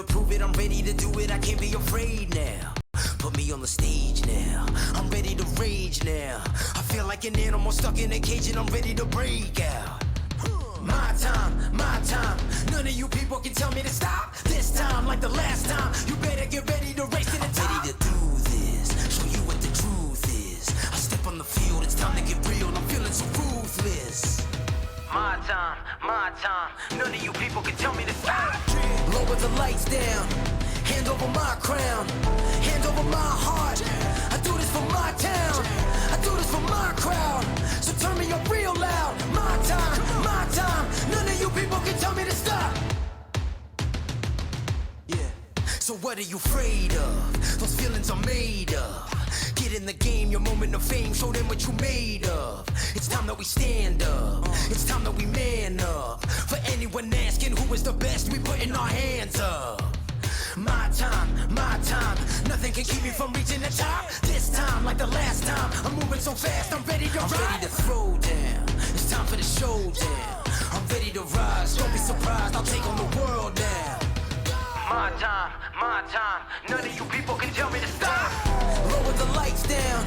prove it, I'm ready to do it, I can't be afraid now. Put me on the stage now, I'm ready to rage now. I feel like an animal stuck in a cage and I'm ready to break out. My time, none of you people can tell me to stop. This time, like the last time, you better get ready to race to the top. I'm ready to do this, show you what the truth is. I step on the field, it's time to get real, I'm feeling so ruthless. My time, none of you people can tell me to stop. Lower the lights down, hand over my crown, hand over my heart. I do this for my town, I do this for my crowd. So turn me up real loud. My time, none of you people can tell me to stop. Yeah. So what are you afraid of? Those feelings are made of. Get in the game, your moment of fame, show them what you made of. It's time that we stand up, it's time that we man up. For anyone asking who is the best, we putting our hands up. My time, nothing can keep me from reaching the top. This time, like the last time, I'm moving so fast, I'm ready to ride. I'm ready to throw down, it's time for the showdown. I'm ready to rise, don't be surprised, I'll take on the world now. My time, none of you people can tell me to stop. Lower the lights down,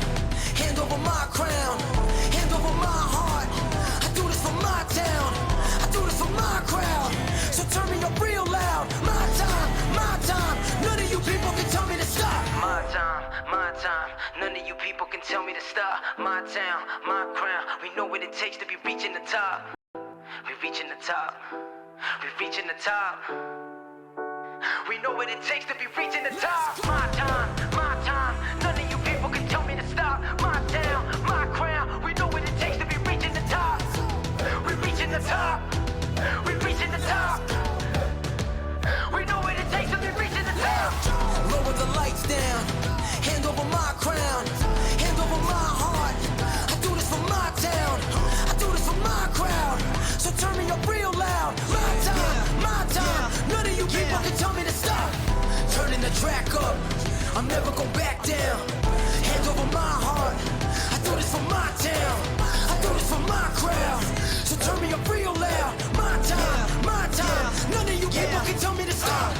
hand over my crown, hand over my heart. I do this for my town, I do this for my crowd. So turn me up real loud. My time, none of you people can tell me to stop. My time, none of you people can tell me to stop. My town, my crown, we know what it takes to be reaching the top. We're reaching the top, we're reaching the top. We know what it takes to be reaching the top. My time, none of you people can tell me to stop. My town, my crown, we know what it takes to be reaching the top. We're reaching the top, we're reaching the top. We know what it takes to be reaching the top. Lower the lights down, hand over my crown, hand over my heart. I do this for my town, I do this for my crowd. So turn me up real loud. My time, none of you people can tell me to stop. Turning the track up, I'm never going back down. Hand over my heart, I do this for my town, I do this for my crowd. So turn me up real loud. My time, none of you people can tell me to stop.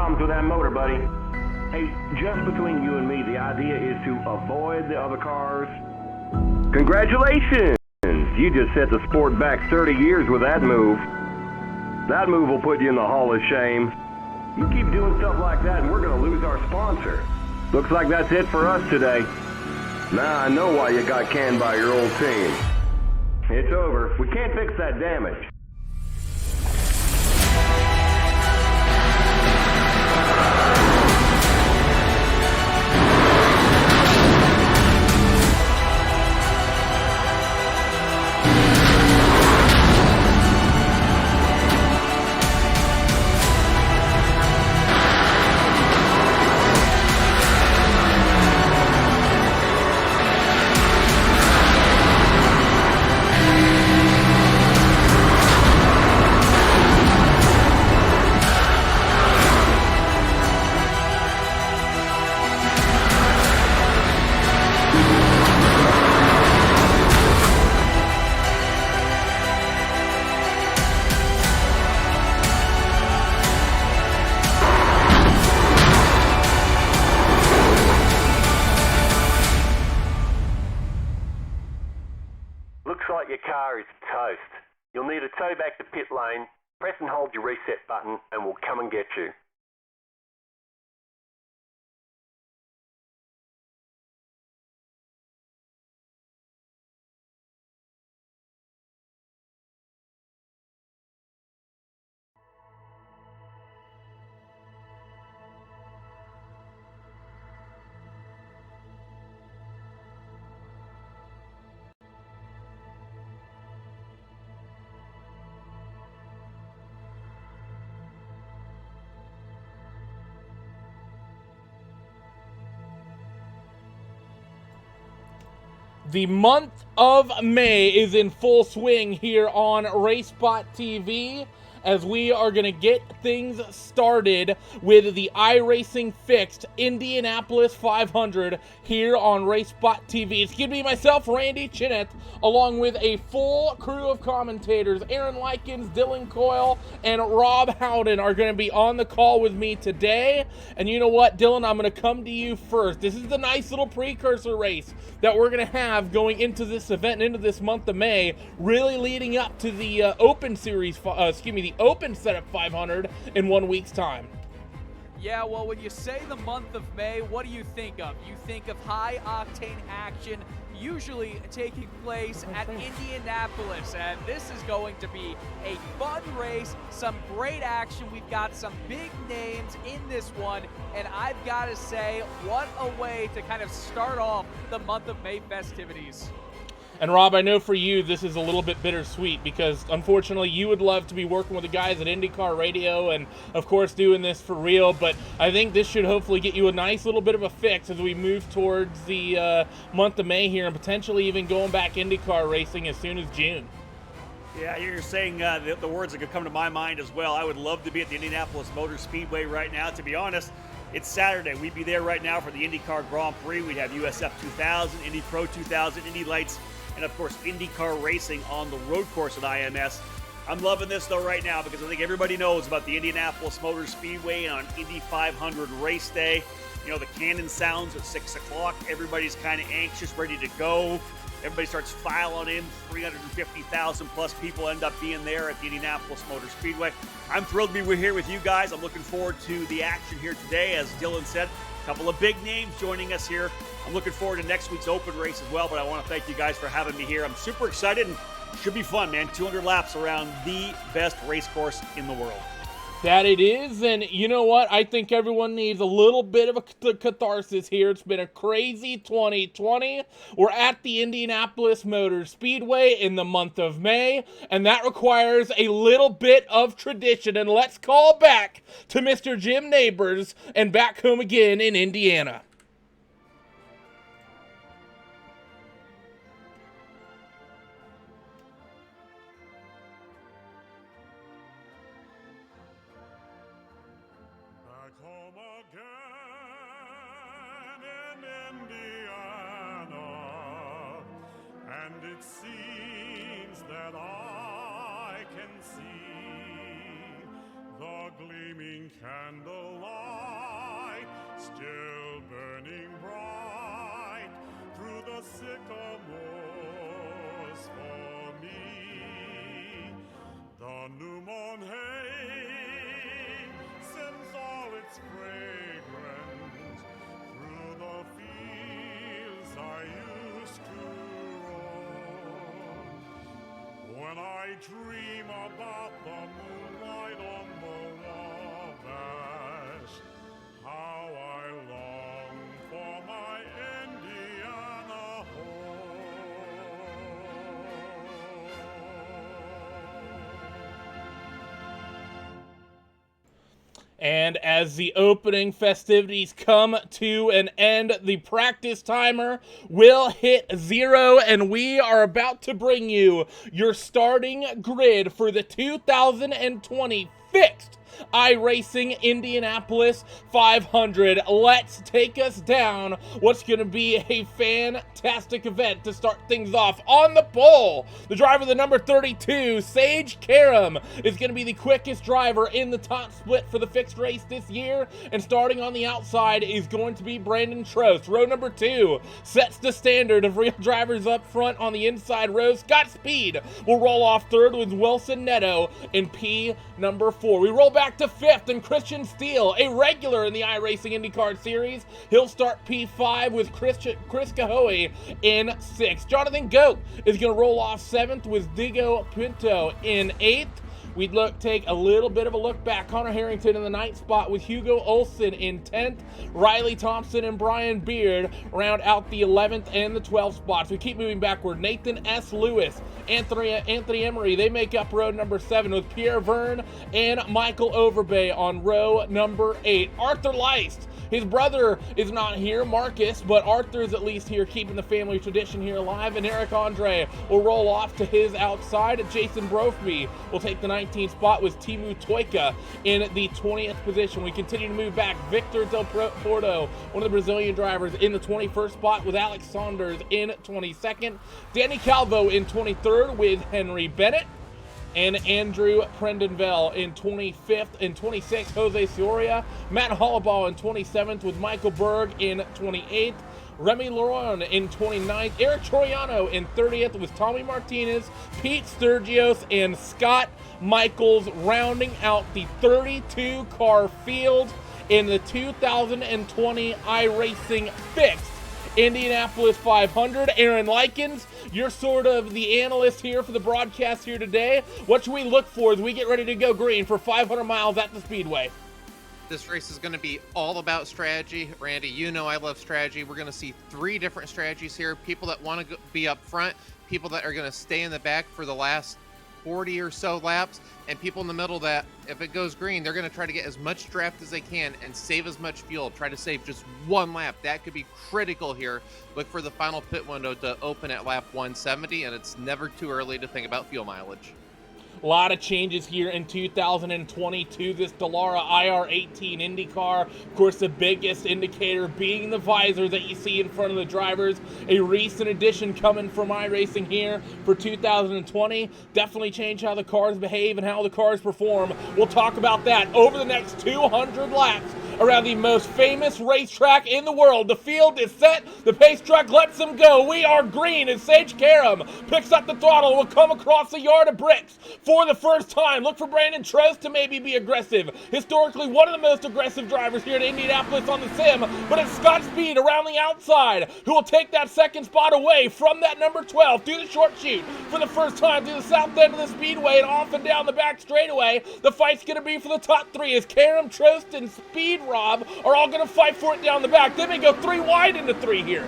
problems with that motor, buddy. Hey, just between you and me, the idea is to avoid the other cars. Congratulations! You just set the sport back 30 years with that move. That move will put you in the Hall of Shame. You keep doing stuff like that and we're going to lose our sponsor. Looks like that's it for us today. Now I know why you got canned by your old team. It's over. We can't fix that damage. Looks like your car is toast. You'll need a tow back to pit lane, press and hold your reset button, and we'll come and get you. The month of May is in full swing here on RaceSpotTV as we are going to get things started with the iRacing Fixed Indianapolis 500 here on RaceSpotTV. It's going to be myself, Randy Chineth, along with a full crew of commentators. Aaron Likens, Dylan Coyle, and Rob Howden are going to be on the call with me today. And you know what, Dylan, I'm going to come to you first. This is the nice little precursor race that we're going to have going into this event, into this month of May, really leading up to the Open Series, the Open Setup 500 in 1 week's time. Yeah, well, when you say the month of May, what do you think of? You think of high-octane action, usually taking place at Indianapolis, and this is going to be a fun race, some great action. We've got some big names in this one, and I've got to say, what a way to kind of start off the month of May festivities. And Rob, I know for you this is a little bit bittersweet because unfortunately you would love to be working with the guys at IndyCar Radio and of course doing this for real, but I think this should hopefully get you a nice little bit of a fix as we move towards the month of May here and potentially even going back IndyCar racing as soon as June. Yeah, you're saying the words that could come to my mind as well. I would love to be at the Indianapolis Motor Speedway right now. To be honest, it's Saturday. We'd be there right now for the IndyCar Grand Prix. We'd have USF 2000, Indy Pro 2000, Indy Lights, and of course IndyCar racing on the road course at IMS. I'm loving this though right now because I think everybody knows about the Indianapolis Motor Speedway on Indy 500 race day. You know, the cannon sounds at 6 o'clock. Everybody's kind of anxious, ready to go. Everybody starts filing in. 350,000 plus people end up being there at the Indianapolis Motor Speedway. I'm thrilled to be here with you guys. I'm looking forward to the action here today. As Dylan said, a couple of big names joining us here. I'm looking forward to next week's open race as well, but I want to thank you guys for having me here. I'm super excited and should be fun, man. 200 laps around the best race course in the world. That it is, and you know what? I think everyone needs a little bit of a catharsis here. It's been a crazy 2020. We're at the Indianapolis Motor Speedway in the month of May, and that requires a little bit of tradition. And let's call back to Mr. Jim Neighbors and back home again in Indiana. It seems that I can see the gleaming candlelight, still burning bright through the sycamores for me. The new moon hay sends all its fragrance through the fields I used to roam. When I dream about the moonlight on the Wabash, how I long for my Indiana And as the opening festivities come to an end, the practice timer will hit 0, and we are about to bring you your starting grid for the 2020 Fixed iRacing Indianapolis 500. Let's take us down what's going to be a fantastic event to start things off. On the pole, the driver, the number 32, Sage Karam, is going to be the quickest driver in the top split for the fixed race this year. And starting on the outside is going to be Brandon Trost. Row number 2 sets the standard of real drivers up front on the inside row. Scott Speed will roll off third with Wilson Neto in P number 4. We roll back to 5th, and Christian Steele, a regular in the iRacing IndyCar Series. He'll start P5 with Chris Cahoe in 6th. Jonathan Goat is going to roll off 7th with Diego Pinto in 8th. We'd take a little bit of a look back. Connor Harrington in the 9th spot with Hugo Olsen in 10th. Riley Thompson and Brian Beard round out the 11th and the 12th spots. We keep moving backward. Nathan S. Lewis, Anthony Emery, they make up row number 7 with Pierre Verne and Michael Overbay on row number 8. Arthur Leist, his brother is not here, Marcus, but Arthur is at least here keeping the family tradition here alive. And Eric Andre will roll off to his outside. Jason Brophy will take the 19th spot with Timu Toika in the 20th position. We continue to move back. Victor Del Porto, one of the Brazilian drivers, in the 21st spot with Alex Saunders in 22nd. Danny Calvo in 23rd with Henry Bennett. And Andrew Prendenville in 25th. In 26th, Jose Soria. Matt Hollabaugh in 27th with Michael Berg in 28th. Remy Laurent in 29th. Eric Troiano in 30th with Tommy Martinez, Pete Sturgios, and Scott Michaels rounding out the 32-car field in the 2020 iRacing Fixed Indianapolis 500. Aaron Likens, you're sort of the analyst here for the broadcast here today. What should we look for as we get ready to go green for 500 miles at the Speedway? This race is going to be all about strategy. Randy, you know I love strategy. We're going to see 3 different strategies here. People that want to be up front, people that are going to stay in the back for the last 40 or so laps, and people in the middle that, if it goes green, they're going to try to get as much draft as they can and save as much fuel. Try to save just 1 lap. That could be critical here. Look for the final pit window to open at lap 170, and it's never too early to think about fuel mileage. A lot of changes here in 2022. This Dallara IR18 IndyCar, of course, the biggest indicator being the visor that you see in front of the drivers. A recent addition coming from iRacing here for 2020. Definitely change how the cars behave and how the cars perform. We'll talk about that over the next 200 laps around the most famous racetrack in the world. The field is set. The pace truck lets them go. We are green as Sage Karam picks up the throttle. Will come across the yard of bricks for the first time. Look for Brandon Trost to maybe be aggressive. Historically, one of the most aggressive drivers here in Indianapolis on the sim, but it's Scott Speed around the outside who will take that second spot away from that number 12 through the short chute for the first time through the south end of the speedway and off and down the back straightaway. The fight's going to be for the top 3 as Karam, Trost, and Speed Rob are all going to fight for it down the back. They may go 3 wide into 3 here.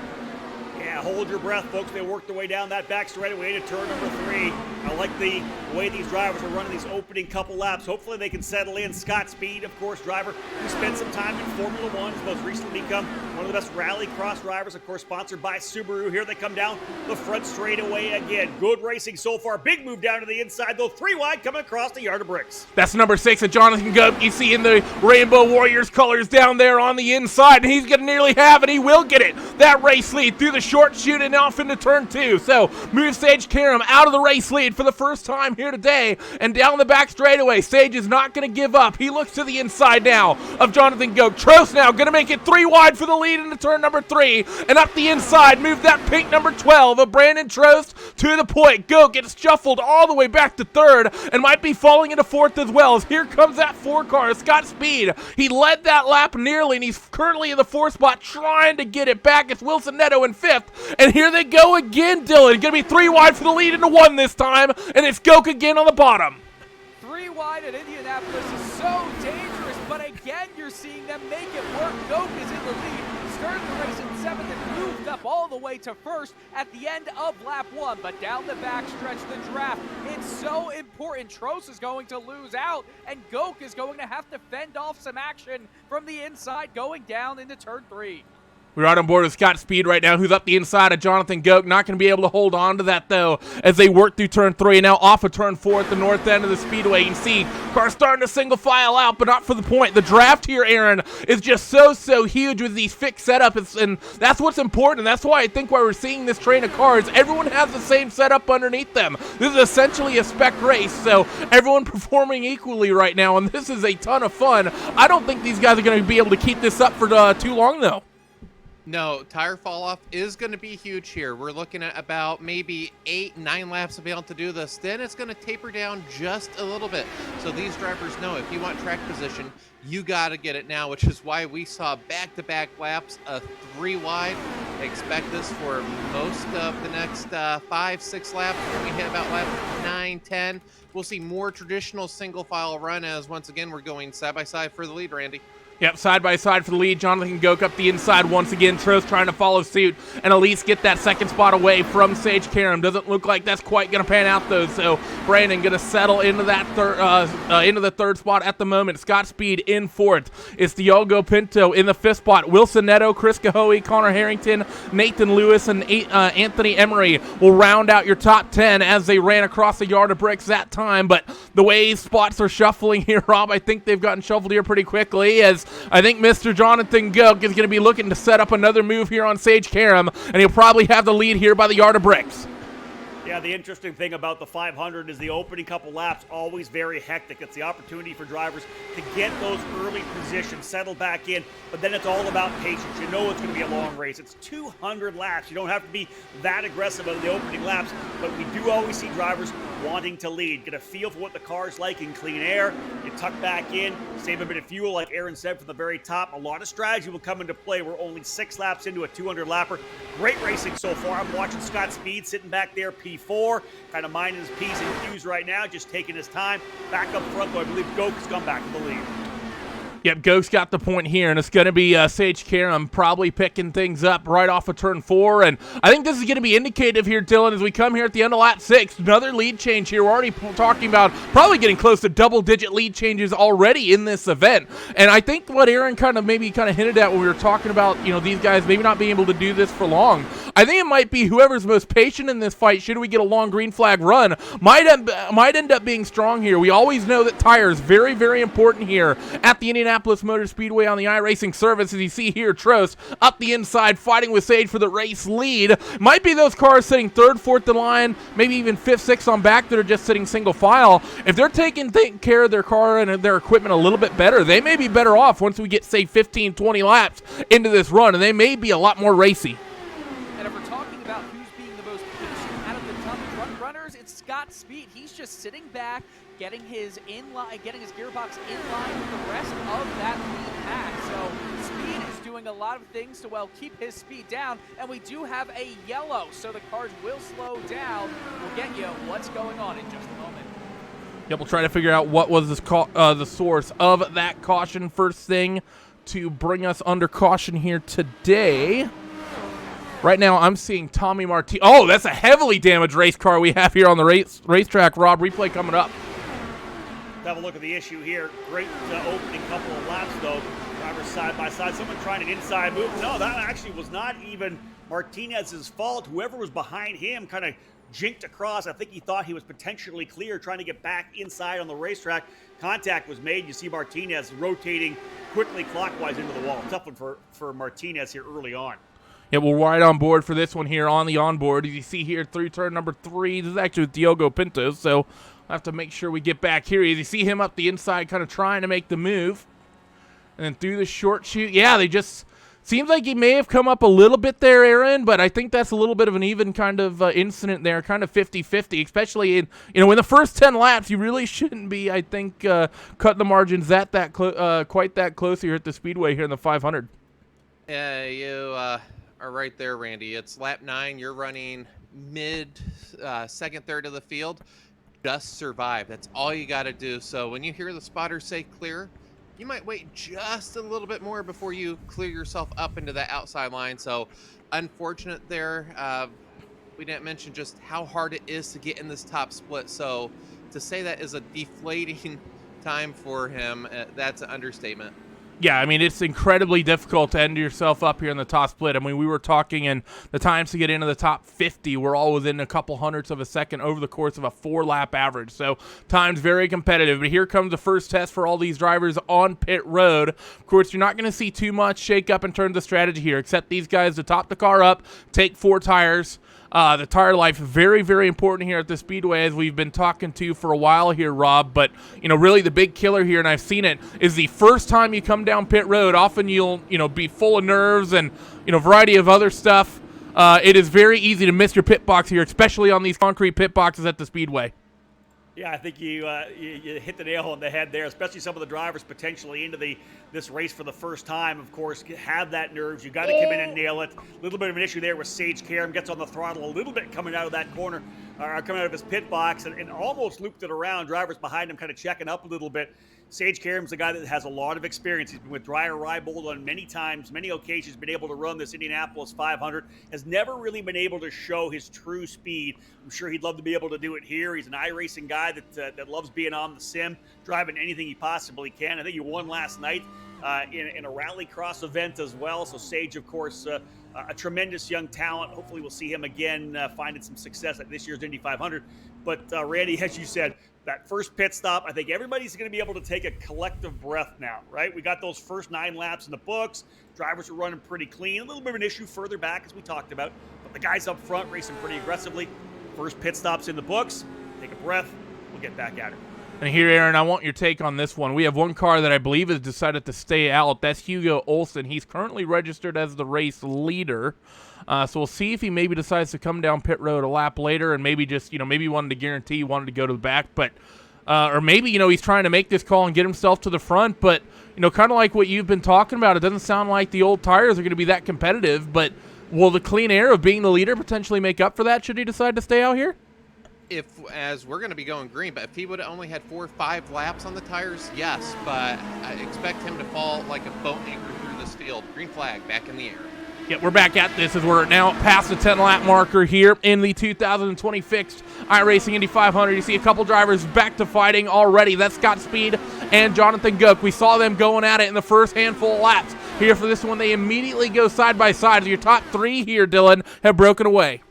Yeah, hold your breath, folks. They work their way down that back straightaway to turn number 3. I like the way these drivers are running these opening couple laps. Hopefully they can settle in. Scott Speed, of course, driver who spent some time in Formula One, has most recently become one of the best rally cross drivers, of course, sponsored by Subaru. Here they come down the front straightaway again. Good racing so far. Big move down to the inside, though. 3 wide coming across the yard of bricks. That's number 6 at Jonathan Goat. You see in the Rainbow Warriors colors down there on the inside, and he's going to nearly have it. He will get it. That race lead through the short chute and off into turn 2. So move Sage Karam out of the race lead for the first time here today, and down the back straightaway, Sage is not going to give up. He looks to the inside now of Jonathan Goke. Trost now going to make it 3 wide for the lead into turn number 3, and up the inside, move that pink number 12 of Brandon Trost to the point. Goke gets shuffled all the way back to 3rd, and might be falling into 4th as well, as here comes that 4 car, Scott Speed. He led that lap nearly, and he's currently in the 4th spot trying to get it back. It's Wilson Neto in 5th, and here they go again, Dylan. Gonna be 3 wide for the lead into 1 this time, and it's Goke again on the bottom. 3 wide at Indianapolis is so dangerous, but again, you're seeing them make it work. Goke is in the lead, started the race in 7th and moved up all the way to 1st at the end of lap 1, but down the backstretch, the draft, it's so important. Trost is going to lose out, and Goke is going to have to fend off some action from the inside going down into turn 3. We're out on board with Scott Speed right now, who's up the inside of Jonathan Goke. Not going to be able to hold on to that, though, as they work through turn 3. And now off of turn 4 at the north end of the speedway. You can see cars starting to single file out, but not for the point. The draft here, Aaron, is just so huge with these fixed setups, and that's what's important. And that's why I think why we're seeing this train of cars, everyone has the same setup underneath them. This is essentially a spec race, so everyone performing equally right now, and this is a ton of fun. I don't think these guys are going to be able to keep this up for too long, though. No, tire fall off is going to be huge here. We're looking at about maybe 8-9 laps to be able to do this. Then it's going to taper down just a little bit. So these drivers know if you want track position, you got to get it now, which is why we saw back-to-back laps, a 3 wide. Expect this for most of the next 5-6 laps. When we hit about lap 9-10, we'll see more traditional single file run, as once again we're going side by side for the lead, Randy. Yep, side by side for the lead. Jonathan Goke up the inside once again. Trost trying to follow suit and at least get that second spot away from Sage Karam. Doesn't look like that's quite going to pan out, though. So Brandon going to settle into that into the 3rd spot at the moment. Scott Speed in 4th. It's Diogo Pinto in the 5th spot. Wilson Neto, Chris Cahoe, Connor Harrington, Nathan Lewis, and Anthony Emery will round out your top 10 as they ran across the yard of bricks that time. But the way spots are shuffling here, Rob, I think they've gotten shuffled here pretty quickly, as I think Mr. Jonathan Goke is going to be looking to set up another move here on Sage Karam, and he'll probably have the lead here by the yard of bricks. Yeah, the interesting thing about the 500 is the opening couple laps always very hectic. It's the opportunity for drivers to get those early positions, settle back in, but then it's all about patience. You know it's going to be a long race. It's 200 laps. You don't have to be that aggressive on the opening laps, but we do always see drivers wanting to lead. Get a feel for what the car's like in clean air. You tuck back in, save a bit of fuel, like Aaron said from the very top. A lot of strategy will come into play. We're only 6 laps into a 200 lapper. Great racing so far. I'm watching Scott Speed sitting back there, P4, kind of minding his P's and Q's right now, just taking his time. Back up front, though, I believe Goke has come back to the lead. Yep, Goke's got the point here, and it's going to be Sage Karam probably picking things up right off of turn 4, and I think this is going to be indicative here, Dylan, as we come here at the end of lap 6. Another lead change here. We're already talking about probably getting close to double-digit lead changes already in this event, and I think what Aaron kind of hinted at when we were talking about, you know, these guys maybe not being able to do this for long. I think it might be whoever's most patient in this fight, should we get a long green flag run, might end up being strong here. We always know that tires very, very important here at the Indianapolis Motor Speedway on the iRacing service. As you see here, Trost up the inside fighting with Sage for the race lead. Might be those cars sitting 3rd, 4th in line, maybe even 5th, 6th on back that are just sitting single file. If they're taking care of their car and their equipment a little bit better, they may be better off once we get, say, 15, 20 laps into this run, and they may be a lot more racy. And if we're talking about who's being the most patient out of the top front runners, it's Scott Speed. He's just sitting back, getting his gearbox in line with the rest of that lead pack. So Speed is doing a lot of things to, well, keep his speed down, and we do have a yellow, so the cars will slow down. We'll get you what's going on in just a moment. Yep, we'll try to figure out what was the source of that caution first thing to bring us under caution here today. Right now, I'm seeing Tommy Martinez. Oh, that's a heavily damaged race car we have here on the racetrack. Rob, replay coming up. Have a look at the issue here. Great opening couple of laps, though. Drivers side by side. Someone trying an inside move. No, that actually was not even Martinez's fault. Whoever was behind him kind of jinked across. I think he thought he was potentially clear, trying to get back inside on the racetrack. Contact was made. You see Martinez rotating quickly clockwise into the wall. Tough one for Martinez here early on. Yeah, we're right on board for this one here on the onboard. As you see here, through turn number 3, this is actually with Diogo Pinto, so I'll have to make sure we get back here. As you see him up the inside kind of trying to make the move. And then through the short chute, yeah, they just... Seems like he may have come up a little bit there, Aaron, but I think that's a little bit of an even kind of incident there, kind of 50-50, especially in the first 10 laps. You really shouldn't be, I think, cutting the margins quite that close here at the Speedway here in the 500. Yeah, you are right there, Randy. It's lap 9. You're running second third of the field. Just survive. That's all you got to do. So when you hear the spotter say clear, you might wait just a little bit more before you clear yourself up into that outside line. So unfortunate there. We didn't mention just how hard it is to get in this top split. So to say that is a deflating time for him, that's an understatement. Yeah, I mean, it's incredibly difficult to end yourself up here in the top split. I mean, we were talking, and the times to get into the top 50 were all within a couple hundredths of a second over the course of a 4-lap average. So time's very competitive. But here comes the first test for all these drivers on pit road. Of course, you're not going to see too much shake up in terms of strategy here, except these guys to top the car up, take 4 tires. The tire life, very, very important here at the Speedway, as we've been talking to for a while here, Rob. But, really the big killer here, and I've seen it, is the first time you come down pit road, often you'll, be full of nerves and, a variety of other stuff. It is very easy to miss your pit box here, especially on these concrete pit boxes at the Speedway. Yeah, I think you hit the nail on the head there, especially some of the drivers potentially into this race for the first time, of course, have that nerves. You got to come in and nail it. A little bit of an issue there with Sage Karam, gets on the throttle a little bit coming out of that corner, coming out of his pit box, and almost looped it around. Drivers behind him kind of checking up a little bit. Sage Karam's a guy that has a lot of experience. He's been with Dreyer Reibold on many occasions, been able to run this Indianapolis 500, has never really been able to show his true speed. I'm sure he'd love to be able to do it here. He's an iRacing guy that loves being on the sim, driving anything he possibly can. I think he won last night in a rallycross event as well. So Sage, of course, a tremendous young talent. Hopefully we'll see him again finding some success at this year's Indy 500. But Randy, as you said, that first pit stop, I think everybody's going to be able to take a collective breath now, right? We got those first 9 laps in the books. Drivers are running pretty clean. A little bit of an issue further back, as we talked about. But the guys up front racing pretty aggressively. First pit stops in the books. Take a breath. We'll get back at it. And here, Aaron, I want your take on this one. We have one car that I believe has decided to stay out. That's Hugo Olsen. He's currently registered as the race leader. So we'll see if he maybe decides to come down pit road a lap later and maybe just, maybe he wanted to guarantee he wanted to go to the back. But or maybe, he's trying to make this call and get himself to the front. But, kind of like what you've been talking about, it doesn't sound like the old tires are going to be that competitive. But will the clean air of being the leader potentially make up for that should he decide to stay out here? As we're going to be going green, but if he would have only had 4 or 5 laps on the tires, yes. But I expect him to fall like a boat anchor through this field. Green flag back in the air. Yeah, we're back at this as we're now past the 10-lap marker here in the 2020 Fixed iRacing Indy 500. You see a couple drivers back to fighting already. That's Scott Speed and Jonathan Gook. We saw them going at it in the first handful of laps. Here for this one, they immediately go side by side. Your top 3 here, Dylan, have broken away.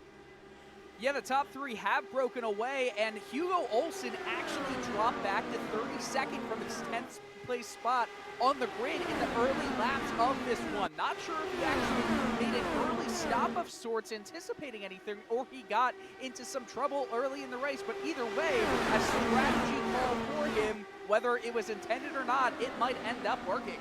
Yeah, the top 3 have broken away, and Hugo Olsen actually dropped back to 32nd from his 10th place spot on the grid in the early laps of this one. Not sure if he actually made an early stop of sorts, anticipating anything, or he got into some trouble early in the race. But either way, a strategy call for him, whether it was intended or not, it might end up working.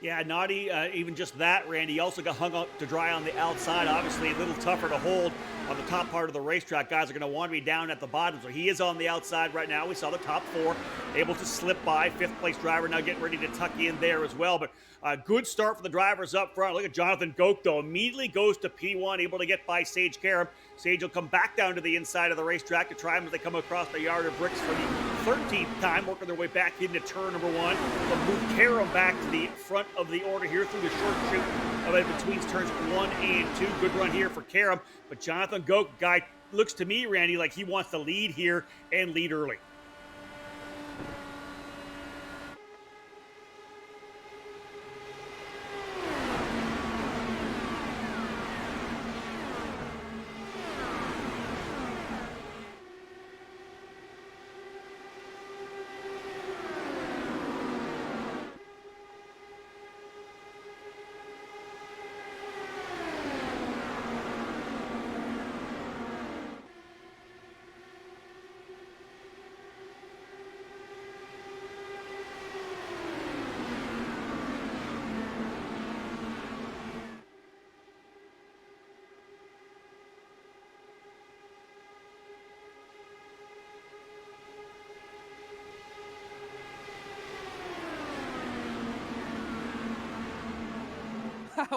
Yeah, Naughty, even just that, Randy, he also got hung up to dry on the outside. Obviously, a little tougher to hold on the top part of the racetrack. Guys are going to want to be down at the bottom, so he is on the outside right now. We saw the top 4 able to slip by. 5th place driver now getting ready to tuck in there as well. But a good start for the drivers up front. Look at Jonathan Gook, though. Immediately goes to P1, able to get by Sage Karam. Sage will come back down to the inside of the racetrack to try them as they come across the yard of bricks for the 13th time, working their way back into turn number 1. They'll move Karam back to the front of the order here through the short chute of in between turns 1 and 2. Good run here for Karam. But Jonathan Gook, guy, looks to me, Randy, like he wants to lead here and lead early.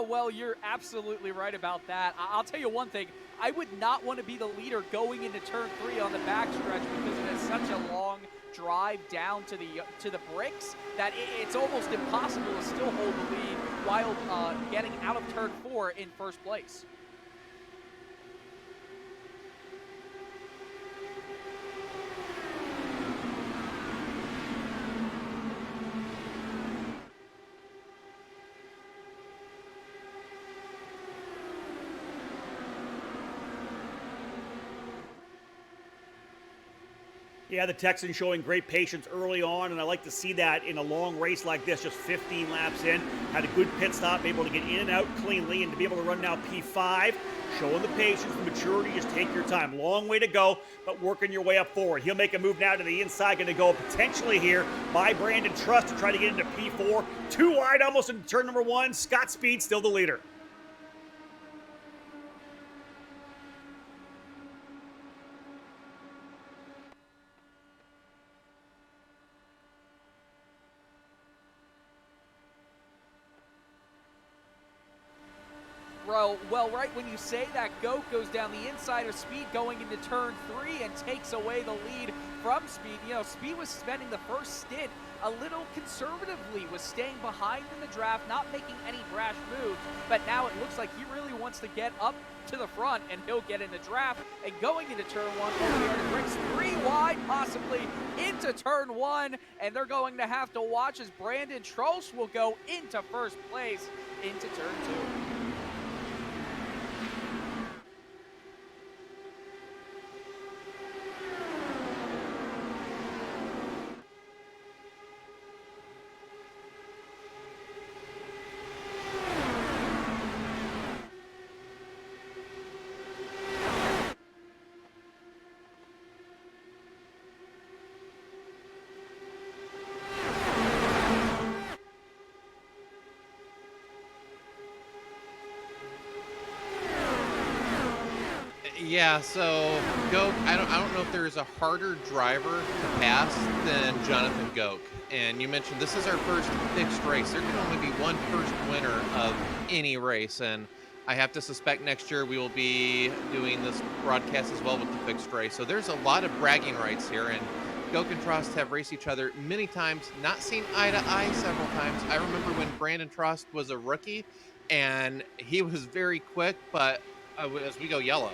Well, you're absolutely right about that. I'll tell you one thing. I would not want to be the leader going into turn 3 on the backstretch because it is such a long drive down to the bricks that it's almost impossible to still hold the lead while getting out of turn 4 in first place. Yeah, the Texans showing great patience early on, and I like to see that in a long race like this, just 15 laps in. Had a good pit stop, able to get in and out cleanly, and to be able to run now P5, showing the patience, the maturity, just take your time. Long way to go, but working your way up forward. He'll make a move now to the inside, going to go potentially here by Brandon Trust to try to get into P4. Too wide, almost into turn number 1. Scott Speed still the leader. Well, right when you say that, Goat goes down the inside of Speed going into turn 3 and takes away the lead from Speed. You know, Speed was spending the first stint a little conservatively, was staying behind in the draft, not making any brash moves, but now it looks like he really wants to get up to the front, and he'll get in the draft. And going into turn 1, over the bricks 3 wide, possibly into turn 1, and they're going to have to watch as Brandon Trost will go into first place into turn 2. Yeah, so Goak, I don't know if there's a harder driver to pass than Jonathan Goak. And you mentioned this is our first fixed race. There can only be one first winner of any race, and I have to suspect next year we will be doing this broadcast as well with the fixed race. So there's a lot of bragging rights here, and Goak and Trost have raced each other many times, not seen eye to eye several times. I remember when Brandon Trost was a rookie, and he was very quick, but as we go yellow.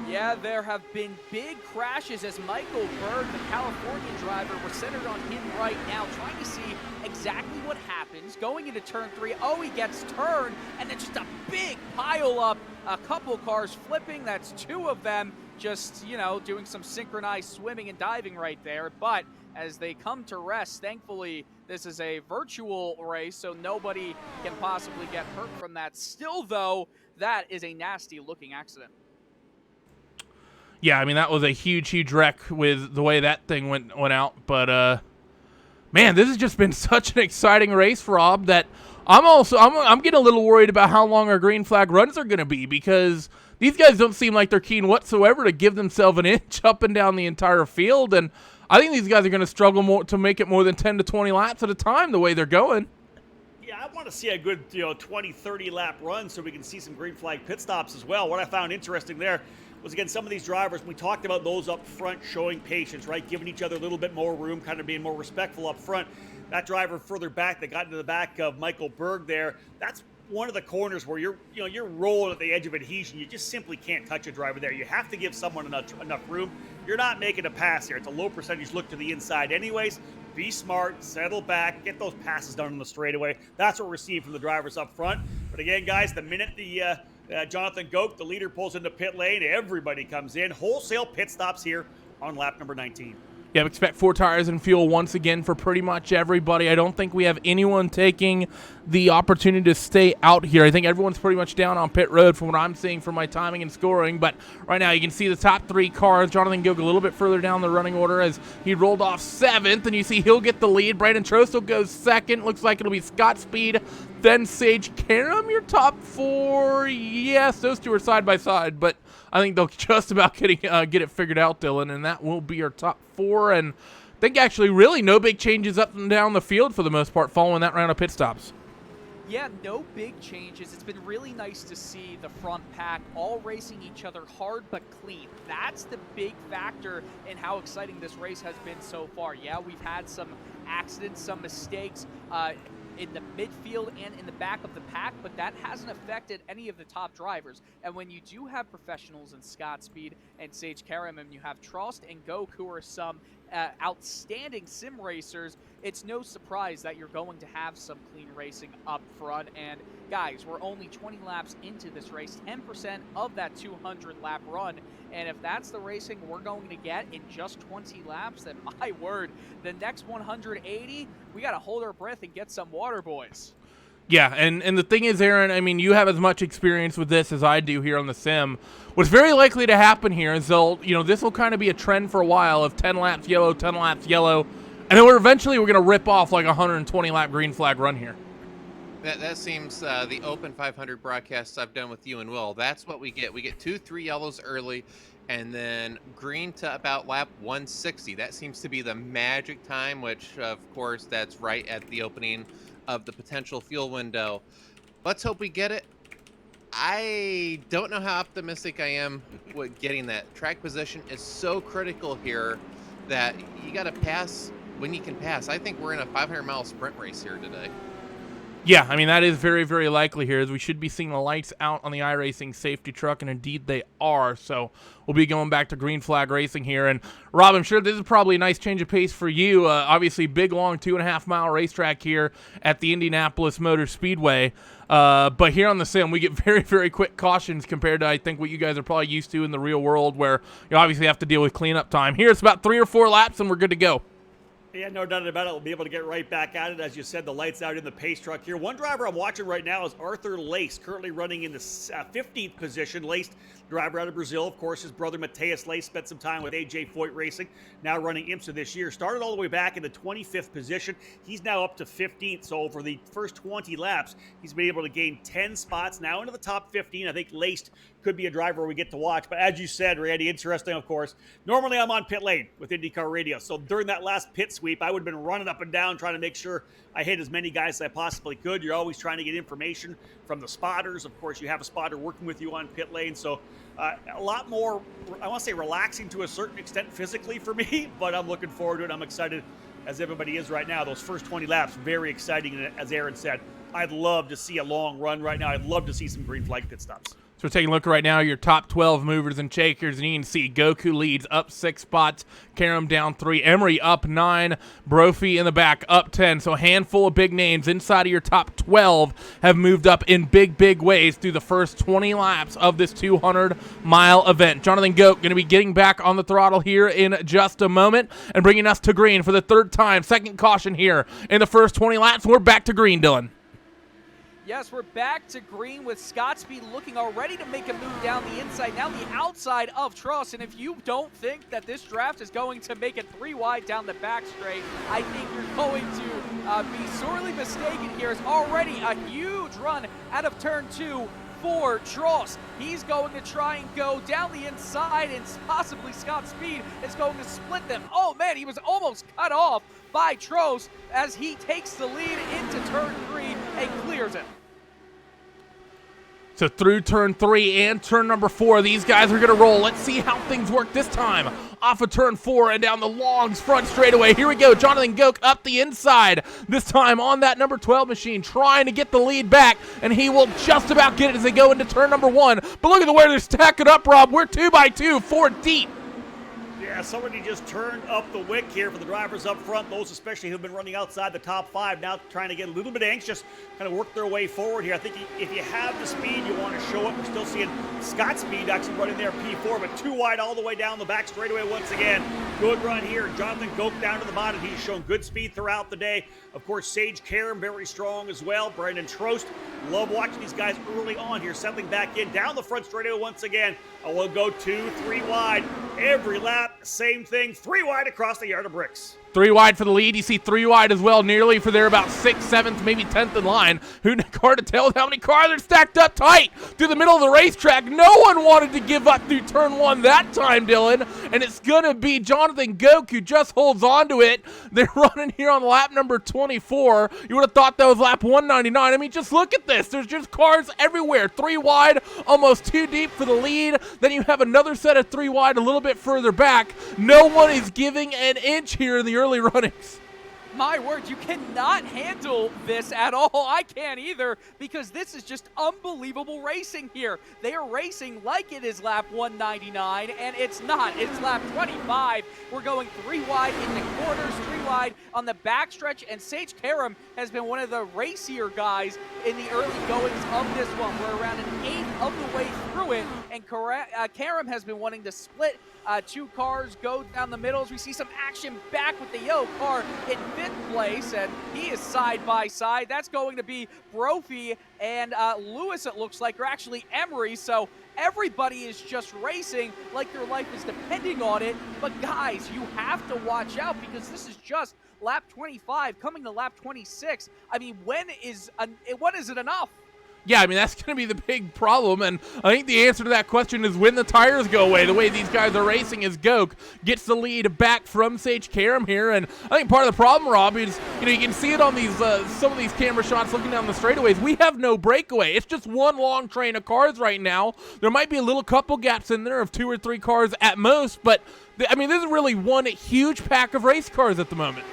Yeah, there have been big crashes as Michael Berg, the Californian driver, we're centered on him right now, trying to see exactly what happens. Going into turn 3, he gets turned, and then just a big pile up. A couple cars flipping, that's 2 of them, just, you know, doing some synchronized swimming and diving right there. But as they come to rest, thankfully, this is a virtual race, so nobody can possibly get hurt from that. Still, though, that is a nasty-looking accident. Yeah, I mean, that was a huge wreck with the way that thing went out. But, man, this has just been such an exciting race, Rob, that I'm getting a little worried about how long our green flag runs are going to be, because these guys don't seem like they're keen whatsoever to give themselves an inch up and down the entire field. And I think these guys are going to struggle more to make it more than 10 to 20 laps at a time the way they're going. Yeah, I want to see a good 20, 30 lap run so we can see some green flag pit stops as well. What I found interesting there was, again, some of these drivers, we talked about those up front showing patience, right? Giving each other a little bit more room, kind of being more respectful up front. That driver further back that got into the back of Michael Berg there, that's one of the corners where you're rolling at the edge of adhesion. You just simply can't touch a driver there. You have to give someone enough room. You're not making a pass here. It's a low percentage look to the inside anyways. Be smart, settle back, get those passes done on the straightaway. That's what we're seeing from the drivers up front. But again, guys, the minute the Jonathan Goak, the leader, pulls into pit lane, everybody comes in. Wholesale pit stops here on lap number 19. Yeah, expect 4 tires and fuel once again for pretty much everybody. I don't think we have anyone taking the opportunity to stay out here. I think everyone's pretty much down on pit road from what I'm seeing from my timing and scoring. But right now you can see the top 3 cars. Jonathan Gilk a little bit further down the running order as he rolled off 7th. And you see he'll get the lead. Brandon Trosto goes 2nd. Looks like it'll be Scott Speed, then Sage Karam, your top 4. Yes, those 2 are side by side. But I think they'll just about get it figured out, Dylan. And that will be our top 4. And I think actually really no big changes up and down the field for the most part following that round of pit stops. Yeah, no big changes. It's been really nice to see the front pack all racing each other hard but clean. That's the big factor in how exciting this race has been so far. Yeah, we've had some accidents, some mistakes in the midfield and in the back of the pack, but that hasn't affected any of the top drivers. And when you do have professionals in Scott Speed and Sage Karam, and you have Trost and Gok, who are some outstanding sim racers, it's no surprise that you're going to have some clean racing up front. And guys, we're only 20 laps into this race, 10% of that 200 lap run. And if that's the racing we're going to get in just 20 laps, then my word, the next 180, we got to hold our breath and get some water, boys. Yeah, and the thing is, Aaron, I mean, you have as much experience with this as I do here on the sim. What's very likely to happen here is this will kind of be a trend for a while of 10 laps yellow, 10 laps yellow, and then we're going to rip off like a 120 lap green flag run here. That seems the Open 500 broadcasts I've done with you and Will. That's what we get. We get 2-3 yellows early, and then green to about lap 160. That seems to be the magic time, which, of course, that's right at the opening of the potential fuel window. Let's hope we get it. I don't know how optimistic I am with getting that. Track position is so critical here that you got to pass when you can pass. I think we're in a 500-mile sprint race here today. Yeah, I mean, that is very, very likely here, as we should be seeing the lights out on the iRacing safety truck, and indeed they are. So we'll be going back to green flag racing here. And Rob, I'm sure this is probably a nice change of pace for you. Obviously, big, long 2.5-mile racetrack here at the Indianapolis Motor Speedway. But here on the sim, we get very, very quick cautions compared to, I think, what you guys are probably used to in the real world, where you obviously have to deal with cleanup time. Here it's about 3 or 4 laps, and we're good to go. Yeah, no doubt about it. We'll be able to get right back at it. As you said, the lights out in the pace truck here. One driver I'm watching right now is Arthur Lace, currently running in the 15th position. Lace, driver out of Brazil. Of course, his brother Mateus Lace spent some time with AJ Foyt Racing, now running IMSA this year. Started all the way back in the 25th position. He's now up to 15th. So over the first 20 laps, he's been able to gain 10 spots, now into the top 15. I think Lace could be a driver we get to watch. But as you said, Randy, interesting, of course. Normally I'm on pit lane with IndyCar Radio. So during that last pit sweep, I would have been running up and down trying to make sure I hit as many guys as I possibly could. You're always trying to get information from the spotters. Of course, you have a spotter working with you on pit lane. So a lot more, I want to say relaxing to a certain extent physically for me, but I'm looking forward to it. I'm excited, as everybody is right now. Those first 20 laps, very exciting. And as Aaron said, I'd love to see a long run right now. I'd love to see some green flag pit stops. So we're taking a look right now, your top 12 movers and shakers, and you can see Goku leads up 6 spots, Karam down 3, Emery up 9, Brophy in the back up 10. So a handful of big names inside of your top 12 have moved up in big, big ways through the first 20 laps of this 200-mile event. Jonathan Goat going to be getting back on the throttle here in just a moment and bringing us to green for the 3rd time. Second caution here in the first 20 laps. We're back to green, Dylan. Yes, we're back to green with Scott Speed looking already to make a move down the inside, now the outside of Truss. And if you don't think that this draft is going to make it 3 wide down the back straight, I think you're going to be sorely mistaken here. It's already a huge run out of turn 2 for Trost. He's going to try and go down the inside, and possibly Scott Speed is going to split them. Oh man, he was almost cut off by Trost as he takes the lead into turn 3 and clears it. So through turn 3 and turn number 4, these guys are going to roll. Let's see how things work this time. Off of turn 4 and down the Longs front straightaway. Here we go. Jonathan Goak up the inside. This time on that number 12 machine, trying to get the lead back, and he will just about get it as they go into turn number 1. But look at the way they're stacking up, Rob. We're 2 by 2, 4 deep. Yeah, as somebody just turned up the wick here for the drivers up front, those especially who've been running outside the top 5, now trying to get a little bit anxious, kind of work their way forward here. I think if you have the speed, you want to show it. We're still seeing Scott Speed actually running there P4, but too wide all the way down the back straightaway once again. Good run here. Jonathan Goke down to the bottom. He's shown good speed throughout the day. Of course, Sage Karam very strong as well. Brandon Trost. Love watching these guys early on here, settling back in down the front straightaway once again. We'll go 2, 3 wide. Every lap, same thing. 3 wide across the yard of bricks. 3 wide for the lead. You see 3 wide as well, nearly for their about 6th, 7th, maybe 10th in line. Hard to tell how many cars are stacked up tight through the middle of the racetrack. No one wanted to give up through turn 1 that time, Dylan. And it's going to be Jonathan Goke who just holds on to it. They're running here on lap number 24. You would have thought that was lap 199. I mean, just look at this. There's just cars everywhere. 3 wide, almost 2 deep for the lead. Then you have another set of 3 wide a little bit further back. No one is giving an inch here in the early runnings. My word, you cannot handle this at all. I can't either, because this is just unbelievable racing here. They are racing like it is lap 199, and it's not. It's lap 25. We're going 3 wide in the corners, 3 wide on the backstretch, and Sage Karam has been one of the racier guys in the early goings of this one. We're around an 1/8 of the way through it, and Karam has been wanting to split 2 cars, go down the middles. We see some action back with the yellow car in 5th place, and he is side by side. That's going to be Brophy and Lewis, it looks like, or actually Emery. So everybody is just racing like their life is depending on it. But guys, you have to watch out, because this is just lap 25 coming to lap 26. I mean, when is it enough? Yeah, I mean, that's going to be the big problem, and I think the answer to that question is when the tires go away. The way these guys are racing is Goke gets the lead back from Sage Karam here, and I think part of the problem, Rob, is, you can see it on these some of these camera shots looking down the straightaways. We have no breakaway. It's just one long train of cars right now. There might be a little couple gaps in there of 2 or 3 cars at most, but, I mean, this is really one huge pack of race cars at the moment.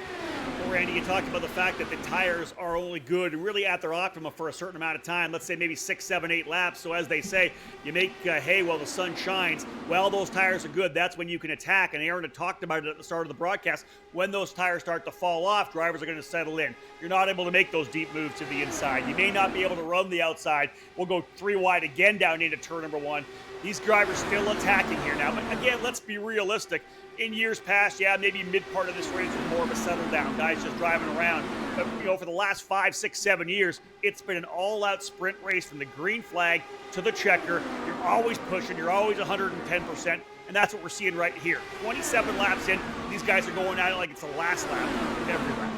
Randy, you talked about the fact that the tires are only good really at their optimum for a certain amount of time, let's say maybe 6, 7, 8 laps. So as they say, you make hay while the sun shines. While those tires are good, that's when you can attack. And Aaron had talked about it at the start of the broadcast. When those tires start to fall off, drivers are going to settle in. You're not able to make those deep moves to the inside. You may not be able to run the outside. We'll go 3 wide again down into turn number 1. These drivers still attacking here now. But again, let's be realistic. In years past, yeah, maybe mid part of this race was more of a settle down, guys just driving around. But, for the last 5, 6, 7 years, it's been an all-out sprint race from the green flag to the checker. You're always pushing. You're always 110%. And that's what we're seeing right here. 27 laps in, these guys are going at it like it's the last lap every lap.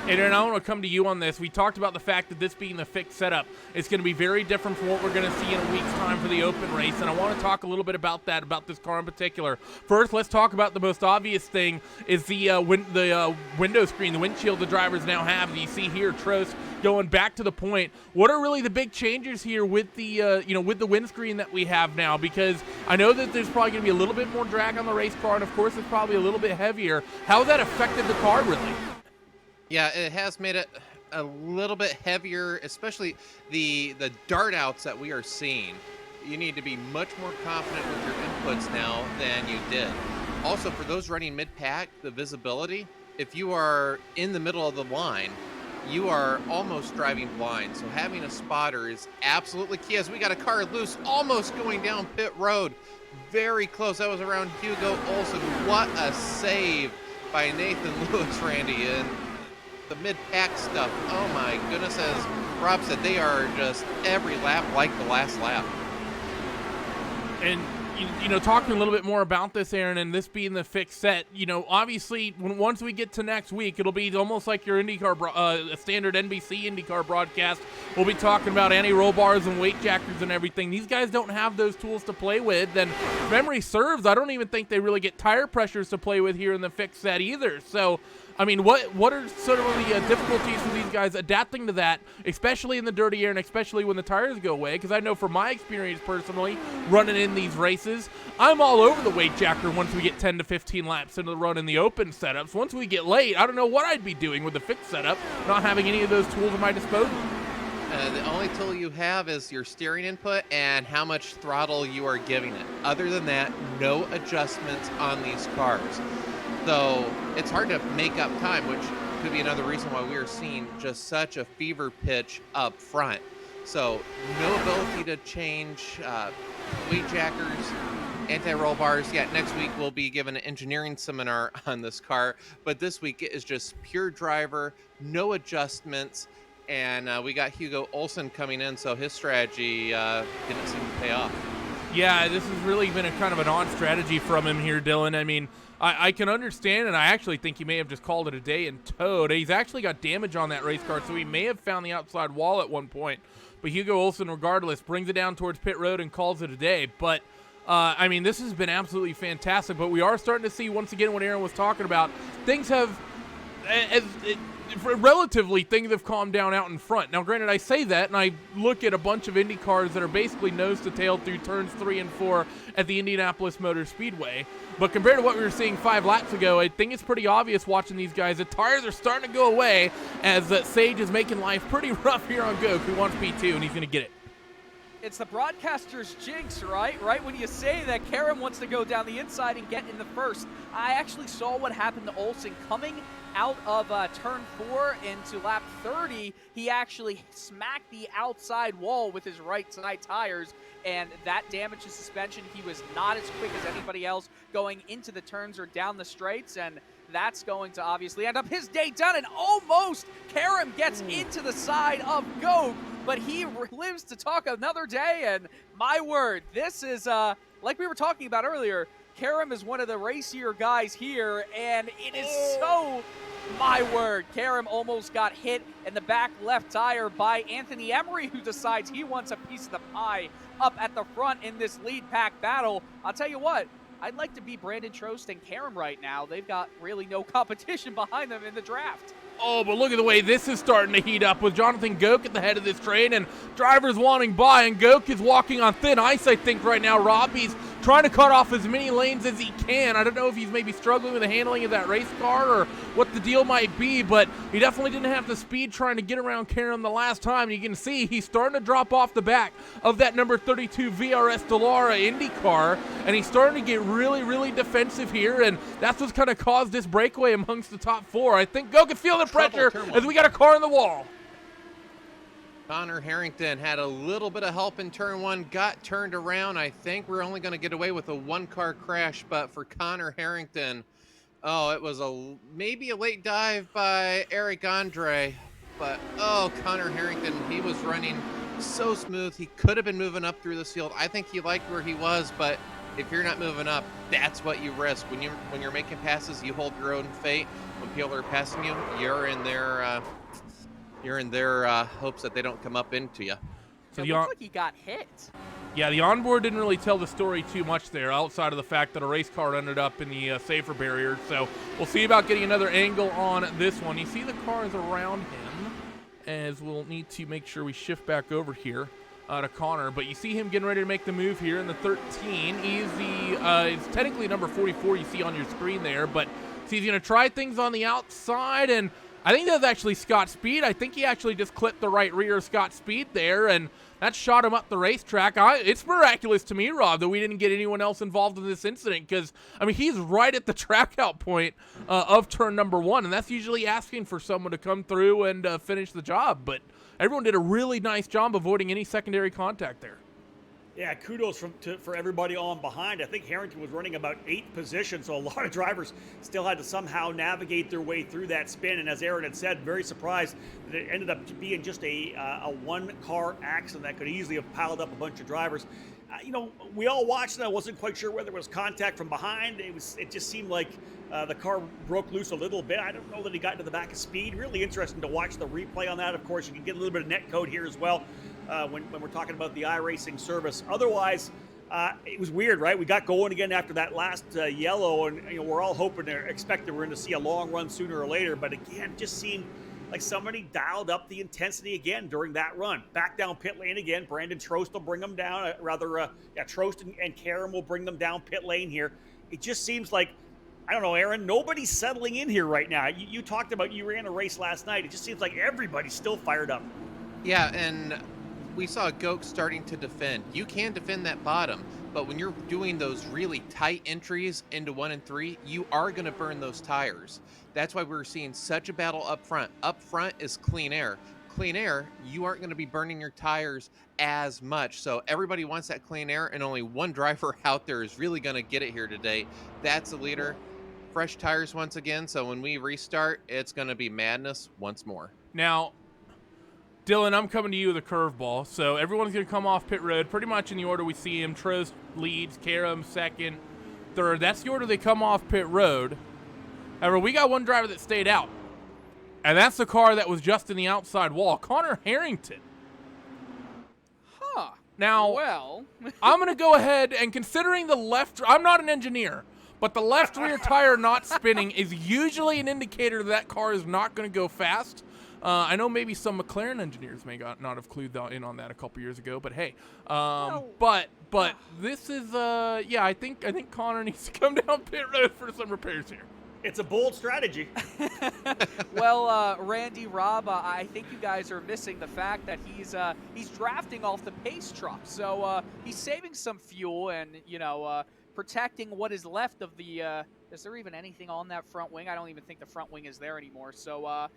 And Aaron, I want to come to you on this. We talked about the fact that this being the fixed setup is going to be very different from what we're going to see in a week's time for the open race, and I want to talk a little bit about that, about this car in particular. First, let's talk about the most obvious thing is the window screen, the windshield the drivers now have. You see here, Trost going back to the point. What are really the big changes here with the with the windscreen that we have now? Because I know that there's probably going to be a little bit more drag on the race car, and of course it's probably a little bit heavier. How has that affected the car really? Yeah, it has made it a little bit heavier, especially the dart outs that we are seeing. You need to be much more confident with your inputs now than you did. Also, for those running mid-pack, the visibility, if you are in the middle of the line, you are almost driving blind. So having a spotter is absolutely key, as we got a car loose almost going down pit road. Very close. That was around Hugo Olsen. What a save by Nathan Lewis, Randy. And the mid-pack stuff, oh my goodness, as Rob said, they are just every lap like the last lap. And talking a little bit more about this, Aaron, and this being the fixed set, obviously once we get to next week, it'll be almost like your IndyCar, a standard NBC IndyCar broadcast. We'll be talking about anti-roll bars and weight jackers and everything. These guys don't have those tools to play with, and if memory serves, I don't even think they really get tire pressures to play with here in the fixed set either. So, I mean, what are sort of the difficulties for these guys adapting to that, especially in the dirty air and especially when the tires go away? Because I know from my experience personally, running in these races, I'm all over the weight jacker once we get 10 to 15 laps into the run in the open setups. Once we get late, I don't know what I'd be doing with the fixed setup, not having any of those tools at my disposal. The only tool you have is your steering input and how much throttle you are giving it. Other than that, no adjustments on these cars. So it's hard to make up time, which could be another reason why we are seeing just such a fever pitch up front. So no ability to change weight jackers, anti-roll bars. Yeah, next week we'll be given an engineering seminar on this car, but this week it is just pure driver, no adjustments, and we got Hugo Olsen coming in, so his strategy didn't seem to pay off. Yeah, this has really been a kind of an odd strategy from him here, Dylan. I mean, I can understand, and I actually think he may have just called it a day and towed. He's actually got damage on that race car, so he may have found the outside wall at one point. But Hugo Olsen, regardless, brings it down towards pit road and calls it a day. But, I mean, this has been absolutely fantastic. But we are starting to see, once again, what Aaron was talking about, things have, relatively, things have calmed down out in front. Now, granted, I say that, and I look at a bunch of Indy cars that are basically nose to tail through turns 3 and 4 at the Indianapolis Motor Speedway. But compared to what we were seeing 5 laps ago, I think it's pretty obvious watching these guys. The tires are starting to go away as Sage is making life pretty rough here on Goke, who wants P2, and he's going to get it. It's the broadcaster's jinx, right? Right when you say that Karam wants to go down the inside and get in the first. I actually saw what happened to Olsen coming out of turn 4 into lap 30. He actually smacked the outside wall with his right side tires, and that damaged his suspension. He was not as quick as anybody else going into the turns or down the straights, and that's going to obviously end up his day done. And almost Karam gets into the side of Goke, but he lives to talk another day. And my word, this is like we were talking about earlier, Karam is one of the racier guys here, and it is so, my word, Karam almost got hit in the back left tire by Anthony Emery, who decides he wants a piece of the pie up at the front in this lead pack battle. I'll tell you what, I'd like to be Brandon Trost and Karam right now. They've got really no competition behind them in the draft. Oh, but look at the way this is starting to heat up with Jonathan Goke at the head of this train and drivers wanting by, and Goke is walking on thin ice, I think, right now. Rob, he's trying to cut off as many lanes as he can. I don't know if he's maybe struggling with the handling of that race car or what the deal might be, but he definitely didn't have the speed trying to get around Karam the last time. You can see he's starting to drop off the back of that number 32 VRS Dallara Indy car, and he's starting to get really, really defensive here, and that's what's kind of caused this breakaway amongst the top 4. I think Goke can feel the pressure as we got a car in the wall. Connor Harrington had a little bit of help in turn 1, got turned around. I think we're only going to get away with a 1-car crash, but for Connor Harrington, oh, it was maybe a late dive by Eric Andre, but oh, Connor Harrington, he was running so smooth. He could have been moving up through this field. I think he liked where he was, but if you're not moving up, that's what you risk. When you're making passes, you hold your own fate. When people are passing you, you're in their hopes that they don't come up into you. So it looks like he got hit. Yeah, the onboard didn't really tell the story too much there, outside of the fact that a race car ended up in the safer barrier. So we'll see about getting another angle on this one. You see the cars around him, as we'll need to make sure we shift back over here to Connor. But you see him getting ready to make the move here in the 13. He's it's technically number 44 you see on your screen there, but so he's going to try things on the outside, and I think that's actually Scott Speed. I think he actually just clipped the right rear of Scott Speed there, and that shot him up the racetrack. It's miraculous to me, Rob, that we didn't get anyone else involved in this incident, because, I mean, he's right at the track out point of turn number 1, and that's usually asking for someone to come through and finish the job, but everyone did a really nice job avoiding any secondary contact there. Yeah, kudos for everybody on behind. I think Harrington was running about 8 positions, so a lot of drivers still had to somehow navigate their way through that spin. And as Aaron had said, very surprised that it ended up being just a 1-car accident that could easily have piled up a bunch of drivers. We all watched it. I wasn't quite sure whether it was contact from behind. It just seemed like the car broke loose a little bit. I don't know that he got into the back of Speed. Really interesting to watch the replay on that. Of course, you can get a little bit of net code here as well. When we're talking about the iRacing service. Otherwise, it was weird, right? We got going again after that last yellow, and we're all hoping or expecting we're going to see a long run sooner or later. But again, just seemed like somebody dialed up the intensity again during that run. Back down pit lane again. Brandon Trost will bring them down. Trost and Karam will bring them down pit lane here. It just seems like, I don't know, Aaron, nobody's settling in here right now. You talked about you ran a race last night. It just seems like everybody's still fired up. Yeah, and we saw Goke starting to defend. You can defend that bottom, but when you're doing those really tight entries into 1 and 3, you are going to burn those tires. That's why we're seeing such a battle up front. Up front is clean air. Clean air, you aren't going to be burning your tires as much. So everybody wants that clean air, and only one driver out there is really going to get it here today. That's the leader. Fresh tires once again, so when we restart, it's going to be madness once more. Now, Dylan, I'm coming to you with a curveball. So everyone's going to come off pit road pretty much in the order we see him. Trost leads, Karam second, third. That's the order they come off pit road. However, we got one driver that stayed out. And that's the car that was just in the outside wall, Connor Harrington. Huh. Now, Well. I'm going to go ahead and considering the left, I'm not an engineer, but the left rear tire not spinning is usually an indicator that car is not going to go fast. I know maybe some McLaren engineers may not have clued in on that a couple years ago, but hey, but this is yeah, I think Connor needs to come down pit road for some repairs here. It's a bold strategy. Well, Randy, Rob, I think you guys are missing the fact that he's drafting off the pace truck, so he's saving some fuel and protecting what is left of the. Is there even anything on that front wing? I don't even think the front wing is there anymore. So,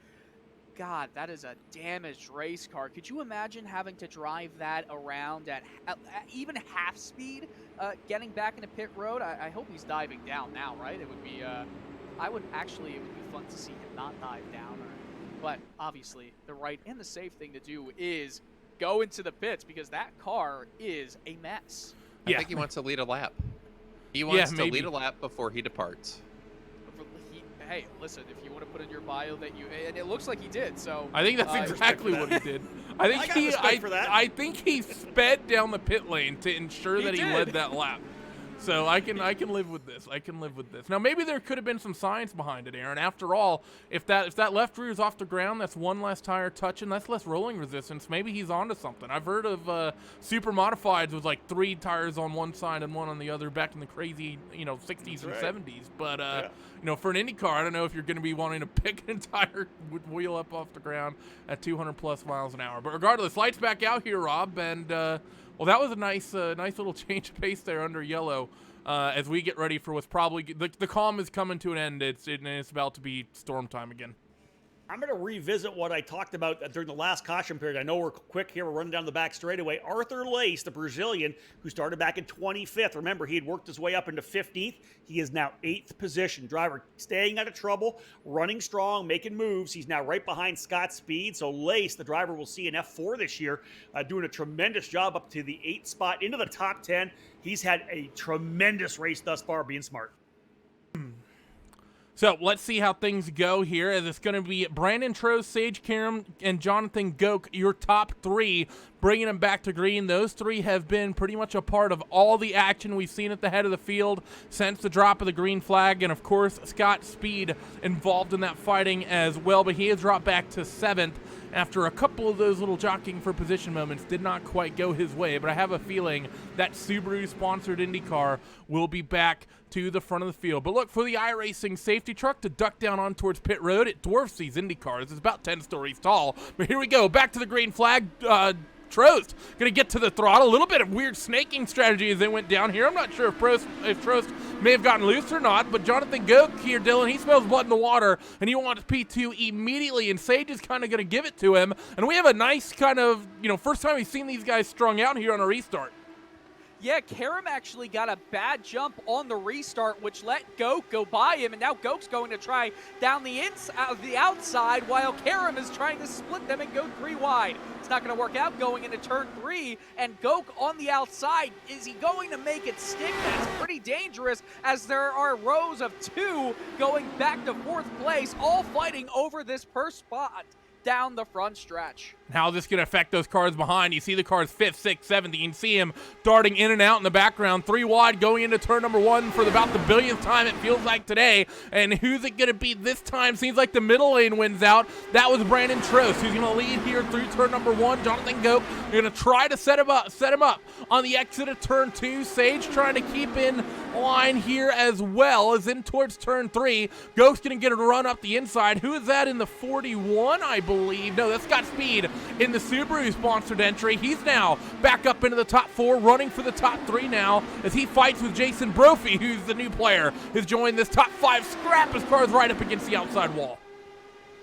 God, that is a damaged race car. Could you imagine having to drive that around at even half speed, getting back into pit road? I hope he's diving down now, right? It would be. It would be fun to see him not dive down. But obviously, the right and the safe thing to do is go into the pits because that car is a mess. I think he wants to lead a lap. He wants to lead a lap before he departs. Hey, listen, if you want to put in your bio that and it looks like he did, so I think that's exactly what he did. I think he sped down the pit lane to ensure that he led that lap. So I can live with this. I can live with this. Now maybe there could have been some science behind it, Aaron. After all, if that left rear is off the ground, that's one less tire touching, that's less rolling resistance. Maybe he's onto something. I've heard of super modifieds with like 3 tires on one side and one on the other back in the crazy 60s and 70s. But for an Indy car, I don't know if you're going to be wanting to pick an entire wheel up off the ground at 200 plus miles an hour. But regardless, lights back out here, Rob, and. Well, that was a nice little change of pace there under yellow as we get ready for what's probably the calm is coming to an end. It's about to be storm time again. I'm going to revisit what I talked about during the last caution period. I know we're quick here. We're running down the back straightaway. Arthur Lace, the Brazilian, who started back in 25th. Remember, he had worked his way up into 15th. He is now 8th position. Driver staying out of trouble, running strong, making moves. He's now right behind Scott Speed. So Lace, the driver we'll see in F4 this year, doing a tremendous job up to the 8th spot into the top 10. He's had a tremendous race thus far, being smart. So let's see how things go here, as it's going to be Brandon Trost, Sage Karam, and Jonathan Goke, your top 3, bringing them back to green. Those 3 have been pretty much a part of all the action we've seen at the head of the field since the drop of the green flag, and of course Scott Speed involved in that fighting as well, but he has dropped back to 7th after a couple of those little jockeying for position moments did not quite go his way. But I have a feeling that Subaru-sponsored IndyCar will be back to the front of the field. But look, for the iRacing safety truck to duck down on towards pit road, it dwarfs these Indy cars. It's about 10 stories tall. But here we go, back to the green flag. Trost going to get to the throttle. A little bit of weird snaking strategy as they went down here. I'm not sure if Trost may have gotten loose or not, but Jonathan Goke here, Dylan, he smells blood in the water, and he wants P2 immediately, and Sage is kind of going to give it to him. And we have a nice kind of, first time we've seen these guys strung out here on a restart. Yeah, Karam actually got a bad jump on the restart, which let Goke go by him, and now Goke's going to try down the outside while Karam is trying to split them and go 3 wide. It's not going to work out going into turn 3, and Goke on the outside. Is he going to make it stick? That's pretty dangerous, as there are rows of 2 going back to 4th place, all fighting over this first spot down the front stretch. How is this going to affect those cars behind? You see the cars 5th, 6th, 7th. You can see him darting in and out in the background. 3 wide going into turn number 1 for about the billionth time it feels like today. And who's it going to be this time? Seems like the middle lane wins out. That was Brandon Trost, who's going to lead here through turn number 1. Jonathan Goke, you're going to try to set him up on the exit of turn 2. Sage trying to keep in line here as well as in towards turn 3. Goke's going to get a run up the inside. Who is that in the 41, I believe? No, that's Scott Speed in the Subaru-sponsored entry. He's now back up into the top 4, running for the top 3 now as he fights with Jason Brophy, who's the new player who's joined this top 5 scrap. His car's right up against the outside wall.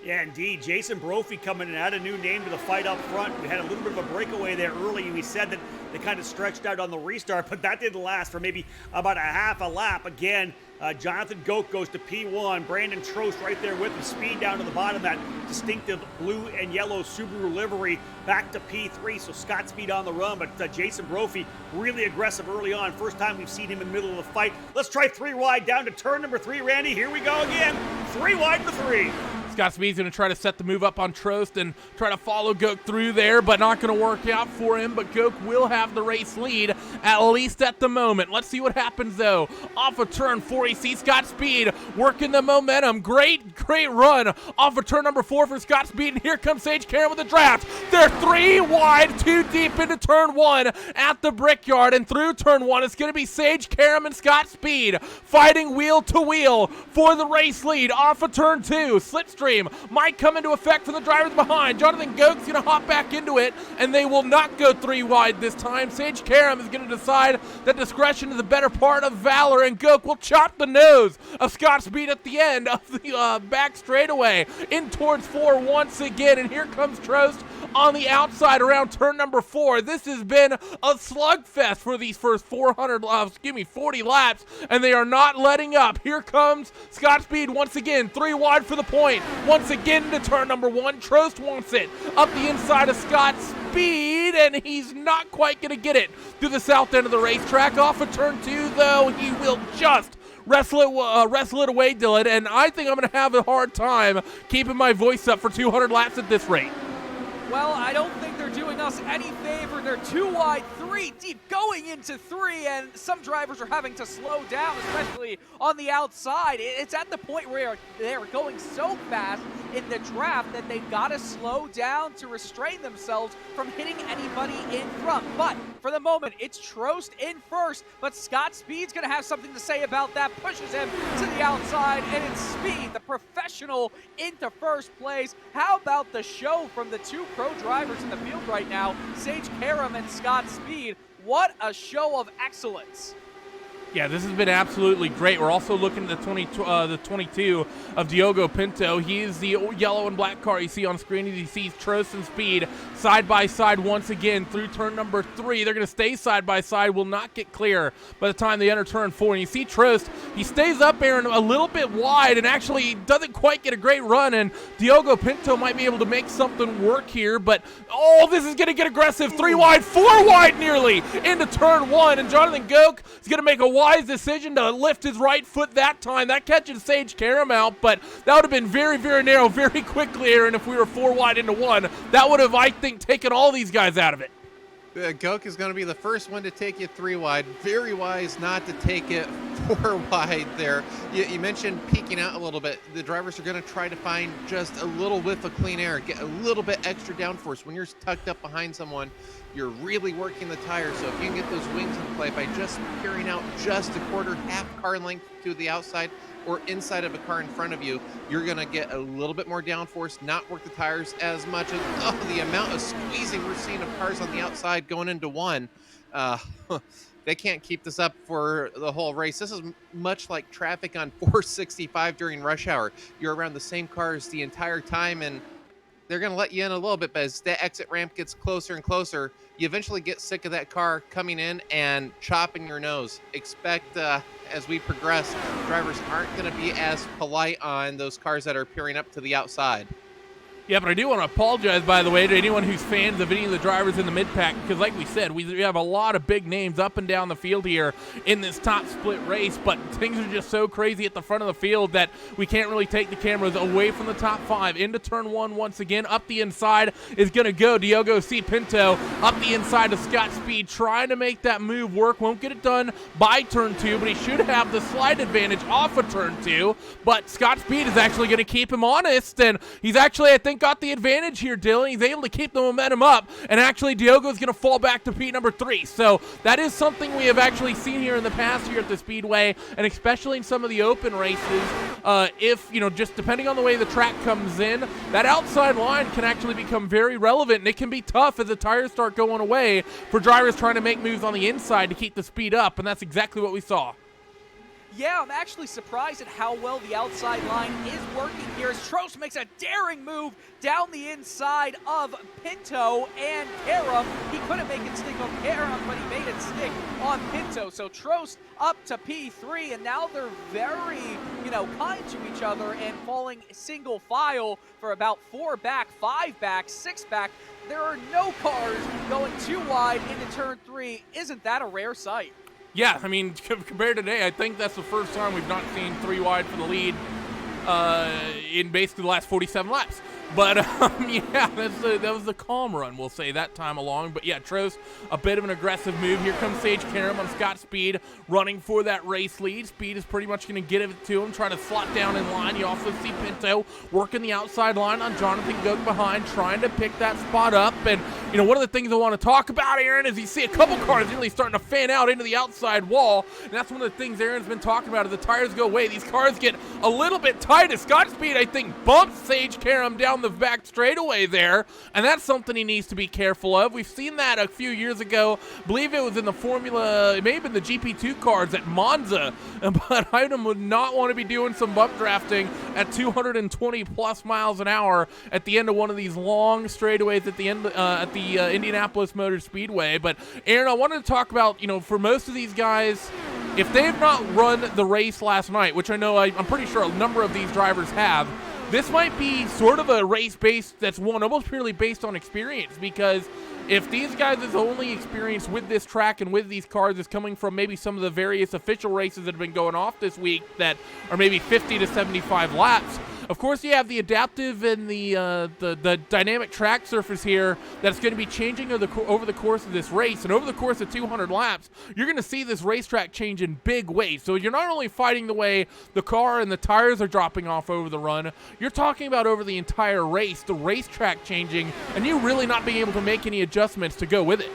Yeah, indeed. Jason Brophy coming in, add a new name to the fight up front. We had a little bit of a breakaway there early. We said that they kind of stretched out on the restart, but that didn't last for maybe about a half a lap. Again, Jonathan Goke goes to P1. Brandon Trost right there with him. Speed down to the bottom, that distinctive blue and yellow Subaru livery, back to P3. So Scott Speed on the run, but Jason Brophy really aggressive early on. First time we've seen him in the middle of the fight. Let's try 3 wide down to turn number 3, Randy. Here we go again. 3 wide to 3. Scott Speed's going to try to set the move up on Trost and try to follow Goke through there, but not going to work out for him. But Goke will have the race lead, at least at the moment. Let's see what happens, though. Off of turn 4, you see Scott Speed working the momentum. Great run off of turn number 4 for Scott Speed, and here comes Sage Karam with the draft. They're 3 wide, 2 deep into turn 1 at the Brickyard, and through turn 1, it's going to be Sage Karam and Scott Speed fighting wheel to wheel for the race lead. Off of turn 2, Slipstream might come into effect for the drivers behind. Jonathan Goke's going to hop back into it, and they will not go 3 wide this time. Sage Karam is going to decide that discretion is the better part of valor, and Goke will chop the nose of Scott Speed at the end of the back straightaway in towards 4 once again, and here comes Trost on the outside around turn number 4. This has been a slugfest for these first 40 laps, and they are not letting up. Here comes Scott Speed once again, 3 wide for the point. Once again to turn number 1. Trost wants it up the inside of Scott Speed, and he's not quite going to get it through the south end of the racetrack. Off of turn 2, though, he will just wrestle it away, Dylan, and I think I'm going to have a hard time keeping my voice up for 200 laps at this rate. Well, I don't think they're doing us any favor. They're 2 wide, 3 deep, going into 3, and some drivers are having to slow down, especially on the outside. It's at the point where they're going so fast in the draft that they've got to slow down to restrain themselves from hitting anybody in front. But for the moment, it's Trost in first, but Scott Speed's going to have something to say about that, pushes him to the outside, and it's Speed, the professional, into first place. How about the show from the 2 pro drivers in the field right now, Sage Karam and Scott Speed? What a show of excellence. Yeah, this has been absolutely great. We're also looking at the 22 of Diogo Pinto. He is the yellow and black car you see on screen. As you see Trost and Speed side by side once again through turn number 3. They're going to stay side by side, will not get clear by the time they enter turn 4. And you see Trost, he stays up there and a little bit wide and actually doesn't quite get a great run. And Diogo Pinto might be able to make something work here. But, oh, this is going to get aggressive. 3 wide, 4 wide nearly into turn 1. And Jonathan Goke is going to make a wise decision to lift his right foot that time. That catches Sage Karam out, but that would have been very, very narrow very quickly, Aaron, if we were 4 wide into 1. That would have, I think, taken all these guys out of it. Goke is going to be the first one to take you 3 wide. Very wise not to take it 4 wide there. You mentioned peeking out a little bit. The drivers are going to try to find just a little whiff of clean air, get a little bit extra downforce. When you're tucked up behind someone, you're really working the tires. So if you can get those wings in play by just peering out just a quarter, half car length to the outside or inside of a car in front of you, you're going to get a little bit more downforce, not work the tires as much. And the amount of squeezing we're seeing of cars on the outside going into 1. They can't keep this up for the whole race. This is much like traffic on 465 during rush hour. You're around the same cars the entire time, and they're going to let you in a little bit, but as that exit ramp gets closer and closer, you eventually get sick of that car coming in and chopping your nose. Expect, as we progress, drivers aren't going to be as polite on those cars that are peering up to the outside. Yeah, but I do want to apologize, by the way, to anyone who's fans of any of the drivers in the mid-pack, because like we said, we have a lot of big names up and down the field here in this top split race, but things are just so crazy at the front of the field that we can't really take the cameras away from the top 5. Into turn 1 once again. Up the inside is going to go Diogo C. Pinto. Up the inside of Scott Speed, trying to make that move work. Won't get it done by turn 2, but he should have the slight advantage off of turn 2. But Scott Speed is actually going to keep him honest, and he's actually, I think, think, got the advantage here, Dylan. He's able to keep the momentum up, and actually Diogo's going to fall back to P number 3. So that is something we have actually seen here in the past here at the Speedway, and especially in some of the open races. If, just depending on the way the track comes in, that outside line can actually become very relevant, and it can be tough as the tires start going away for drivers trying to make moves on the inside to keep the speed up, and that's exactly what we saw. Yeah, I'm actually surprised at how well the outside line is working here as Trost makes a daring move down the inside of Pinto and Karam. He couldn't make it stick on Karam, but he made it stick on Pinto. So Trost up to P3, and now they're very, kind to each other and falling single file for about 4 back, 5 back, 6 back. There are no cars going too wide into turn 3. Isn't that a rare sight? Yeah, I mean, compared to today, I think that's the first time we've not seen 3 wide for the lead in basically the last 47 laps. But, yeah, that was the calm run, we'll say, that time along. But, yeah, Trost, a bit of an aggressive move. Here comes Sage Karam on Scott Speed, running for that race lead. Speed is pretty much going to get it to him, trying to slot down in line. You also see Pinto working the outside line on Jonathan Gook behind, trying to pick that spot up. And, one of the things I want to talk about, Aaron, is you see a couple cars really starting to fan out into the outside wall. And that's one of the things Aaron's been talking about. As the tires go away, these cars get a little bit tight. As Scott Speed, I think, bumps Sage Karam down the back straightaway there, and that's something he needs to be careful of. We've seen that a few years ago. I believe it was in the Formula, it may have been the GP2 cars at Monza, but Hyden would not want to be doing some bump drafting at 220 plus miles an hour at the end of one of these long straightaways at the end at the Indianapolis Motor Speedway. But Aaron, I wanted to talk about, for most of these guys, if they have not run the race last night, which I know I'm pretty sure a number of these drivers have, this might be sort of a race that's won almost purely based on experience, because if these guys' only experience with this track and with these cars is coming from maybe some of the various official races that have been going off this week that are maybe 50 to 75 laps, of course you have the adaptive and the dynamic track surface here that's going to be changing over the course of this race. And over the course of 200 laps, you're going to see this racetrack change in big ways. So you're not only fighting the way the car and the tires are dropping off over the run, you're talking about over the entire race, the racetrack changing, and you really not being able to make any adjustments to go with it.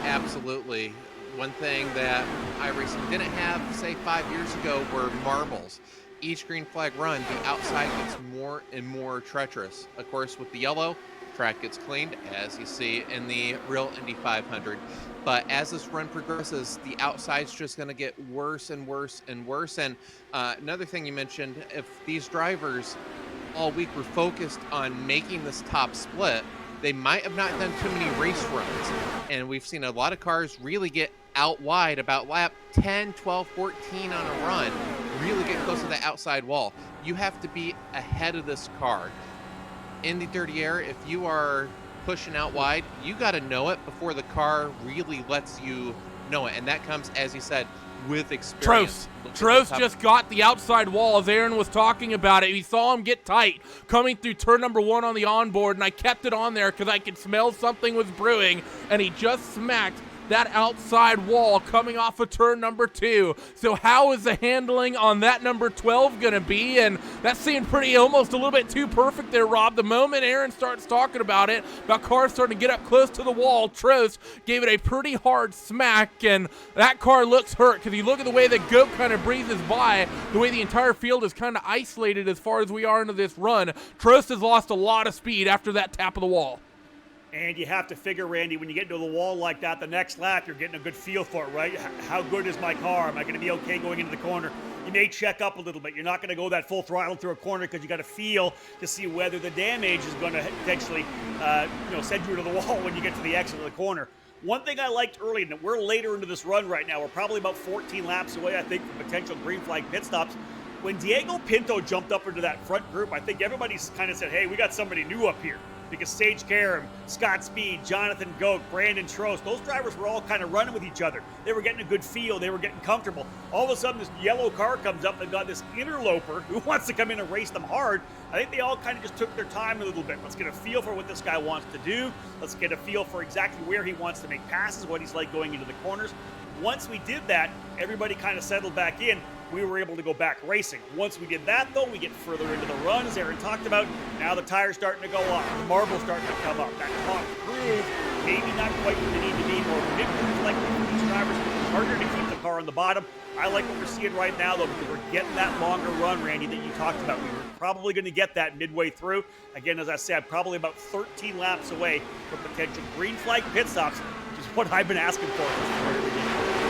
Absolutely. One thing that iRacing didn't have, say, 5 years ago were marbles. Each green flag run, the outside gets more and more treacherous. Of course, with the yellow, track gets cleaned, as you see in the real Indy 500. But as this run progresses, the outside's just going to get worse and worse and worse. And another thing you mentioned, if these drivers all week were focused on making this top split, they might have not done too many race runs. And we've seen a lot of cars really get out wide about lap 10, 12, 14 on a run, really get close to the outside wall. You have to be ahead of this car. In the dirty air, if you are pushing out wide, you got to know it before the car really lets you know it. And that comes, as you said, with experience. Trost just got the outside wall as Aaron was talking about it. We saw him get tight coming through turn number 1 on the onboard, and I kept it on there because I could smell something was brewing, and he just smacked that outside wall coming off of turn number 2. So how is the handling on that number 12 going to be? And that seemed pretty almost a little bit too perfect there, Rob. The moment Aaron starts talking about it, about cars starting to get up close to the wall, Trost gave it a pretty hard smack, and that car looks hurt because you look at the way that Goat kind of breezes by, the way the entire field is kind of isolated as far as we are into this run. Trost has lost a lot of speed after that tap of the wall. And you have to figure, Randy, when you get into the wall like that, the next lap, you're getting a good feel for it, right? How good is my car? Am I going to be okay going into the corner? You may check up a little bit. You're not going to go that full throttle through a corner because you got to feel to see whether the damage is going to potentially, send you to the wall when you get to the exit of the corner. One thing I liked early, and we're later into this run right now, we're probably about 14 laps away, I think, from potential green flag pit stops. When Diego Pinto jumped up into that front group, I think everybody's kind of said, hey, we got somebody new up here. Because Sage Karam, Scott Speed, Jonathan Goat, Brandon Trost, those drivers were all kind of running with each other. They were getting a good feel. They were getting comfortable. All of a sudden, this yellow car comes up and got this interloper who wants to come in and race them hard. I think they all kind of just took their time a little bit. Let's get a feel for what this guy wants to do. Let's get a feel for exactly where he wants to make passes, what he's like going into the corners. Once we did that, everybody kind of settled back in. we were able to go back racing. Once we did that, though, we get further into the run, as Aaron talked about. Now the tire's starting to go off. The marble's starting to come up. That top groove, maybe not quite where they need to be. More mid-groove likely for these drivers. Harder to keep the car on the bottom. I like what we're seeing right now, though, because we're getting that longer run, Randy, that you talked about. We were probably going to get that midway through. Again, as I said, probably about 13 laps away from potential green flag pit stops, which is what I've been asking for.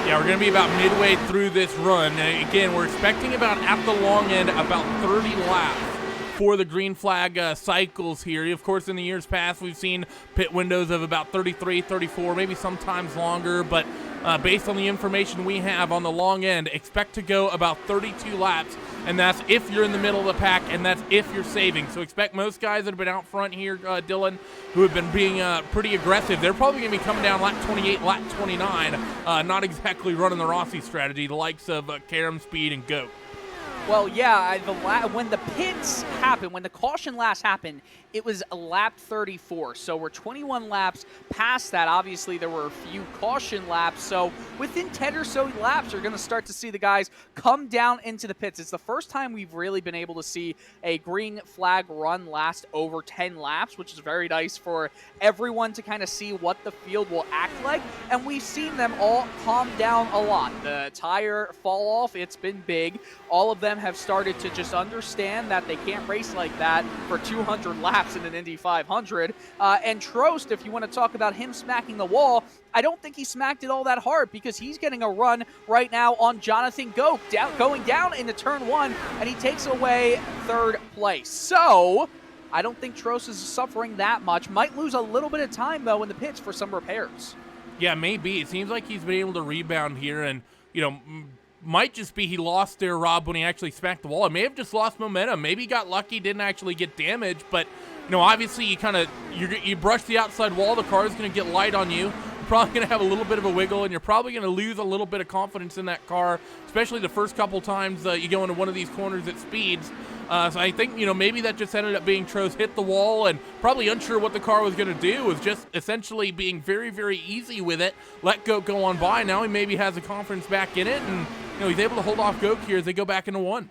Yeah, we're going to be about midway through this run. Again, we're expecting about, at the long end, about 30 laps for the green flag cycles here. Of course, in the years past, we've seen pit windows of about 33, 34, maybe sometimes longer, but based on the information we have on the long end, expect to go about 32 laps, and that's if you're in the middle of the pack, and that's if you're saving. So expect most guys that have been out front here, Dylan, who have been being pretty aggressive, they're probably going to be coming down lap 28, lap 29, not exactly running the Rossi strategy, the likes of Karam, Speed, and Goat. Well, yeah, when the pits happened, when the caution laps happened, it was lap 34. So we're 21 laps past that. Obviously, there were a few caution laps. So within 10 or so laps, you're going to start to see the guys come down into the pits. It's the first time we've really been able to see a green flag run last over 10 laps, which is very nice for everyone to kind of see what the field will act like. And we've seen them all calm down a lot. The tire fall off, it's been big. All of them have started to just understand that they can't race like that for 200 laps in an Indy 500. And Trost, if you want to talk about him smacking the wall, I don't think he smacked it all that hard because he's getting a run right now on Jonathan Goat, going down into turn one, and he takes away third place. So I don't think Trost is suffering that much. Might lose a little bit of time, though, in the pits for some repairs. Yeah, maybe. It seems like he's been able to rebound here, and, might just be he lost there, Rob, when he actually smacked the wall. It may have just lost momentum. Maybe he got lucky, didn't actually get damaged, but, obviously you brush the outside wall, the car is going to get light on you. You're probably going to have a little bit of a wiggle, and you're probably going to lose a little bit of confidence in that car, especially the first couple times you go into one of these corners at speeds. So I think, maybe that just ended up being Trost hit the wall and probably unsure what the car was going to do, was just essentially being very, very easy with it. Let Goat go on by. Now he maybe has the confidence back in it, and he's able to hold off Goat here as they go back into one.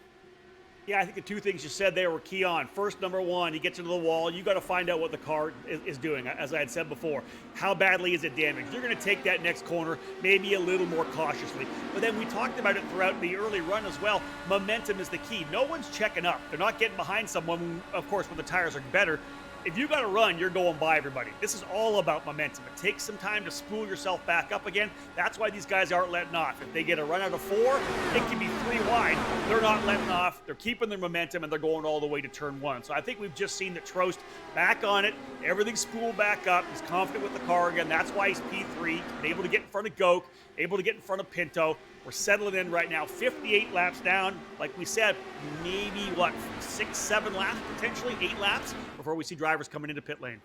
Yeah, I think the two things you said there were key on. First, number one, he gets into the wall. You got to find out what the car is doing, as I had said before. How badly is it damaged? You're going to take that next corner maybe a little more cautiously. But then we talked about it throughout the early run as well. Momentum is the key. No one's checking up. They're not getting behind someone, of course, when the tires are better. If you got to run, you're going by everybody. This is all about momentum. It takes some time to spool yourself back up again. That's why these guys aren't letting off. If they get a run out of 4, it can be 3 wide. They're not letting off. They're keeping their momentum, and they're going all the way to turn 1. So I think we've just seen that Trost back on it. Everything's spooled back up. He's confident with the car again. That's why he's P3. He's been able to get in front of Goat, able to get in front of Pinto. We're settling in right now, 58 laps down. Like we said, maybe, 6, 7 laps, potentially 8 laps before we see drivers coming into pit lane.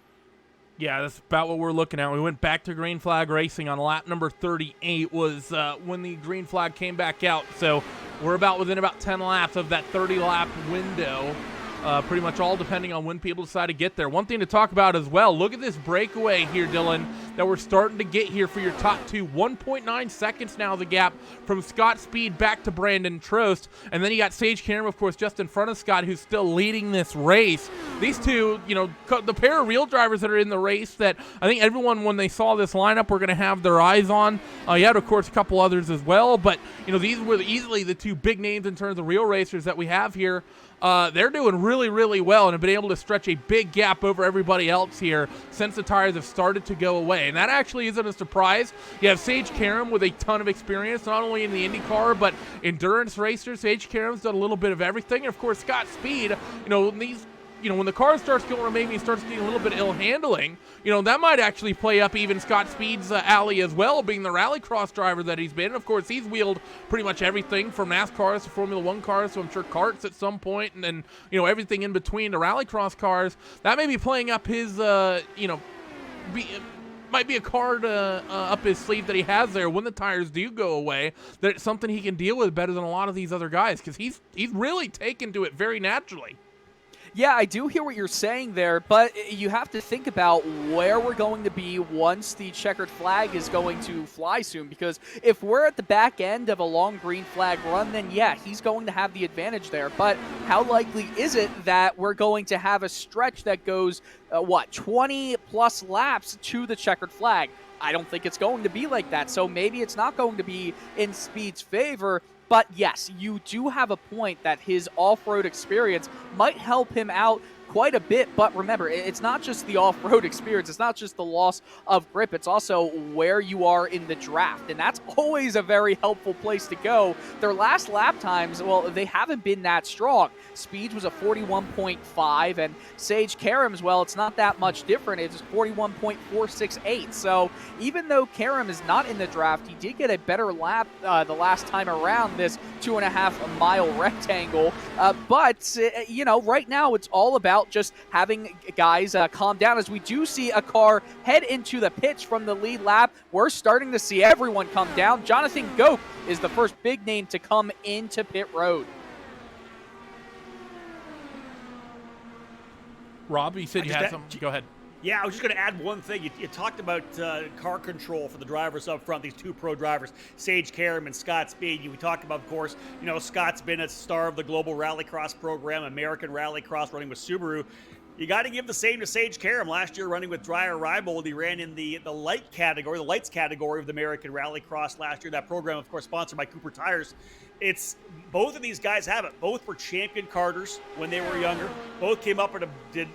Yeah, that's about what we're looking at. We went back to green flag racing on lap number 38 was when the green flag came back out. So we're within about 10 laps of that 30-lap window. Pretty much all depending on when people decide to get there. One thing to talk about as well, look at this breakaway here, Dylan, that we're starting to get here for your top two. 1.9 seconds now the gap from Scott Speed back to Brandon Trost. And then you got Sage Karam, of course, just in front of Scott, who's still leading this race. These two, the pair of real drivers that are in the race that I think everyone, when they saw this lineup, were going to have their eyes on. You had, of course, a couple others as well. But, these were easily the two big names in terms of real racers that we have here. They're doing really, really well and have been able to stretch a big gap over everybody else here since the tires have started to go away. And that actually isn't a surprise. You have Sage Karam with a ton of experience, not only in the IndyCar, but endurance racers. Sage Karam's done a little bit of everything. And, of course, Scott Speed, when the car starts going or maybe starts getting a little bit ill handling, that might actually play up even Scott Speed's alley as well, being the rallycross driver that he's been. Of course, he's wheeled pretty much everything from NASCARs to Formula One cars, so I'm sure karts at some point, and then, everything in between the rallycross cars. That may be playing up his, might be a card up his sleeve that he has there when the tires do go away, that it's something he can deal with better than a lot of these other guys, because he's really taken to it very naturally. Yeah, I do hear what you're saying there, but you have to think about where we're going to be once the checkered flag is going to fly soon, because if we're at the back end of a long green flag run, then yeah, he's going to have the advantage there. But how likely is it that we're going to have a stretch that goes, 20-plus laps to the checkered flag? I don't think it's going to be like that, so maybe it's not going to be in Speed's favor. But yes, you do have a point that his off-road experience might help him out quite a bit. But remember, it's not just the off-road experience. It's not just the loss of grip. It's also where you are in the draft. And that's always a very helpful place to go. Their last lap times, well, they haven't been that strong. Speed was a 41.5, and Sage Karam's, well, it's not that much different. It's 41.468. So even though Karam is not in the draft, he did get a better lap the last time around this 2.5-mile rectangle. But right now it's all about just having guys calm down, as we do see a car head into the pits from the lead lap. We're starting to see everyone come down. Jonathan Goke is the first big name to come into pit road. Rob, you said you had something. Go ahead. Yeah, I was just going to add one thing. You talked about car control for the drivers up front, these two pro drivers, Sage Karam and Scott Speed. We talked about, of course, Scott's been a star of the Global Rallycross program, American Rallycross, running with Subaru. You got to give the same to Sage Karam. Last year, running with Dreyer Reibold, he ran in the lights category of the American Rallycross last year. That program, of course, sponsored by Cooper Tires. It's both of these guys have it. Both were champion karters when they were younger. Both came up and did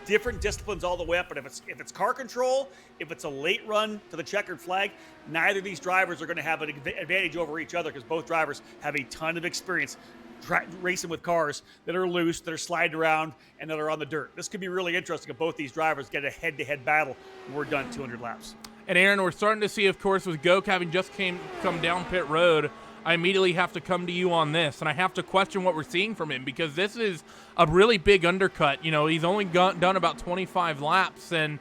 different disciplines all the way up. But if it's car control, if it's a late run to the checkered flag, neither of these drivers are going to have an advantage over each other, because both drivers have a ton of experience racing with cars that are loose, that are sliding around, and that are on the dirt. This could be really interesting if both these drivers get a head-to-head battle when we're done 200 laps. And Aaron, we're starting to see, of course, with Goke having just come down pit road, I immediately have to come to you on this, and I have to question what we're seeing from him, because this is a really big undercut. He's only done about 25 laps, and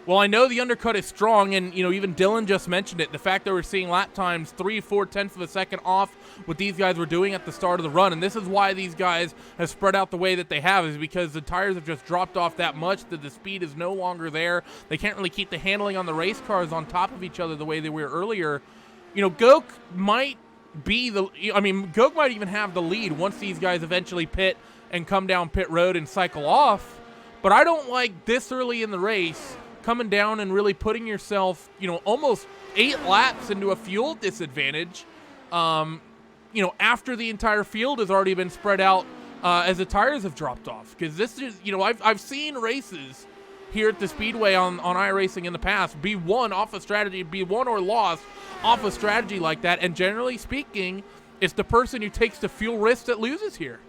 well, I know the undercut is strong, and even Dylan just mentioned it. The fact that we're seeing lap times 3-4 tenths of a second off what these guys were doing at the start of the run, and this is why these guys have spread out the way that they have, is because the tires have just dropped off that much that the speed is no longer there. They can't really keep the handling on the race cars on top of each other the way they were earlier. Goke might Goke might even have the lead once these guys eventually pit and come down pit road and cycle off, but I don't like this early in the race coming down and really putting yourself, almost 8 laps into a fuel disadvantage, after the entire field has already been spread out as the tires have dropped off. Because this is, I've seen races here at the Speedway on iRacing in the past be won off a strategy, be won or lost off a strategy like that, and generally speaking, it's the person who takes the fuel risk that loses here.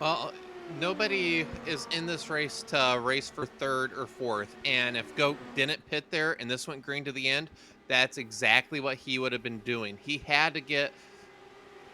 Well, nobody is in this race to race for third or fourth, and if Goke didn't pit there and this went green to the end, that's exactly what he would have been doing. He had to get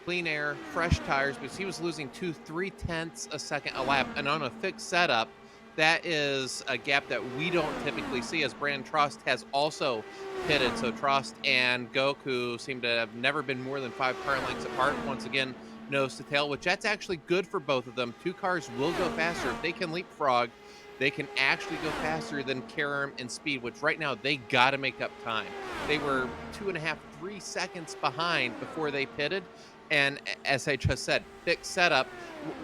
clean air, fresh tires, because he was losing 2-3 tenths a second a lap, and on a fixed setup, that is a gap that we don't typically see, as Brandon Trost has also pitted. So Trost and Goke, who seem to have never been more than 5 car lengths apart, once again, nose to tail, which that's actually good for both of them. 2 cars will go faster. If they can leapfrog, they can actually go faster than Karam and Speed, which right now they got to make up time. They were 2.5-3 seconds behind before they pitted. And as I just said, fixed setup,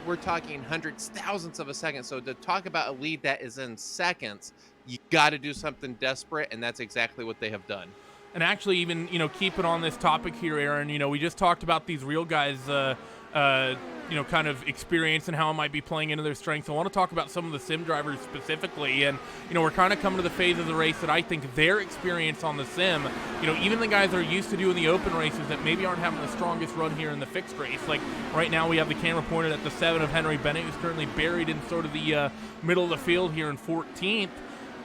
we're talking hundreds, thousandths of a second. So to talk about a lead that is in seconds, you got to do something desperate, and that's exactly what they have done. And actually, even, keeping on this topic here, Aaron, we just talked about these real guys, kind of experience and how it might be playing into their strengths. I want to talk about some of the sim drivers specifically, and we're kind of coming to the phase of the race that I think their experience on the sim, even the guys that are used to doing the open races that maybe aren't having the strongest run here in the fixed race. Like right now, we have the camera pointed at the 7 of Henry Bennett, who's currently buried in sort of the middle of the field here in 14th.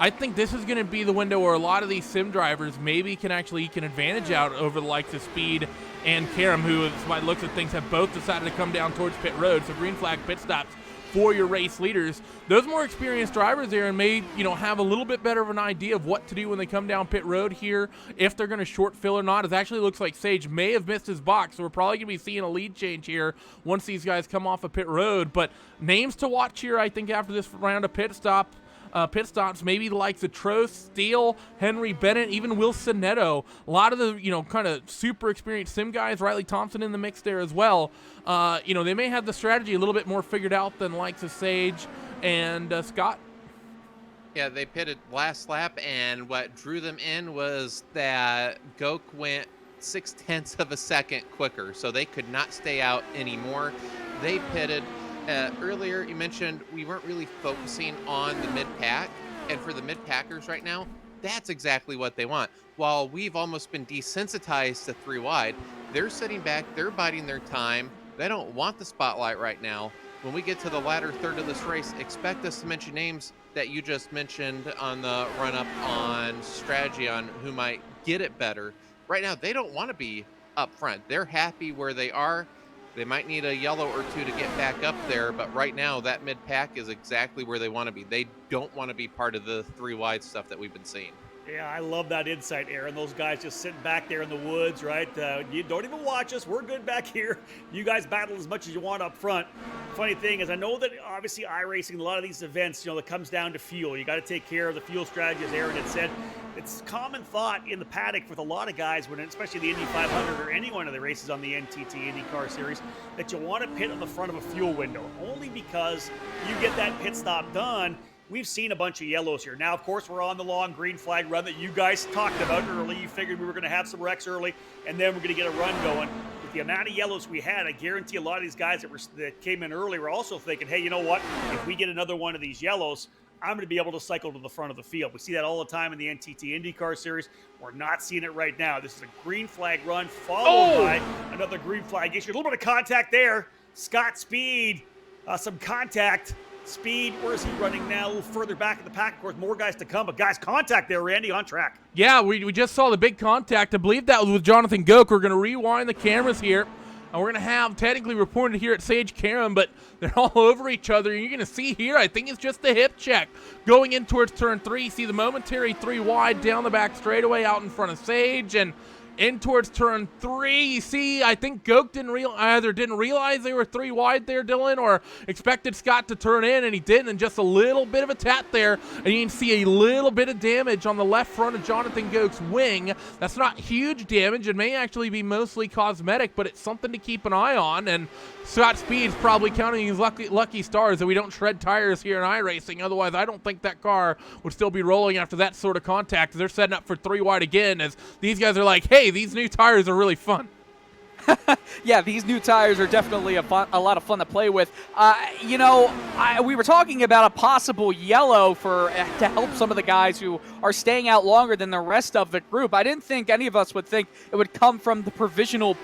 I think this is going to be the window where a lot of these sim drivers maybe can actually eke an advantage out over the likes of Speed and Karam, who, by the looks of things, have both decided to come down towards pit road. So green flag pit stops for your race leaders. Those more experienced drivers there and may, have a little bit better of an idea of what to do when they come down pit road here, if they're going to short fill or not. It actually looks like Sage may have missed his box, so we're probably going to be seeing a lead change here once these guys come off of pit road. But names to watch here, I think, after this round of pit stops, maybe the likes of Trost, Steele, Henry Bennett, even Wilson Neto. A lot of the, kind of super experienced sim guys, Riley Thompson in the mix there as well. They may have the strategy a little bit more figured out than likes of Sage and Scott. Yeah, they pitted last lap, and what drew them in was that Goke went 0.6 of a second quicker, so they could not stay out anymore. They pitted. Earlier, you mentioned we weren't really focusing on the mid-pack, and for the mid-packers right now, that's exactly what they want. While we've almost been desensitized to 3 wide, they're sitting back, they're biding their time, they don't want the spotlight right now. When we get to the latter third of this race, expect us to mention names that you just mentioned on the run-up on strategy on who might get it better. Right now, they don't want to be up front. They're happy where they are. They might need a yellow or two to get back up there, but right now that mid-pack is exactly where they want to be. They don't want to be part of the 3 wide stuff that we've been seeing. Yeah, I love that insight, Aaron. Those guys just sitting back there in the woods, right? You don't even watch us. We're good back here. You guys battle as much as you want up front. Funny thing is, I know that obviously iRacing, a lot of these events, that comes down to fuel. You got to take care of the fuel strategy, as Aaron had said. It's common thought in the paddock with a lot of guys, especially the Indy 500 or any one of the races on the NTT IndyCar Series, that you want to pit on the front of a fuel window, only because you get that pit stop done. We've seen a bunch of yellows here. Now, of course, we're on the long green flag run that you guys talked about early. You figured we were going to have some wrecks early, and then we're going to get a run going. With the amount of yellows we had, I guarantee a lot of these guys that came in early were also thinking, hey, you know what? If we get another one of these yellows, I'm going to be able to cycle to the front of the field. We see that all the time in the NTT IndyCar Series. We're not seeing it right now. This is a green flag run followed by another green flag issue. A little bit of contact there. Scott Speed, some contact. Speed, where is he running now? A little further back in the pack. Of course, more guys to come, but guys, contact there, Randy, on track. Yeah, we just saw the big contact. I believe that was with Jonathan Goke. We're going to rewind the cameras here, and we're going to have technically reported here at Sage Karam, but they're all over each other. And you're going to see here, I think it's just the hip check. Going in towards turn 3, see the momentary 3 wide down the back straightaway out in front of Sage, and in towards turn 3, you see, I think Goke either didn't realize they were 3 wide there, Dylan, or expected Scott to turn in, and he didn't, and just a little bit of a tap there, and you can see a little bit of damage on the left front of Jonathan Goke's wing. That's not huge damage. It may actually be mostly cosmetic, but it's something to keep an eye on, and Scott Speed's probably counting his lucky stars that we don't shred tires here in iRacing. Otherwise, I don't think that car would still be rolling after that sort of contact. They're setting up for 3 wide again, as these guys are like, hey, these new tires are really fun. Yeah, these new tires are definitely a lot of fun to play with. We were talking about a possible yellow to help some of the guys who are staying out longer than the rest of the group. I didn't think any of us would think it would come from the provisional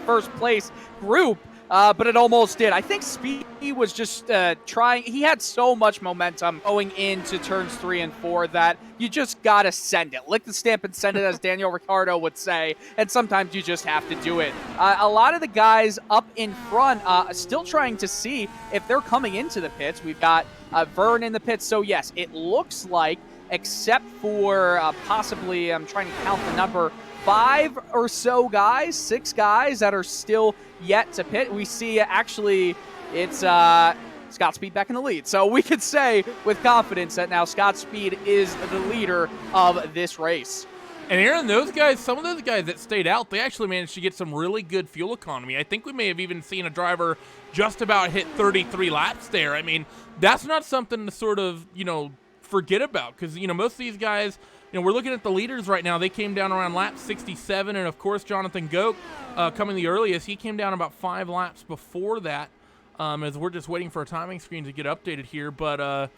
first place group. But it almost did. I think Speed was just trying. He had so much momentum going into turns 3 and 4 that you just got to send it. Lick the stamp and send it, as Daniel Ricciardo would say. And sometimes you just have to do it. A lot of the guys up in front still trying to see if they're coming into the pits. We've got Vern in the pits. So, yes, it looks like, except for possibly, I'm trying to count the number, 5 or so guys, 6 guys that are still yet to pit. We see actually it's Scott Speed back in the lead. So we could say with confidence that now Scott Speed is the leader of this race. And Aaron, some of those guys that stayed out, they actually managed to get some really good fuel economy. I think we may have even seen a driver just about hit 33 laps there. I mean, that's not something to sort of, forget about, because, most of these guys, we're looking at the leaders right now. They came down around lap 67, and of course, Jonathan Goke coming the earliest. He came down about 5 laps before that, as we're just waiting for a timing screen to get updated here. But, for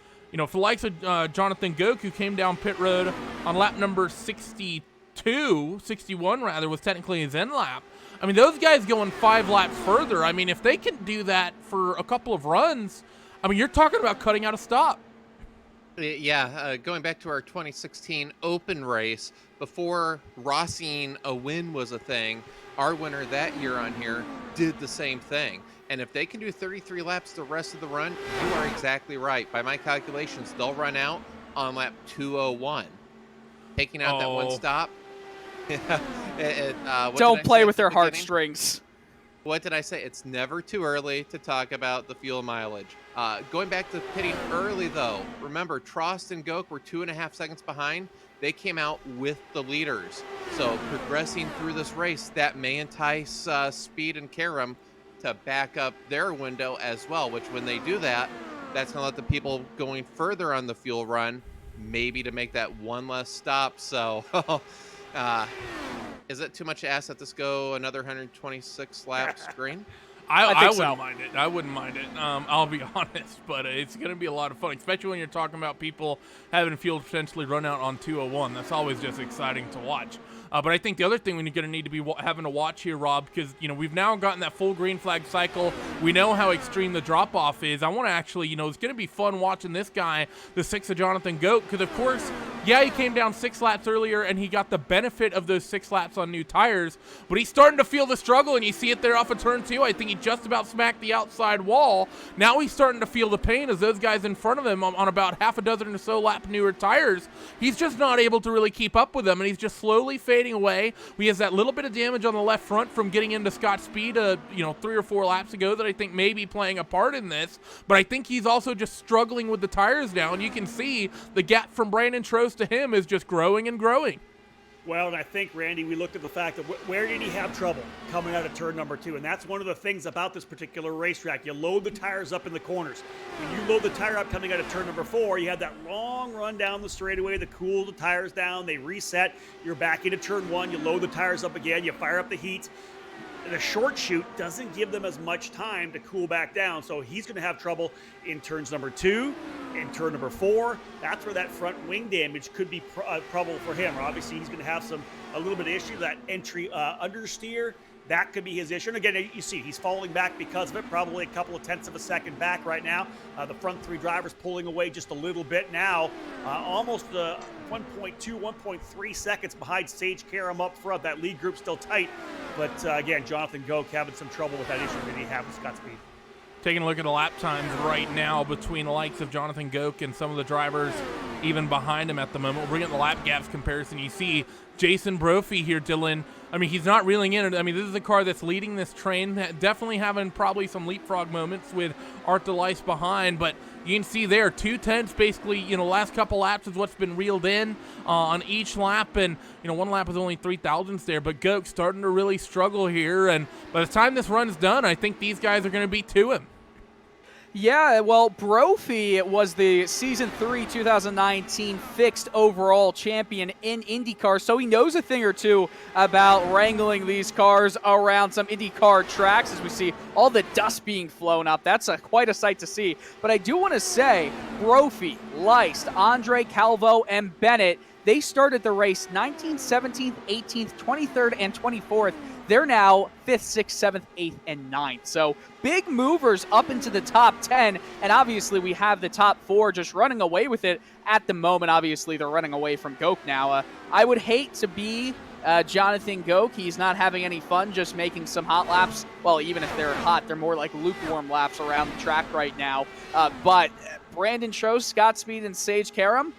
the likes of Jonathan Goke, who came down pit road on lap number 61 rather, was technically his end lap. I mean, those guys going 5 laps further. I mean, if they can do that for a couple of runs, I mean, you're talking about cutting out a stop. Yeah, going back to our 2016 Open race, before Rossing a win was a thing, our winner that year on here did the same thing. And if they can do 33 laps the rest of the run, you are exactly right. By my calculations, they'll run out on lap 201. Taking out that one stop. Don't play with their heartstrings. What did I say? It's never too early to talk about the fuel mileage. Going back to pitting early, though, remember, Trost and Goke were 2.5 seconds behind. They came out with the leaders. So progressing through this race, that may entice Speed and Karam to back up their window as well, which when they do that, that's going to let the people going further on the fuel run maybe to make that one less stop. So is it too much to ask that this go another 126 laps green? I wouldn't mind it. I wouldn't mind it. I'll be honest, but it's going to be a lot of fun, especially when you're talking about people having fuel potentially run out on 201. That's always just exciting to watch. But I think the other thing we're going to need to be having to watch here, Rob, because we've now gotten that full green flag cycle. We know how extreme the drop-off is. I want to actually, it's going to be fun watching this guy, the 6 of Jonathan Goke, because, of course, yeah, he came down 6 laps earlier, and he got the benefit of those 6 laps on new tires, but he's starting to feel the struggle, and you see it there off of turn 2. I think he just about smacked the outside wall. Now he's starting to feel the pain as those guys in front of him on about half a dozen or so lap newer tires. He's just not able to really keep up with them, and he's just slowly fading away. He has that little bit of damage on the left front from getting into Scott Speed 3 or 4 laps ago that I think may be playing a part in this, but I think he's also just struggling with the tires now, and you can see the gap from Brandon Trost to him is just growing and growing. Well, and I think, Randy, we looked at the fact that where did he have trouble coming out of turn number 2? And that's one of the things about this particular racetrack. You load the tires up in the corners. When you load the tire up coming out of turn number 4, you have that long run down the straightaway to cool the tires down. They reset. You're back into turn 1. You load the tires up again. You fire up the heat. The short shoot doesn't give them as much time to cool back down, so he's going to have trouble in turns number 2, in turn number 4. That's where that front wing damage could be trouble for him. Obviously, he's going to have a little bit of issue. That entry understeer, that could be his issue. And again, you see he's falling back because of it, probably a couple of tenths of a second back right now. The front 3 drivers pulling away just a little bit now, almost 1.2, 1.3 seconds behind Sage Karam up front. That lead group still tight, but again, Jonathan Goke having some trouble with that issue that he had with Scott Speed. Taking a look at the lap times right now between the likes of Jonathan Goke and some of the drivers even behind him at the moment. We're bringing the lap gaps comparison. You see Jason Brophy here, Dylan. I mean, he's not reeling in. I mean, this is a car that's leading this train, definitely having probably some leapfrog moments with Art Delice behind, but you can see there 2/10 basically, last couple laps is what's been reeled in on each lap, and one lap was only 3,000ths there, but Goke's starting to really struggle here, and by the time this run's done, I think these guys are going to be to him. Yeah, well, Brophy was the Season 3 2019 Fixed Overall Champion in IndyCar, so he knows a thing or two about wrangling these cars around some IndyCar tracks as we see all the dust being flown up. That's quite a sight to see. But I do want to say, Brophy, Leist, Andre Calvo, and Bennett, they started the race 19th, 17th, 18th, 23rd, and 24th. They're now 5th, 6th, 7th, 8th, and 9th. So big movers up into the top 10, and obviously we have the top 4 just running away with it at the moment. Obviously they're running away from Goke now. I would hate to be Jonathan Goke. He's not having any fun just making some hot laps. Well, even if they're hot, they're more like lukewarm laps around the track right now. But Brandon Trost, Scott Speed, and Sage Karam,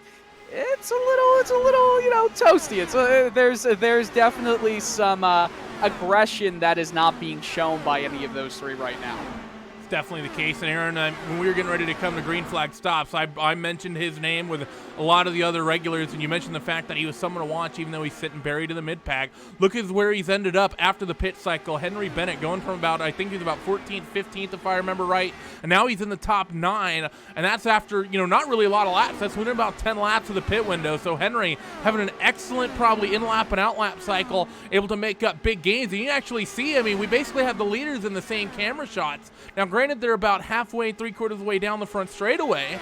it's a little, toasty. There's definitely some aggression that is not being shown by any of those 3 right now. It's definitely the case. And Aaron, when we were getting ready to come to green flag stops, I mentioned his name with a lot of the other regulars, and you mentioned the fact that he was someone to watch even though he's sitting buried in the mid-pack. Look at where he's ended up after the pit cycle. Henry Bennett going from I think he's about 14th, 15th if I remember right, and now he's in the top 9, and that's after, not really a lot of laps. That's within about 10 laps of the pit window. So Henry having an excellent probably in-lap and out-lap cycle, able to make up big gains. And you actually see, we basically have the leaders in the same camera shots. Now, granted, they're about halfway, 3/4 of the way down the front straightaway,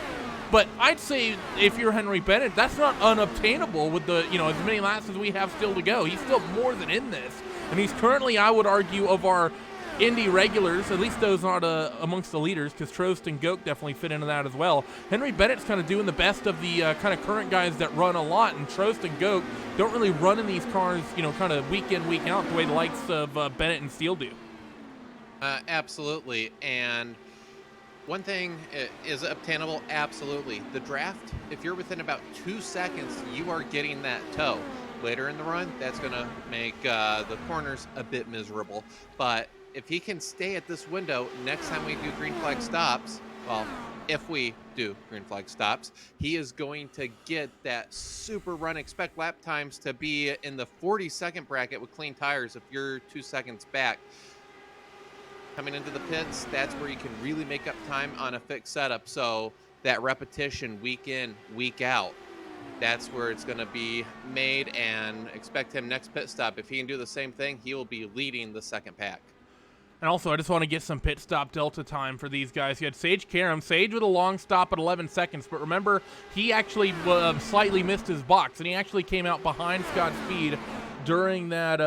but I'd say if you're Henry Bennett, that's not unobtainable with the, as many laps as we have still to go. He's still more than in this. And he's currently, I would argue, of our Indy regulars, at least those not amongst the leaders, because Trost and Goke definitely fit into that as well. Henry Bennett's kind of doing the best of the kind of current guys that run a lot, and Trost and Goke don't really run in these cars, kind of week in, week out, the way the likes of Bennett and Steele do. Absolutely. And one thing is obtainable. Absolutely. The draft, if you're within about 2 seconds, you are getting that toe. Later in the run, that's going to make the corners a bit miserable. But if he can stay at this window next time we do green flag stops, well, if we do green flag stops, he is going to get that super run. Expect lap times to be in the 40-second bracket with clean tires if you're 2 seconds back. Coming into the pits, that's where you can really make up time on a fixed setup. So that repetition week in, week out, that's where it's going to be made, and expect him next pit stop. If he can do the same thing, he will be leading the second pack. And also, I just want to get some pit stop delta time for these guys. You had Sage Karam. Sage with a long stop at 11 seconds, but remember, he actually slightly missed his box, and he actually came out behind Scott Speed during that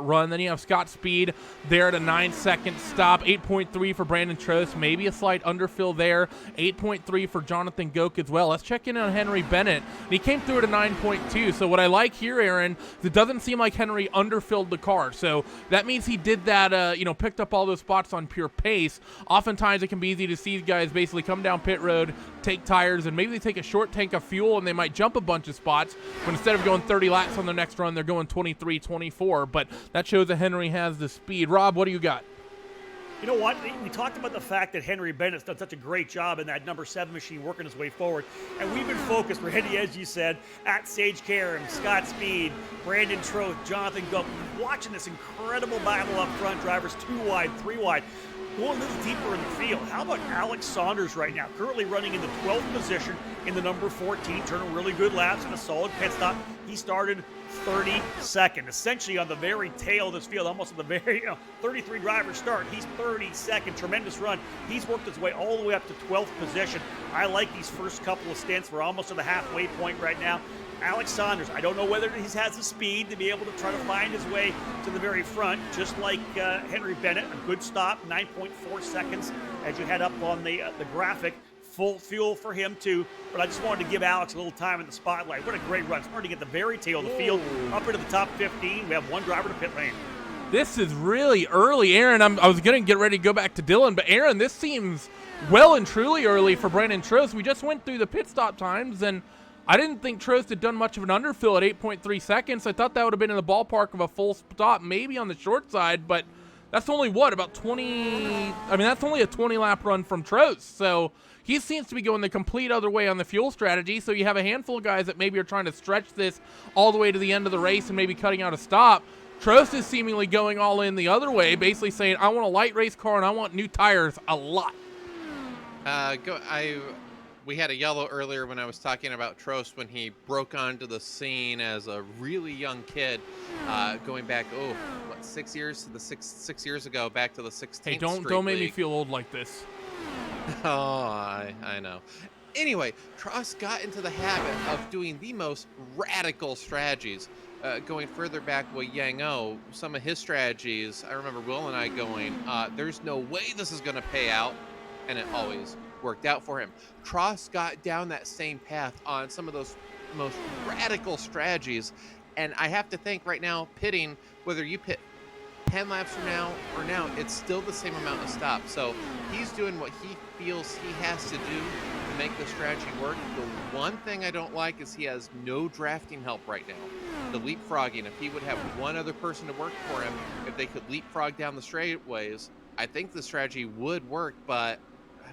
run. Then you have Scott Speed there at a 9-second stop. 8.3 for Brandon Trost, maybe a slight underfill there. 8.3 for Jonathan Goke as well. Let's check in on Henry Bennett. And he came through at a 9.2. So what I like here, Aaron, is it doesn't seem like Henry underfilled the car. So that means he did that, picked up all those spots on pure pace. Oftentimes it can be easy to see guys basically come down pit road, take tires, and maybe they take a short tank of fuel and they might jump a bunch of spots. But instead of going 30 laps on the next run, they're going 23, 24, but that shows that Henry has the speed. Rob, what do you got? You know what? We talked about the fact that Henry Bennett's done such a great job in that number 7 machine working his way forward. And we've been focused, Randy, as you said, at Sage Karam, Scott Speed, Brandon Troth, Jonathan Gope, watching this incredible battle up front, drivers 2 wide, 3 wide. Going a little deeper in the field. How about Alex Saunders right now? Currently running in the 12th position in the number 14, turning really good laps in a solid pit stop. He started 32nd, essentially on the very tail of this field, almost at the very 33 drivers start. He's 32nd, tremendous run. He's worked his way all the way up to 12th position. I like these first couple of stints. We're almost at the halfway point right now. Alex Saunders, I don't know whether he has the speed to be able to try to find his way to the very front, just like Henry Bennett. A good stop, 9.4 seconds as you head up on the graphic. Full fuel for him too, but I just wanted to give Alex a little time in the spotlight. What a great run. Starting at the very tail of the field, up into the top 15. We have one driver to pit lane. This is really early, Aaron. I was going to get ready to go back to Dylan, but Aaron, this seems well and truly early for Brandon Trost. We just went through the pit stop times, and I didn't think Trost had done much of an underfill at 8.3 seconds. I thought that would have been in the ballpark of a full stop, maybe on the short side, but that's only about 20. I mean, that's only a 20-lap run from Trost. So he seems to be going the complete other way on the fuel strategy. So you have a handful of guys that maybe are trying to stretch this all the way to the end of the race and maybe cutting out a stop. Trost is seemingly going all in the other way, basically saying, I want a light race car and I want new tires a lot. We had a yellow earlier when I was talking about Trost when he broke onto the scene as a really young kid, going back 6 years to the six years ago, back to the 16th. Hey, don't make me feel old like this. Oh, I know. Anyway, Trost got into the habit of doing the most radical strategies. Going further back with Yang O, some of his strategies, I remember Will and I going, there's no way this is going to pay out, and it always worked out for him. Trost got down that same path on some of those most radical strategies, and I have to think right now, pitting, whether you pit 10 laps from now or now, it's still the same amount of stops. So he's doing what he feels he has to do to make the strategy work. The one thing I don't like is he has no drafting help right now. The leapfrogging, if he would have one other person to work for him, if they could leapfrog down the straightaways, I think the strategy would work, but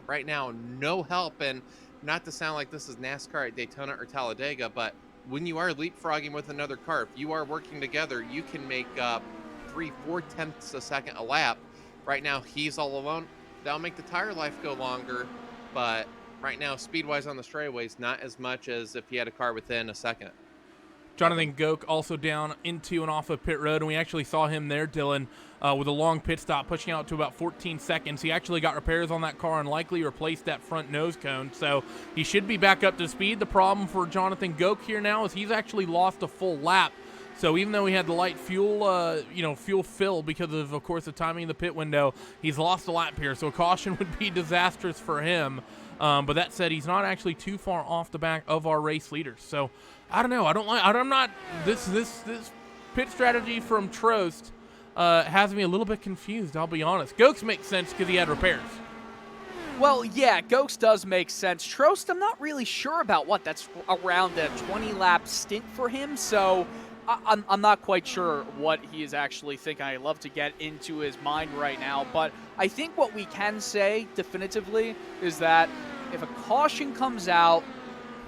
right now, no help. And not to sound like this is NASCAR at Daytona or Talladega, but when you are leapfrogging with another car, if you are working together, you can make up 3-4 tenths a second a lap. Right now, he's all alone. That'll make the tire life go longer, but right now, speed-wise on the straightaways, not as much as if he had a car within a second. Jonathan Goke also down into and off of pit road, and we actually saw him there, Dylan, with a long pit stop, pushing out to about 14 seconds. He actually got repairs on that car and likely replaced that front nose cone, so he should be back up to speed. The problem for Jonathan Goke here now is he's actually lost a full lap. So even though he had the light fuel, fuel fill because of course, the timing of the pit window, he's lost a lap here. So caution would be disastrous for him. But that said, he's not actually too far off the back of our race leaders. So I don't know. I'm not this pit strategy from Trost. has me a little bit confused, I'll be honest. Gokes makes sense because he had repairs. Well, yeah, Ghost does make sense. Trost, I'm not really sure about what. That's around a 20-lap stint for him, so I'm not quite sure what he is actually thinking. I love to get into his mind right now, but I think what we can say definitively is that if a caution comes out,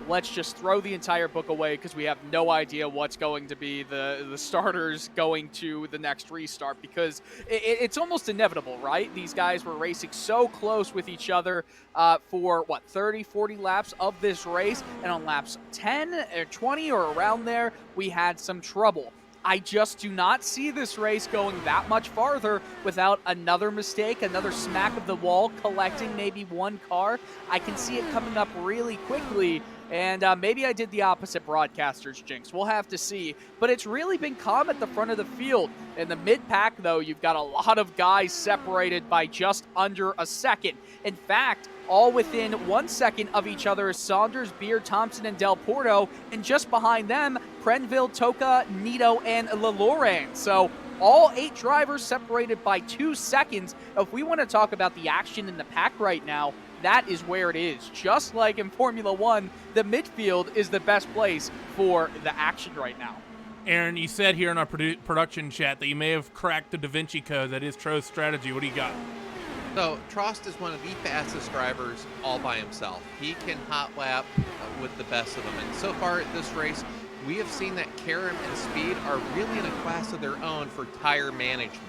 let's just throw the entire book away because we have no idea what's going to be the starters going to the next restart, because it's almost inevitable, right? These guys were racing so close with each other for, 30, 40 laps of this race, and on laps 10 or 20 or around there, we had some trouble. I just do not see this race going that much farther without another mistake, another smack of the wall, collecting maybe one car. I can see it coming up really quickly, and maybe I did the opposite broadcaster's jinx. We'll have to see. But it's really been calm at the front of the field. In the mid-pack, though, you've got a lot of guys separated by just under a second. In fact, all within 1 second of each other is Saunders, Beer, Thompson, and Del Porto, and just behind them, Prenville, Toka, Nito, and LaLauren. So all 8 drivers separated by 2 seconds. If we want to talk about the action in the pack right now, that is where it is. Just like in Formula One, the midfield is the best place for the action right now. Aaron, you said here in our production chat that you may have cracked the Da Vinci Code. That is Tro's strategy. What do you got? So Trost is one of the fastest drivers all by himself. He can hot lap with the best of them. And so far at this race, we have seen that Karam and Speed are really in a class of their own for tire management.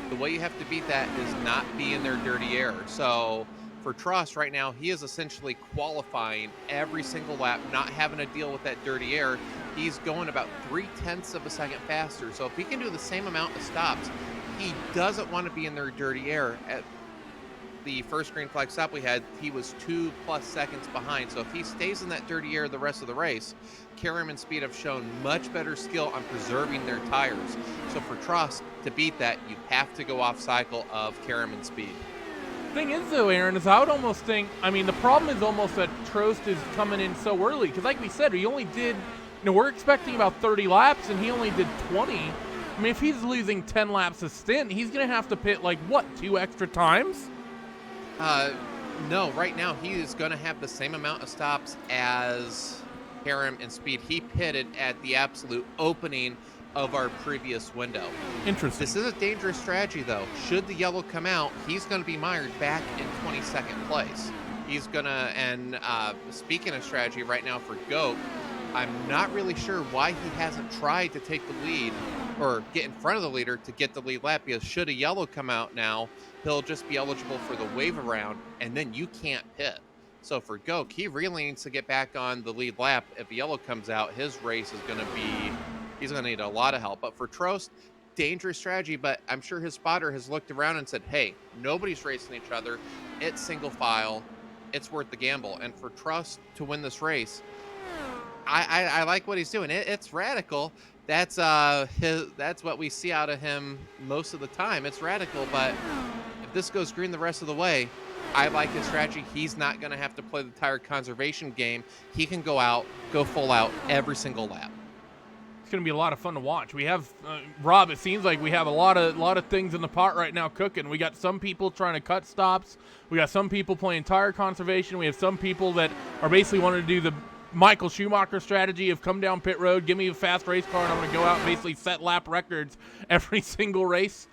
The way you have to beat that is not be in their dirty air. So for Trost right now, he is essentially qualifying every single lap, not having to deal with that dirty air. He's going about 0.3 of a second faster. So if he can do the same amount of stops, he doesn't want to be in their dirty air. At the first green flag stop we had, he was 2+ seconds behind. So if he stays in that dirty air the rest of the race, Karam and Speed have shown much better skill on preserving their tires. So for Trost to beat that, you have to go off cycle of Karam and Speed. Thing is, though, Aaron, is I would almost think, the problem is almost that Trost is coming in so early, because like we said, he only did, we're expecting about 30 laps, and he only did 20. If he's losing 10 laps a stint, he's going to have to pit, 2 extra times? No, right now he is going to have the same amount of stops as Karam and Speed. He pitted at the absolute opening of our previous window. Interesting. This is a dangerous strategy, though. Should the yellow come out, he's going to be mired back in 22nd place. He's going to, and speaking of strategy right now for Goat, I'm not really sure why he hasn't tried to take the lead or get in front of the leader to get the lead lap, because should a yellow come out now, he'll just be eligible for the wave around, and then you can't pit. So for Goat, he really needs to get back on the lead lap. If a yellow comes out, his race is going to be, he's going to need a lot of help. But for Trost, dangerous strategy, but I'm sure his spotter has looked around and said, hey, nobody's racing each other. It's single file. It's worth the gamble. And for Trost to win this race, I like what he's doing. It's radical. That's what we see out of him most of the time. It's radical, but if this goes green the rest of the way, I like his strategy. He's not going to have to play the tire conservation game. He can go full out every single lap. It's going to be a lot of fun to watch. We have, Rob, it seems like we have a lot of things in the pot right now cooking. We got some people trying to cut stops. We got some people playing tire conservation. We have some people that are basically wanting to do the Michael Schumacher strategy of come down pit road, give me a fast race car, and I'm going to go out and basically set lap records every single race.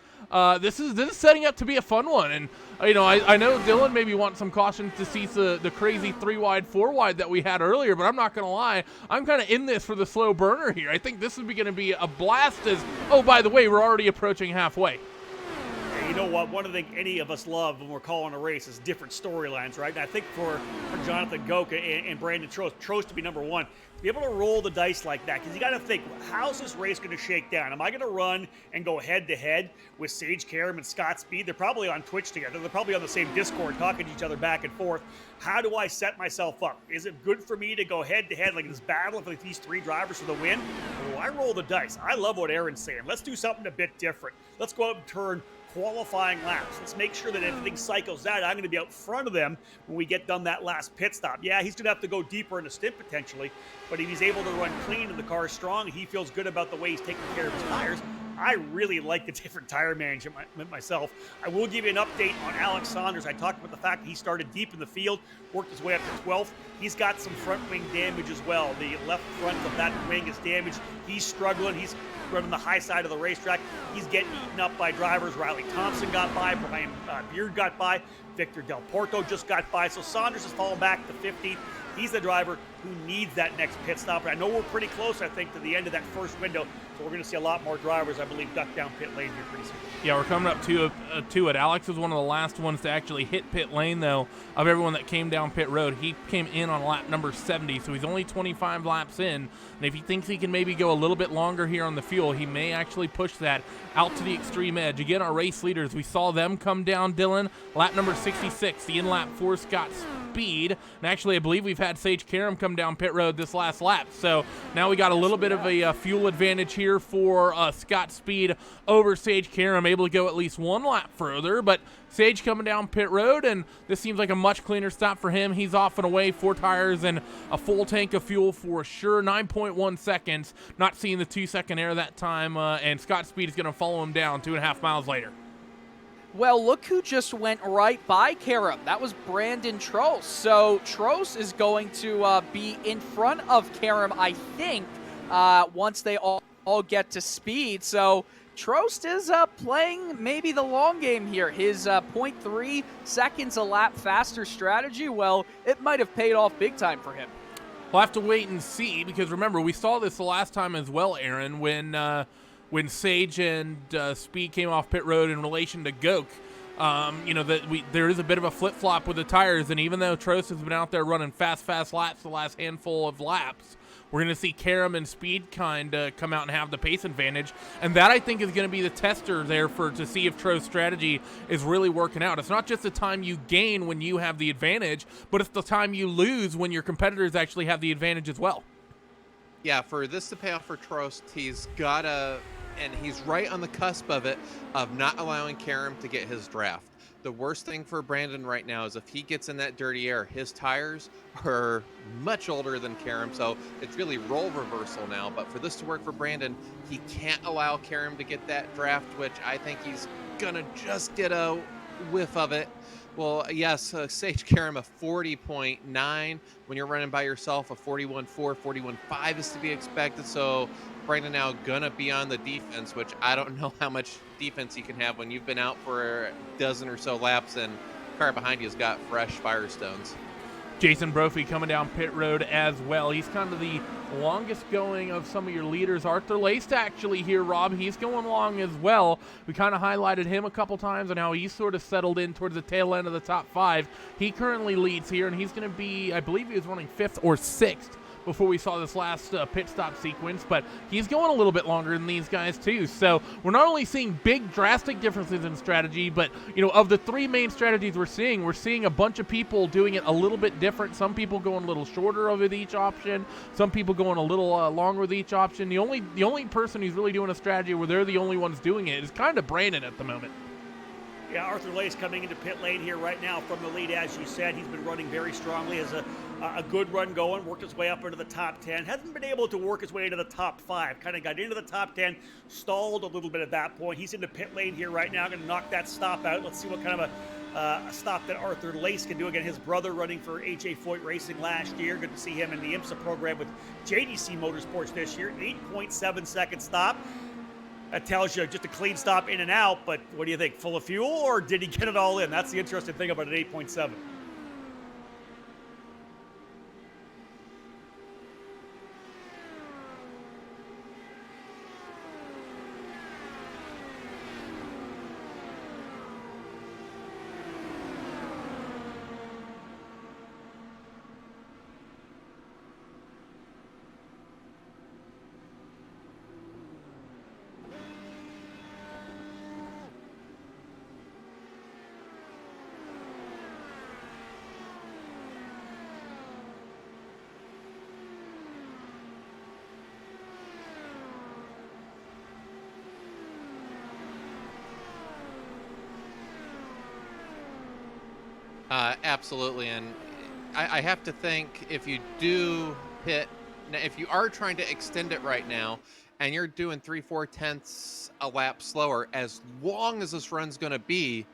This is setting up to be a fun one, and I know Dylan maybe wants some caution to see the crazy 3-wide, 4-wide that we had earlier, but I'm not going to lie, I'm kind of in this for the slow burner here. I think this is going to be a blast. Oh, by the way, we're already approaching halfway. You know what? One of the things any of us love when we're calling a race is different storylines, right? And I think for Jonathan Goka and Brandon Trost to be number one, to be able to roll the dice like that, because you got to think, how's this race going to shake down? Am I going to run and go head-to-head with Sage Karam and Scott Speed? They're probably on Twitch together. They're probably on the same Discord talking to each other back and forth. How do I set myself up? Is it good for me to go head-to-head like this battle for these 3 drivers for the win? Or do I roll the dice? I love what Aaron's saying. Let's do something a bit different. Let's go out and turn qualifying laps. Let's make sure that everything cycles out. I'm going to be out front of them when we get done that last pit stop. Yeah, he's going to have to go deeper in the stint potentially, but if he's able to run clean and the car is strong, he feels good about the way he's taking care of his tires, I really like the different tire management myself. I will give you an update on Alex Saunders. I talked about the fact that he started deep in the field, worked his way up to 12th. He's got some front wing damage as well. The left front of that wing is damaged. He's struggling. He's running the high side of the racetrack. He's getting eaten up by drivers. Riley Thompson got by. Brian Beard got by. Victor Del Porto just got by. So Saunders has fallen back to 15th. He's the driver who needs that next pit stop. And I know we're pretty close, I think, to the end of that first window. So we're going to see a lot more drivers, I believe, duck down pit lane here pretty soon. Yeah, we're coming up to it. Alex was one of the last ones to actually hit pit lane, though, of everyone that came down pit road. He came in on lap number 70, so he's only 25 laps in. And if he thinks he can maybe go a little bit longer here on the fuel, he may actually push that out to the extreme edge. Again, our race leaders, we saw them come down, Dylan. Lap number 66, the in-lap for Scott Speed. And actually, I believe we've had Sage Karam come down pit road this last lap. So now we got a little bit of a fuel advantage here for Scott Speed over Sage Karam, able to go at least one lap further. But Sage coming down pit road, and this seems like a much cleaner stop for him. He's off and away, 4 tires and a full tank of fuel for sure. 9.1 seconds, not seeing the 2-second error that time, and Scott Speed is going to follow him down 2.5 miles later. Well, look who just went right by Karam. That was Brandon Trost. So Trost is going to be in front of Karam, I think, once they all get to speed. So Trost is playing maybe the long game here. His 0.3 seconds a lap faster strategy, well, it might have paid off big time for him. We'll have to wait and see, because remember, we saw this the last time as well, Aaron, when Sage and Speed came off pit road in relation to Goke. There is a bit of a flip-flop with the tires, and even though Trost has been out there running fast laps the last handful of laps, we're going to see Karam and Speed kind of come out and have the pace advantage, and that, I think, is going to be the tester there to see if Trost's strategy is really working out. It's not just the time you gain when you have the advantage, but it's the time you lose when your competitors actually have the advantage as well. Yeah, for this to pay off for Trost, he's got to, and he's right on the cusp of it, of not allowing Karam to get his draft. The worst thing for Brandon right now is if he gets in that dirty air, his tires are much older than Karam, so it's really role reversal now. But for this to work for Brandon, he can't allow Karam to get that draft, which I think he's going to just get a whiff of it. Well, yes, Sage Karam a 40.9. When you're running by yourself, a 41.4, 41.5 is to be expected. So Brandon now gonna be on the defense, which I don't know how much defense you can have when you've been out for a dozen or so laps and the car behind you has got fresh Firestones. Jason Brophy coming down pit road as well. He's kind of the longest going of some of your leaders. Arthur Laced actually here, Rob. He's going long as well. We kind of highlighted him a couple times and how he's sort of settled in towards the tail end of the top 5. He currently leads here, and he's going to be, I believe he was running 5th or 6th before we saw this last pit stop sequence, but he's going a little bit longer than these guys too. So we're not only seeing big drastic differences in strategy, but of the 3 main strategies we're seeing a bunch of people doing it a little bit different. Some people going a little shorter with each option, some people going a little longer with each option. The only person who's really doing a strategy where they're the only ones doing it is kind of Brandon at the moment. Yeah, Arthur Lace coming into pit lane here right now from the lead, as you said. He's been running very strongly, has a good run going, worked his way up into the top 10. Hasn't been able to work his way into the top 5. Kind of got into the top 10, stalled a little bit at that point. He's into pit lane here right now, going to knock that stop out. Let's see what kind of a stop that Arthur Lace can do. Again, his brother running for AJ Foyt Racing last year. Good to see him in the IMSA program with JDC Motorsports this year. 8.7 second stop. That tells you just a clean stop in and out, but what do you think? Full of fuel, or did he get it all in? That's the interesting thing about an 8.7. Absolutely, and I have to think if you do hit, if you are trying to extend it right now, and you're doing 3-4 tenths a lap slower, as long as this run's going to be,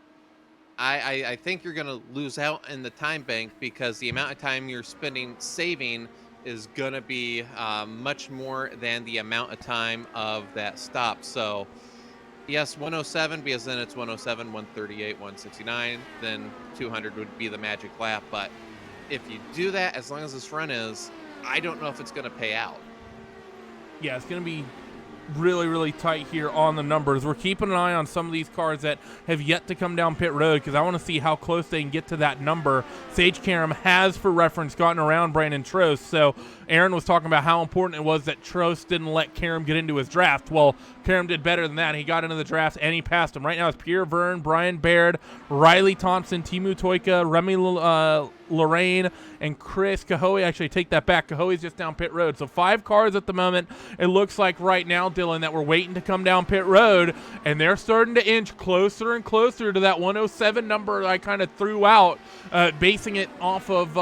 I think you're going to lose out in the time bank, because the amount of time you're spending saving is going to be much more than the amount of time of that stop. So yes, 107, because then it's 107, 138, 169, then 200 would be the magic lap. But if you do that, as long as this run is, I don't know if it's going to pay out. Yeah, it's going to be really, really tight here on the numbers. We're keeping an eye on some of these cars that have yet to come down pit road, because I want to see how close they can get to that number. Sage Karam has, for reference, gotten around Brandon Trost. So Aaron was talking about how important it was that Trost didn't let Karam get into his draft. Well, Karam did better than that. He got into the draft and he passed him. Right now it's Pierre Verne, Brian Baird, Riley Thompson, Timu Toika, Remy Lorraine, and Chris Cahoe. Actually, take that back. Cahoe's just down pit road. So 5 cars at the moment, it looks like right now, Dylan, that we're waiting to come down pit road, and they're starting to inch closer and closer to that 107 number I kind of threw out, basing it off of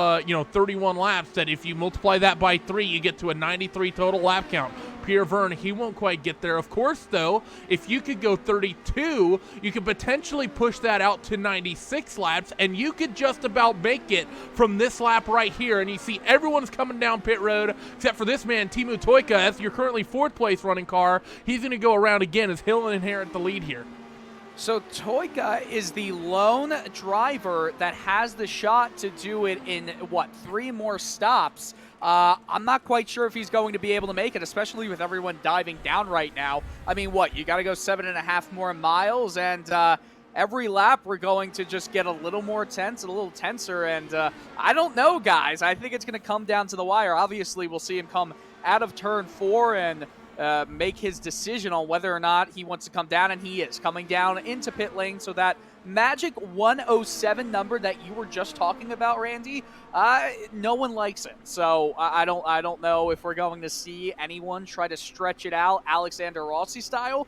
31 laps, that if you multiply that by 3, you get to a 93 total lap count. Pierre Verne, he won't quite get there. Of course, though, if you could go 32, you could potentially push that out to 96 laps, and you could just about make it from this lap right here. And you see everyone's coming down pit road, except for this man, Timu Toika. That's your currently 4th place running car. He's going to go around again as he'll inherit the lead here. So Toika is the lone driver that has the shot to do it in, 3 more stops. I'm not quite sure if he's going to be able to make it, especially with everyone diving down right now. I mean, you got to go 7.5 more miles, and every lap we're going to just get a little more tense, a little tenser, and I don't know, guys. I think it's going to come down to the wire. Obviously, we'll see him come out of turn 4 and make his decision on whether or not he wants to come down, and he is coming down into pit lane. So that magic 107 number that you were just talking about, Randy, no one likes it. So I don't know if we're going to see anyone try to stretch it out Alexander Rossi style.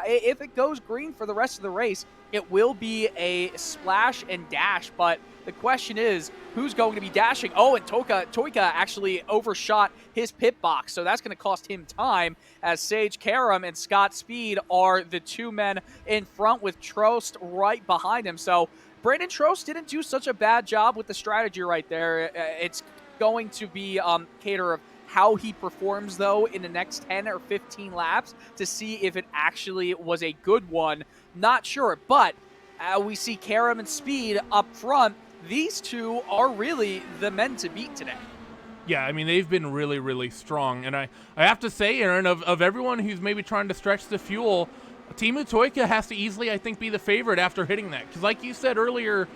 If it goes green for the rest of the race, it will be a splash and dash, but the question is, who's going to be dashing? Oh, and Toika actually overshot his pit box, so that's going to cost him time, as Sage Karam and Scott Speed are the 2 men in front, with Trost right behind him. So Brandon Trost didn't do such a bad job with the strategy right there. It's going to be cater of how he performs, though, in the next 10 or 15 laps to see if it actually was a good one. Not sure, but we see Karam and Speed up front. These 2 are really the men to beat today. Yeah, I mean, they've been really, really strong. And I have to say, Aaron, of everyone who's maybe trying to stretch the fuel, Timu Toika has to easily, I think, be the favorite after hitting that. Because like you said earlier,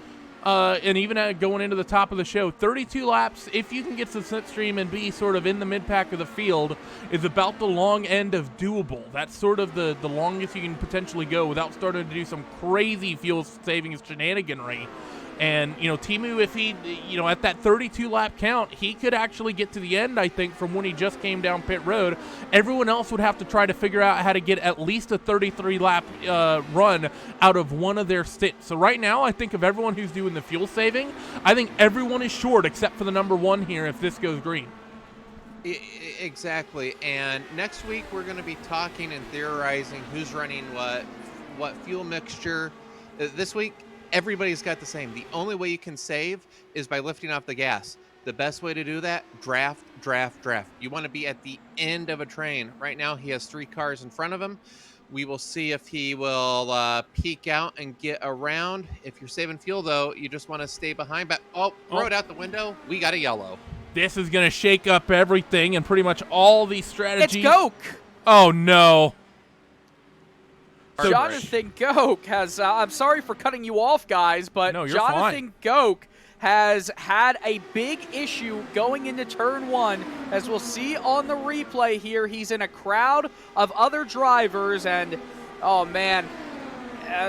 and even going into the top of the show, 32 laps, if you can get to the slipstream and be sort of in the mid-pack of the field, is about the long end of doable. That's sort of the longest you can potentially go without starting to do some crazy fuel savings shenaniganry. And, Timu, if he, at that 32-lap count, he could actually get to the end, I think, from when he just came down pit road. Everyone else would have to try to figure out how to get at least a 33-lap run out of one of their stints. So right now, I think of everyone who's doing the fuel saving, I think everyone is short except for the number 1 here if this goes green. Exactly. And next week, we're going to be talking and theorizing who's running what fuel mixture. This week, everybody's got the same. The only way you can save is by lifting off the gas. The best way to do that, draft. You want to be at the end of a train. Right now, he has 3 cars in front of him. We will see if he will peek out and get around. If you're saving fuel, though, you just want to stay behind. But, throw it out the window. We got a yellow. This is going to shake up everything and pretty much all these strategies. It's Goke! Oh, no. So Jonathan Goke has, I'm sorry for cutting you off, guys, but no, Jonathan Goke has had a big issue going into turn 1. As we'll see on the replay here, he's in a crowd of other drivers, and, oh, man,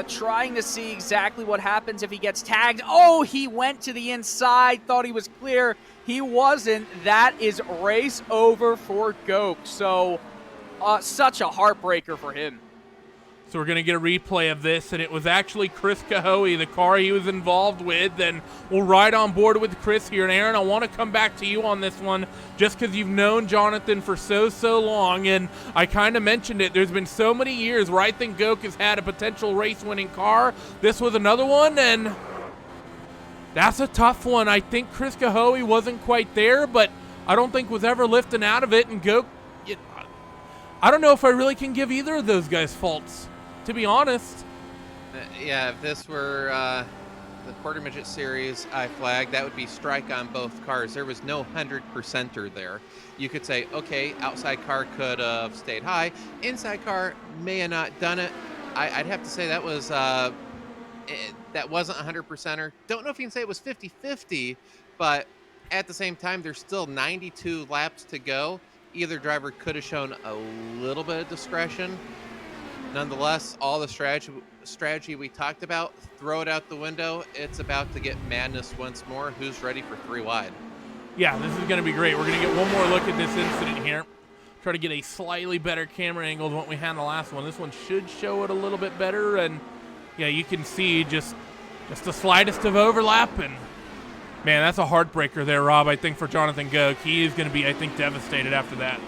trying to see exactly what happens if he gets tagged. Oh, he went to the inside, thought he was clear. He wasn't. That is race over for Goke. So, such a heartbreaker for him. So we're going to get a replay of this, and it was actually Chris Cahoe, the car he was involved with, and we'll ride on board with Chris here. And Aaron, I want to come back to you on this one, just because you've known Jonathan for so long, and I kind of mentioned it. There's been so many years where I think Goke has had a potential race-winning car. This was another one, and that's a tough one. I think Chris Cahoe wasn't quite there, but I don't think was ever lifting out of it, and Goke, I don't know if I really can give either of those guys faults, to be honest. Yeah, if this were the Quarter Midget Series I flagged, that would be strike on both cars. There was no 100%er there. You could say, okay, outside car could have stayed high. Inside car may have not done it. I'd have to say that was that wasn't 100%er. Don't know if you can say it was 50-50, but at the same time, there's still 92 laps to go. Either driver could have shown a little bit of discretion. Nonetheless, all the strategy we talked about, throw it out the window. It's about to get madness once more. Who's ready for 3 wide? Yeah, this is going to be great. We're going to get one more look at this incident here. Try to get a slightly better camera angle than what we had in the last one. This one should show it a little bit better. And yeah, you can see just the slightest of overlap. And man, that's a heartbreaker there, Rob, I think, for Jonathan Goke. He is going to be, I think, devastated after that.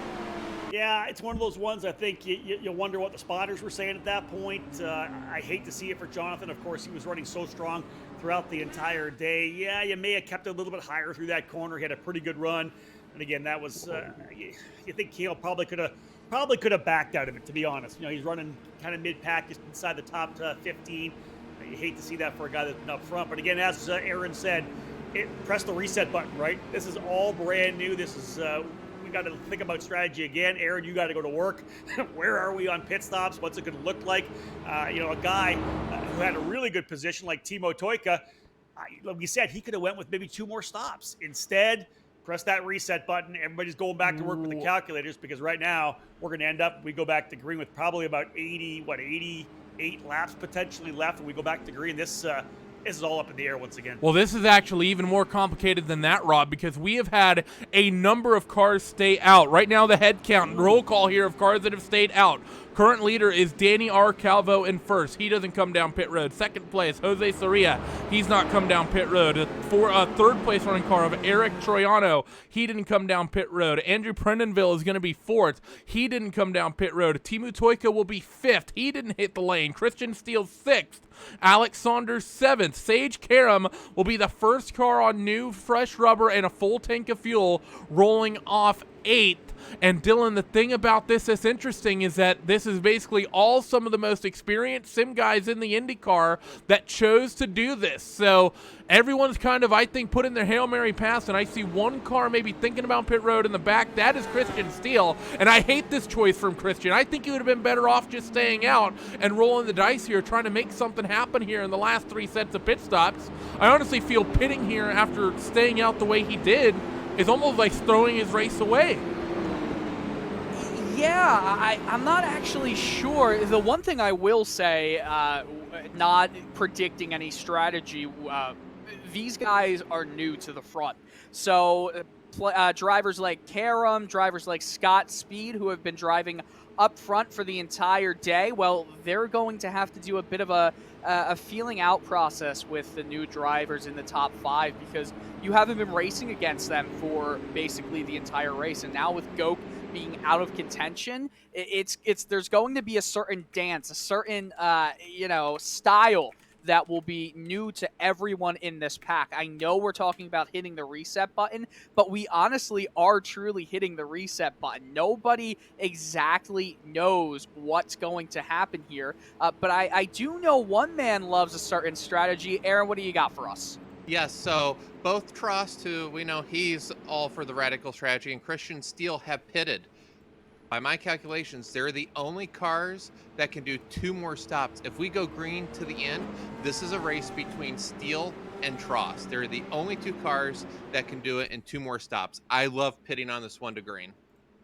Yeah, it's one of those ones I think you wonder what the spotters were saying at that point. I hate to see it for Jonathan. Of course, he was running so strong throughout the entire day. Yeah, you may have kept it a little bit higher through that corner. He had a pretty good run. And again, that was, you think Keel probably could have backed out of it, to be honest. You know, he's running kind of mid-pack, just inside the top 15. You hate to see that for a guy that's been up front. But again, as Aaron said, press the reset button, right? This is all brand new. This is, we got to think about strategy again. Aaron, you got to go to work. Where are we on pit stops? What's it going to look like? You know, a guy who had a really good position like Timo Toika, like we said, he could have went with maybe 2 more stops. Instead, press that reset button. Everybody's going back to work with the calculators, because right now we're going to end up, we go back to green with probably about 88 laps potentially left, and we go back to green. This is all up in the air once again. Well, this is actually even more complicated than that, Rob, because we have had a number of cars stay out. Right now, the head count, roll call here of cars that have stayed out. Current leader is Danny R. Calvo in first. He doesn't come down pit road. Second place, Jose Soria. He's not come down pit road. For a third place running car of Eric Troiano. He didn't come down pit road. Andrew Prendenville is going to be fourth. He didn't come down pit road. Timu Toika will be fifth. He didn't hit the lane. Christian Steele sixth. Alex Saunders seventh. Sage Karam will be the first car on new fresh rubber and a full tank of fuel, rolling off eighth. And Dylan, the thing about this that's interesting is that this is basically all some of the most experienced sim guys in the IndyCar that chose to do this. So everyone's kind of, I think, put in their Hail Mary pass, and I see one car maybe thinking about pit road in the back. That is Christian Steele, and I hate this choice from Christian. I think he would have been better off just staying out and rolling the dice here, trying to make something happen here in the last 3 sets of pit stops. I honestly feel pitting here after staying out the way he did is almost like throwing his race away. Yeah, I'm not actually sure. The one thing I will say, not predicting any strategy, these guys are new to the front. So drivers like Karam, drivers like Scott Speed, who have been driving up front for the entire day, well, they're going to have to do a bit of a feeling out process with the new drivers in the top 5, because you haven't been racing against them for basically the entire race. And now with Goke being out of contention, there's going to be a certain dance, a certain style that will be new to everyone in this pack. I know we're talking about hitting the reset button, but we honestly are truly hitting the reset button. Nobody exactly knows what's going to happen here, but I do know one man loves a certain strategy. Aaron, what do you got for us? Yes, so both Trost, who we know he's all for the radical strategy, and Christian Steele have pitted. By my calculations, they're the only cars that can do 2 more stops. If we go green to the end, this is a race between Steele and Trost. They're the only 2 cars that can do it in 2 more stops. I love pitting on this one to green.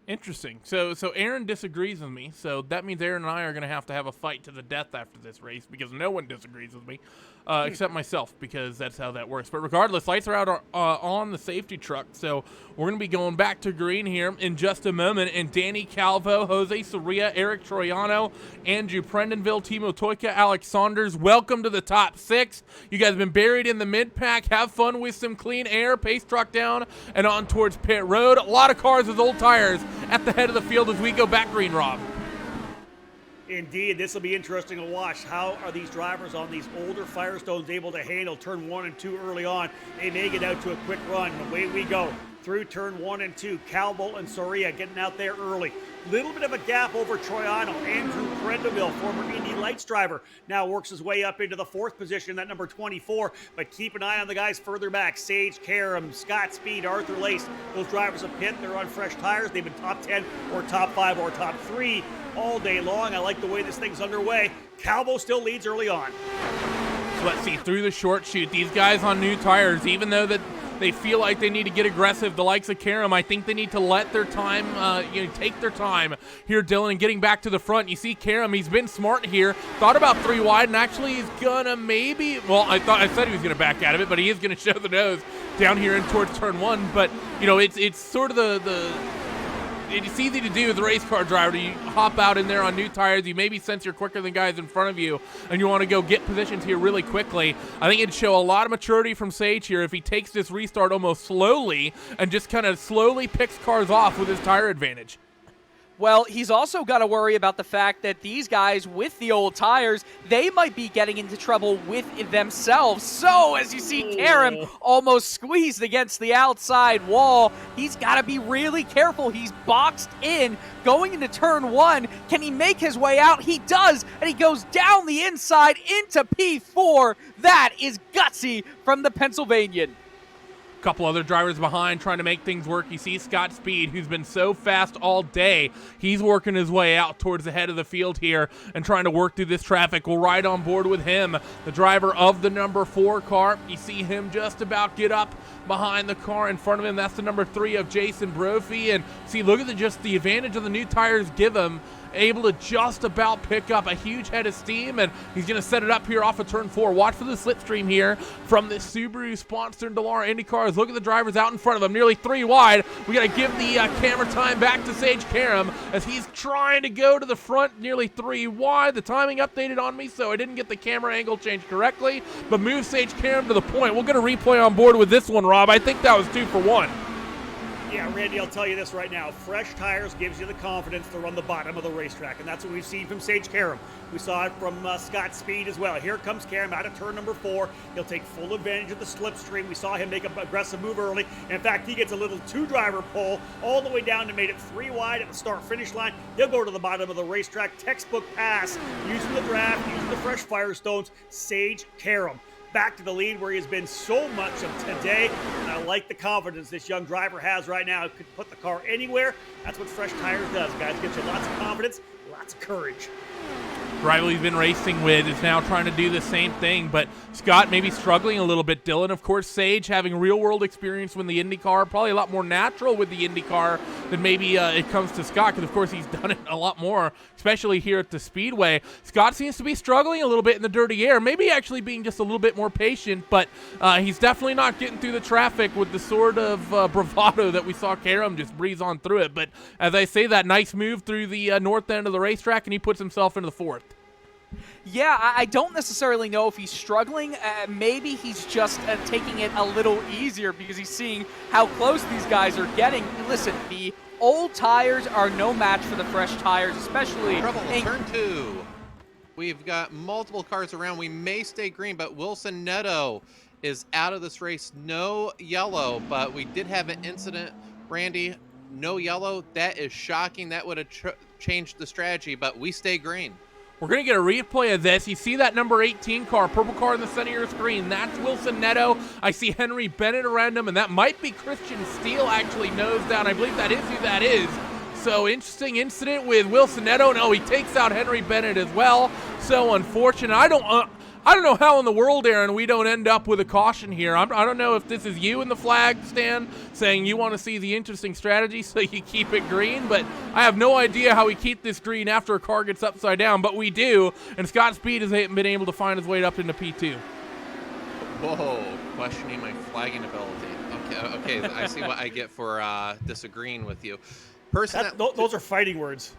Interesting. So Aaron disagrees with me. So that means Aaron and I are going to have a fight to the death after this race because no one disagrees with me, except myself, because that's how that works. But regardless, lights are out on the safety truck. So we're going to be going back to green here in just a moment. And Danny Calvo, Jose Soria, Eric Troiano, Andrew Prendenville, Timo Toika, Alex Saunders, welcome to the top 6. You guys have been buried in the mid-pack. Have fun with some clean air. Pace truck down and on towards pit road. A lot of cars with old tires at the head of the field as we go back green, Rob. Indeed, this will be interesting to watch. How are these drivers on these older Firestones able to handle turn 1 and 2 early on? They may get out to a quick run. Away we go through turn 1 and 2. Calvo and Soria getting out there early. Little bit of a gap over Troiano. Andrew Prendeville, former Indy Lights driver, now works his way up into the 4th position, that number 24. But keep an eye on the guys further back. Sage Karam, Scott Speed, Arthur Lace. Those drivers have pit. They're on fresh tires. They've been top 10 or top 5 or top 3 all day long. I like the way this thing's underway. Calvo still leads early on. So let's see, through the short chute, these guys on new tires, even though that they feel like they need to get aggressive, the likes of Karam, I think they need to let their time, take their time here, Dylan, and getting back to the front. You see Karam, he's been smart here, thought about 3 wide, and actually he's gonna maybe, well, I said he was gonna back out of it, but he is gonna show the nose down here in towards turn 1. But, you know, it's sort of it's easy to do as a race car driver. You hop out in there on new tires. You maybe sense you're quicker than guys in front of you, and you want to go get positions here really quickly. I think it'd show a lot of maturity from Sage here if he takes this restart almost slowly and just kind of slowly picks cars off with his tire advantage. Well, he's also got to worry about the fact that these guys with the old tires, they might be getting into trouble with themselves. So, as you see Karam almost squeezed against the outside wall, he's got to be really careful. He's boxed in going into turn 1. Can he make his way out? He does, and he goes down the inside into P4. That is gutsy from the Pennsylvanian. Couple other drivers behind trying to make things work. You see Scott Speed, who's been so fast all day. He's working his way out towards the head of the field here and trying to work through this traffic. We'll ride on board with him, the driver of the number 4 car. You see him just about get up behind the car in front of him. That's the number 3 of Jason Brophy. And see, look at just the advantage of the new tires give him. Able to just about pick up a huge head of steam, and he's going to set it up here off of turn 4. Watch for the slipstream here from this Subaru-sponsored Dallara Indy cars. Look at the drivers out in front of him, nearly 3 wide. We got to give the camera time back to Sage Karam as he's trying to go to the front, nearly 3 wide. The timing updated on me, so I didn't get the camera angle changed correctly, but move Sage Karam to the point. We'll get a replay on board with this one, Rob. I think that was 2 for 1. Yeah, Randy, I'll tell you this right now. Fresh tires gives you the confidence to run the bottom of the racetrack, and that's what we've seen from Sage Karam. We saw it from Scott Speed as well. Here comes Karam out of turn number 4. He'll take full advantage of the slipstream. We saw him make an aggressive move early. In fact, he gets a little 2-driver pull all the way down to made it 3 wide at the start-finish line. He'll go to the bottom of the racetrack. Textbook pass, using the draft, using the fresh Firestones, Sage Karam. Back to the lead where he has been so much of today, and I like the confidence this young driver has right now. Could put the car anywhere. That's what fresh tires does, guys. Gets you lots of confidence, lots of courage. Rival he's been racing with is now trying to do the same thing, but Scott maybe struggling a little bit, Dylan. Of course, Sage having real-world experience with the IndyCar, probably a lot more natural with the IndyCar than maybe it comes to Scott, because, of course, he's done it a lot more, especially here at the Speedway. Scott seems to be struggling a little bit in the dirty air, maybe actually being just a little bit more patient, but he's definitely not getting through the traffic with the sort of bravado that we saw Karam just breeze on through it. But as I say, that nice move through the north end of the racetrack, and he puts himself into the 4th. Yeah, I don't necessarily know if he's struggling. Maybe he's just taking it a little easier because he's seeing how close these guys are getting. Listen, the old tires are no match for the fresh tires, especially Turn 2. We've got multiple cars around. We may stay green, but Wilson Neto is out of this race. No yellow, but we did have an incident, Randy. No yellow. That is shocking. That would have changed the strategy, but we stay green. We're going to get a replay of this. You see that number 18 car, purple car in the center of your screen. That's Wilson Neto. I see Henry Bennett around him, and that might be Christian Steele actually nose down. I believe that is who that is. So interesting incident with Wilson Neto. No, he takes out Henry Bennett as well. So unfortunate. I don't know how in the world, Aaron, we don't end up with a caution here. I don't know if this is you in the flag stand saying you want to see the interesting strategy so you keep it green, but I have no idea how we keep this green after a car gets upside down, but we do, and Scott Speed has been able to find his way up into P2. Whoa, questioning my flagging ability. Okay, I see what I get for disagreeing with you. Those are fighting words.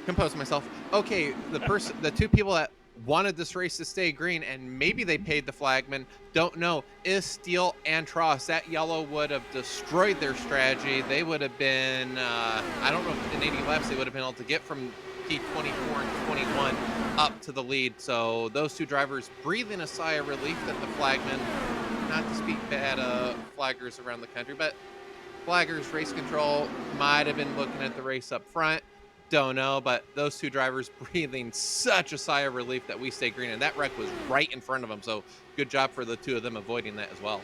Compose myself. Okay, the two people that wanted this race to stay green, and maybe they paid the flagman, don't know, is Steele and Tross. That yellow would have destroyed their strategy. They would have been, I don't know if in 80 laps they would have been able to get from P24 and 21 up to the lead. So those two drivers breathing a sigh of relief that the flagman, not to speak bad of flaggers around the country, but flaggers, race control might have been looking at the race up front. Don't know, but those two drivers breathing such a sigh of relief that we stay green, and that wreck was right in front of them. So good job for the two of them avoiding that as well.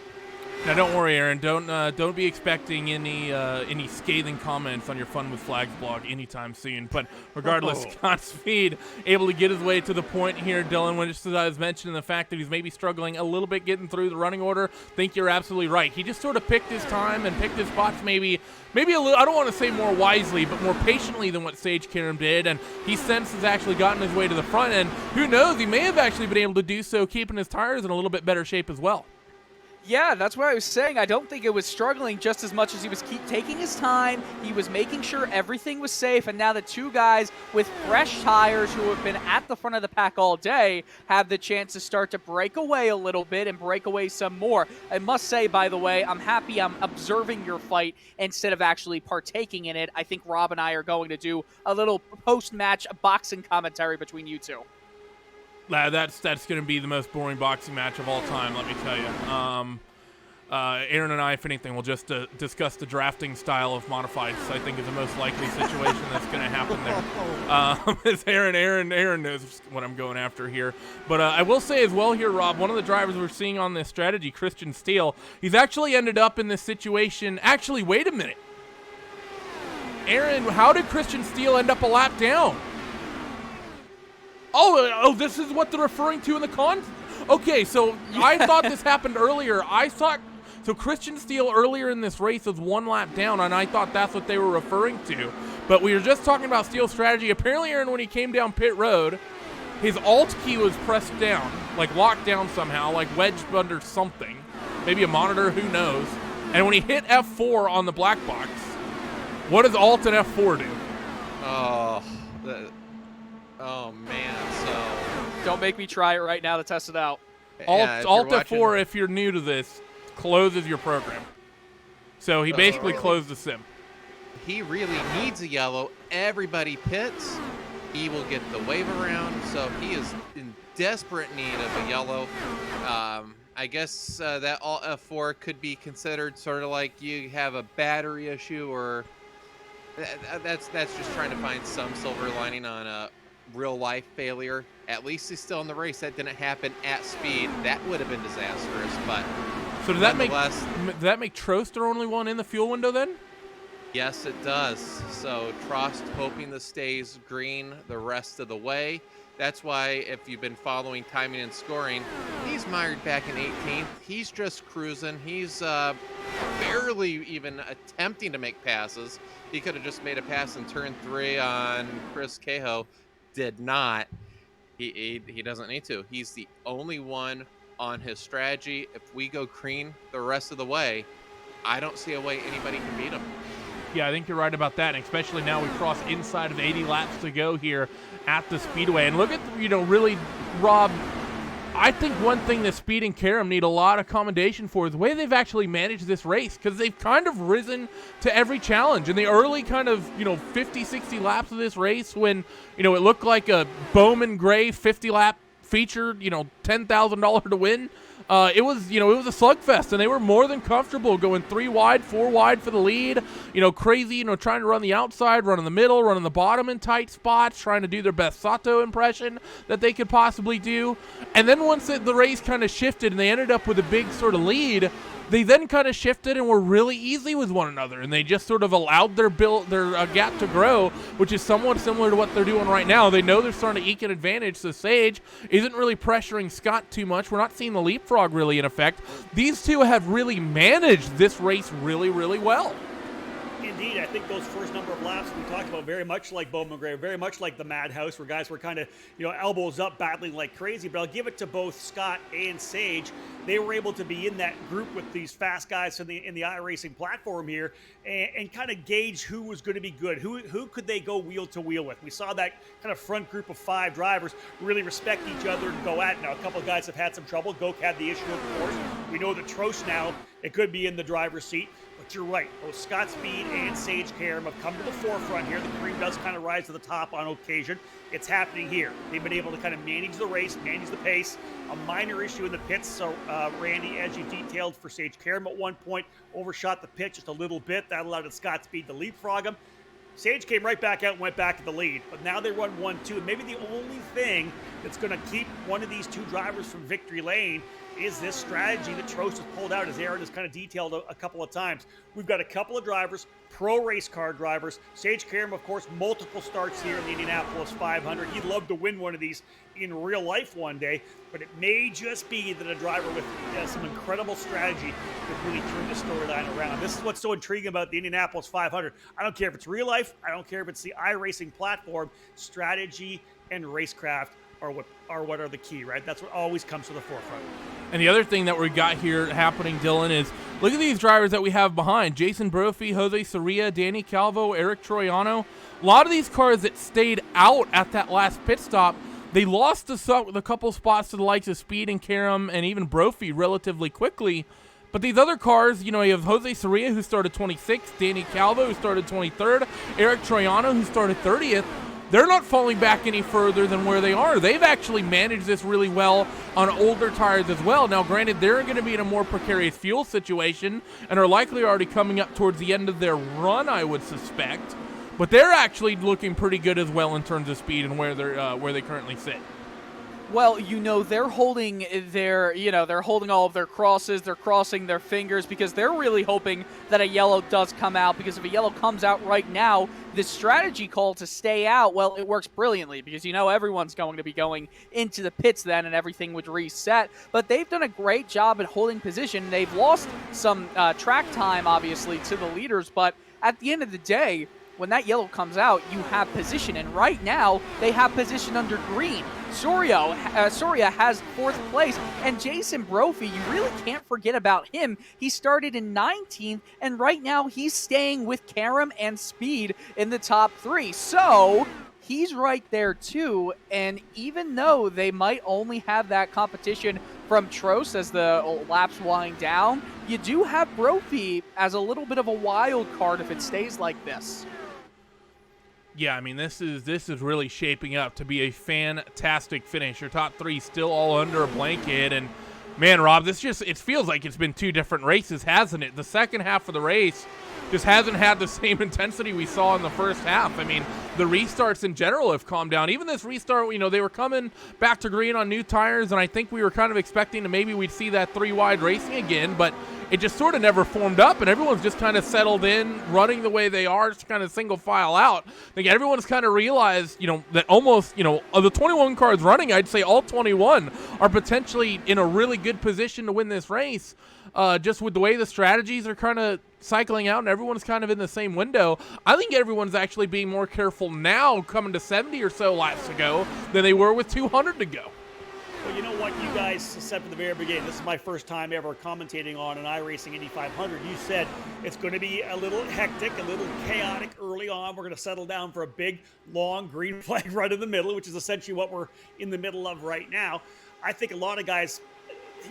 Now, don't worry, Aaron. Don't be expecting any scathing comments on your Fun with Flags blog anytime soon. But regardless, Scott Speed able to get his way to the point here, Dylan. Just as I was mentioning the fact that he's maybe struggling a little bit getting through the running order, think you're absolutely right. He just sort of picked his time and picked his spots maybe a little. I don't want to say more wisely, but more patiently than what Sage Karam did. And he since has actually gotten his way to the front. And who knows, he may have actually been able to do so, keeping his tires in a little bit better shape as well. Yeah, that's what I was saying. I don't think it was struggling just as much as he was taking his time. He was making sure everything was safe, and now the two guys with fresh tires who have been at the front of the pack all day have the chance to start to break away a little bit and break away some more. I must say, by the way, I'm happy I'm observing your fight instead of actually partaking in it. I think Rob and I are going to do a little post-match boxing commentary between you two. That's going to be the most boring boxing match of all time, let me tell you. Aaron and I, if anything, will just discuss the drafting style of modifieds. I think is the most likely situation that's going to happen there. As Aaron knows what I'm going after here. But I will say as well here, Rob, one of the drivers we're seeing on this strategy, Christian Steele, he's actually ended up in this situation. Actually, wait a minute. Aaron, how did Christian Steele end up a lap down? Oh, this is what they're referring to in the con? Okay, so I thought this happened earlier. So Christian Steele earlier in this race was one lap down, and I thought that's what they were referring to. But we were just talking about Steele's strategy. Apparently, Aaron, when he came down pit road, his alt key was pressed down, like locked down somehow, like wedged under something. Maybe a monitor, who knows. And when he hit F4 on the black box, what does alt and F4 do? Oh, man, so... Don't make me try it right now to test it out. Alt F4, if you're new to this, closes your program. So he basically closed the sim. He really needs a yellow. Everybody pits. He will get the wave around, so he is in desperate need of a yellow. I guess that Alt F4 could be considered sort of like you have a battery issue, or that's just trying to find some silver lining on a real life failure. At least he's still in the race. That didn't happen at speed. That would have been disastrous, but so does that make Trost their only one in the fuel window then? Yes, it does. So Trost hoping this stays green the rest of the way. That's why, if you've been following timing and scoring, he's mired back in 18th. He's just cruising. He's barely even attempting to make passes. He could have just made a pass in turn 3 on Chris Cahill. Did not. He doesn't need to. He's the only one on his strategy. If we go green the rest of the way, I don't see a way anybody can beat him. Yeah, I think you're right about that, and especially now we cross inside of 80 laps to go here at the Speedway. And look at, really, Rob, I think one thing that Speed and Karam need a lot of commendation for is the way they've actually managed this race, because they've kind of risen to every challenge. In the early kind of, 50, 60 laps of this race when, it looked like a Bowman Gray 50-lap feature, $10,000 to win, it was a slugfest, and they were more than comfortable going 3 wide, 4 wide for the lead. Crazy, trying to run the outside, run in the middle, run in the bottom in tight spots, trying to do their best Sato impression that they could possibly do. And then once the race kind of shifted and they ended up with a big sort of lead, they then kind of shifted and were really easy with one another, and they just sort of allowed their gap to grow, which is somewhat similar to what they're doing right now. They know they're starting to eke an advantage, so Sage isn't really pressuring Scott too much. We're not seeing the leapfrog really in effect. These two have really managed this race really, really well. Indeed, I think those first number of laps we talked about very much like Bowman Gray, very much like the Madhouse, where guys were kind of, elbows up, battling like crazy. But I'll give it to both Scott and Sage. They were able to be in that group with these fast guys in the iRacing platform here and kind of gauge who was going to be good. Who could they go wheel to wheel with? We saw that kind of front group of 5 drivers really respect each other and go at it. Now, a couple of guys have had some trouble. Goke had the issue, of course. We know that Trost now, it could be in the driver's seat. But you're right, both Scott Speed and Sage Karam have come to the forefront here. The cream does kind of rise to the top on occasion. It's happening here. They've been able to kind of manage the race, manage the pace. A minor issue in the pits, so Randy, as you detailed for Sage Karam at one point, overshot the pit just a little bit. That allowed Scott Speed to leapfrog him. Sage came right back out and went back to the lead, but now they run 1-2. And maybe the only thing that's going to keep one of these two drivers from victory lane is this strategy that Trost has pulled out, as Aaron has kind of detailed a couple of times. We've got a couple of drivers, pro race car drivers. Sage Karam, of course, multiple starts here in the Indianapolis 500. He'd love to win one of these in real life one day, but it may just be that a driver with some incredible strategy could really turn the storyline around. This is what's so intriguing about the Indianapolis 500. I don't care if it's real life. I don't care if it's the iRacing platform. Strategy and racecraft are what are the key, right? That's what always comes to the forefront. And the other thing that we've got here happening, Dylan, is look at these drivers that we have behind. Jason Brophy, Jose Soria, Danny Calvo, Eric Troiano. A lot of these cars that stayed out at that last pit stop, they lost the couple spots to the likes of Speed and Karam and even Brophy relatively quickly. But these other cars, you have Jose Soria, who started 26th, Danny Calvo, who started 23rd, Eric Troiano, who started 30th. They're not falling back any further than where they are. They've actually managed this really well on older tires as well. Now, granted, they're going to be in a more precarious fuel situation and are likely already coming up towards the end of their run, I would suspect. But they're actually looking pretty good as well in terms of speed and where they currently sit. Well, they're holding they're holding all of their crosses. They're crossing their fingers because they're really hoping that a yellow does come out, because if a yellow comes out right now, this strategy call to stay out, well, it works brilliantly because everyone's going to be going into the pits then and everything would reset. But they've done a great job at holding position. They've lost some track time, obviously, to the leaders, but at the end of the day, when that yellow comes out, you have position, and right now they have position under green. Soria has 4th place, and Jason Brophy, you really can't forget about him. He started in 19th, and right now he's staying with Karam and Speed in the top 3. So he's right there too, and even though they might only have that competition from Trost as the laps wind down, you do have Brophy as a little bit of a wild card if it stays like this. Yeah, I mean, this is really shaping up to be a fantastic finish. Your top 3 still all under a blanket, and man, Rob, it feels like it's been 2 different races, hasn't it? The second half of the race just hasn't had the same intensity we saw in the first half. I mean, the restarts in general have calmed down. Even this restart, they were coming back to green on new tires, and I think we were kind of expecting to maybe we'd see that 3-wide racing again, but it just sort of never formed up, and everyone's just kind of settled in, running the way they are, just kind of single file out. I think everyone's kind of realized, that almost, of the 21 cars running, I'd say all 21 are potentially in a really good position to win this race, just with the way the strategies are kind of cycling out and everyone's kind of in the same window. I think everyone's actually being more careful now coming to 70 or so laps to go than they were with 200 to go. Well, you know what you guys said from the very beginning. This is my first time ever commentating on an iRacing Indy 500. You said it's going to be a little hectic, a little chaotic early on. We're going to settle down for a big, long green flag right in the middle, which is essentially what we're in the middle of right now. I think a lot of guys,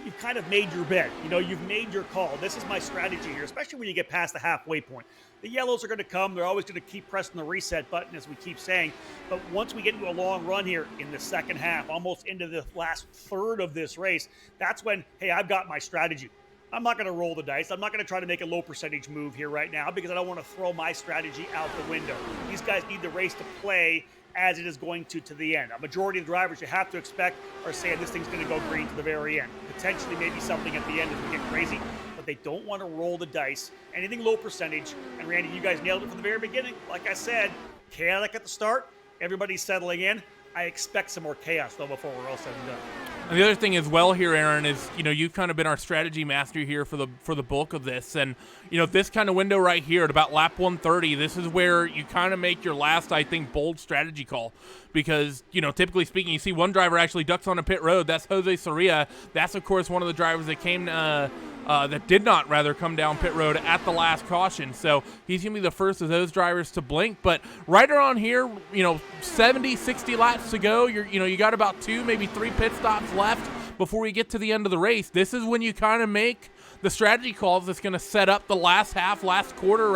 you've kind of made your bet. You've made your call. This is my strategy here, especially when you get past the halfway point. The yellows are going to come. They're always going to keep pressing the reset button, as we keep saying. But once we get into a long run here in the second half, almost into the last third of this race, that's when, hey, I've got my strategy. I'm not going to roll the dice. I'm not going to try to make a low percentage move here right now because I don't want to throw my strategy out the window. These guys need the race to play as it is going to the end. A majority of the drivers you have to expect are saying this thing's going to go green to the very end. Potentially maybe something at the end if we get crazy. But They don't want to roll the dice. Anything low percentage. And Randy, you guys nailed it from the very beginning. Like I said, chaotic at the start. Everybody's settling in. I expect some more chaos, though, before we're all said and done. And the other thing as well here, Aaron, is, you've kind of been our strategy master here for the bulk of this. And, this kind of window right here at about lap 130, this is where you kind of make your last, I think, bold strategy call. Because, typically speaking, you see one driver actually ducks on a pit road. That's Jose Soria. That's, of course, one of the drivers that came that did not rather come down pit road at the last caution. So he's going to be the first of those drivers to blink. But right around here, 70, 60 laps to go, you got about 2, maybe 3 pit stops left before we get to the end of the race. This is when you kind of make the strategy calls that's going to set up the last quarter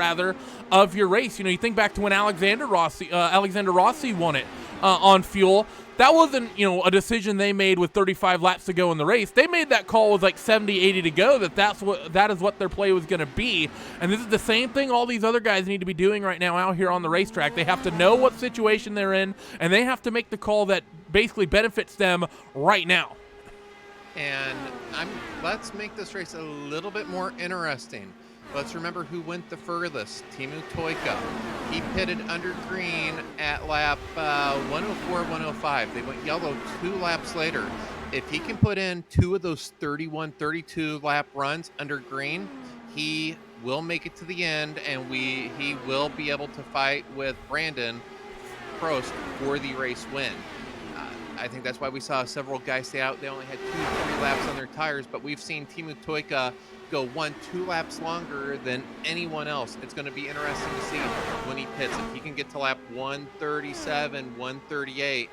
of your race. You think back to when Alexander Rossi won it on fuel. That wasn't, a decision they made with 35 laps to go in the race. They made that call with like 70, 80 to go, that is what their play was going to be. And this is the same thing all these other guys need to be doing right now out here on the racetrack. They have to know what situation they're in, and they have to make the call that basically benefits them right now. And let's make this race a little bit more interesting. Let's remember who went the furthest. Teemu Toika. He pitted under green at lap 104, 105. They went yellow 2 laps later. If he can put in 2 of those 31, 32 lap runs under green, he will make it to the end, and he will be able to fight with Brandon Prost for the race win. I think that's why we saw several guys stay out. They only had 2 or 3 laps on their tires, but we've seen Teemu Toika go 1-2 laps longer than anyone else. It's going to be interesting to see when he pits. If he can get to lap 137, 138,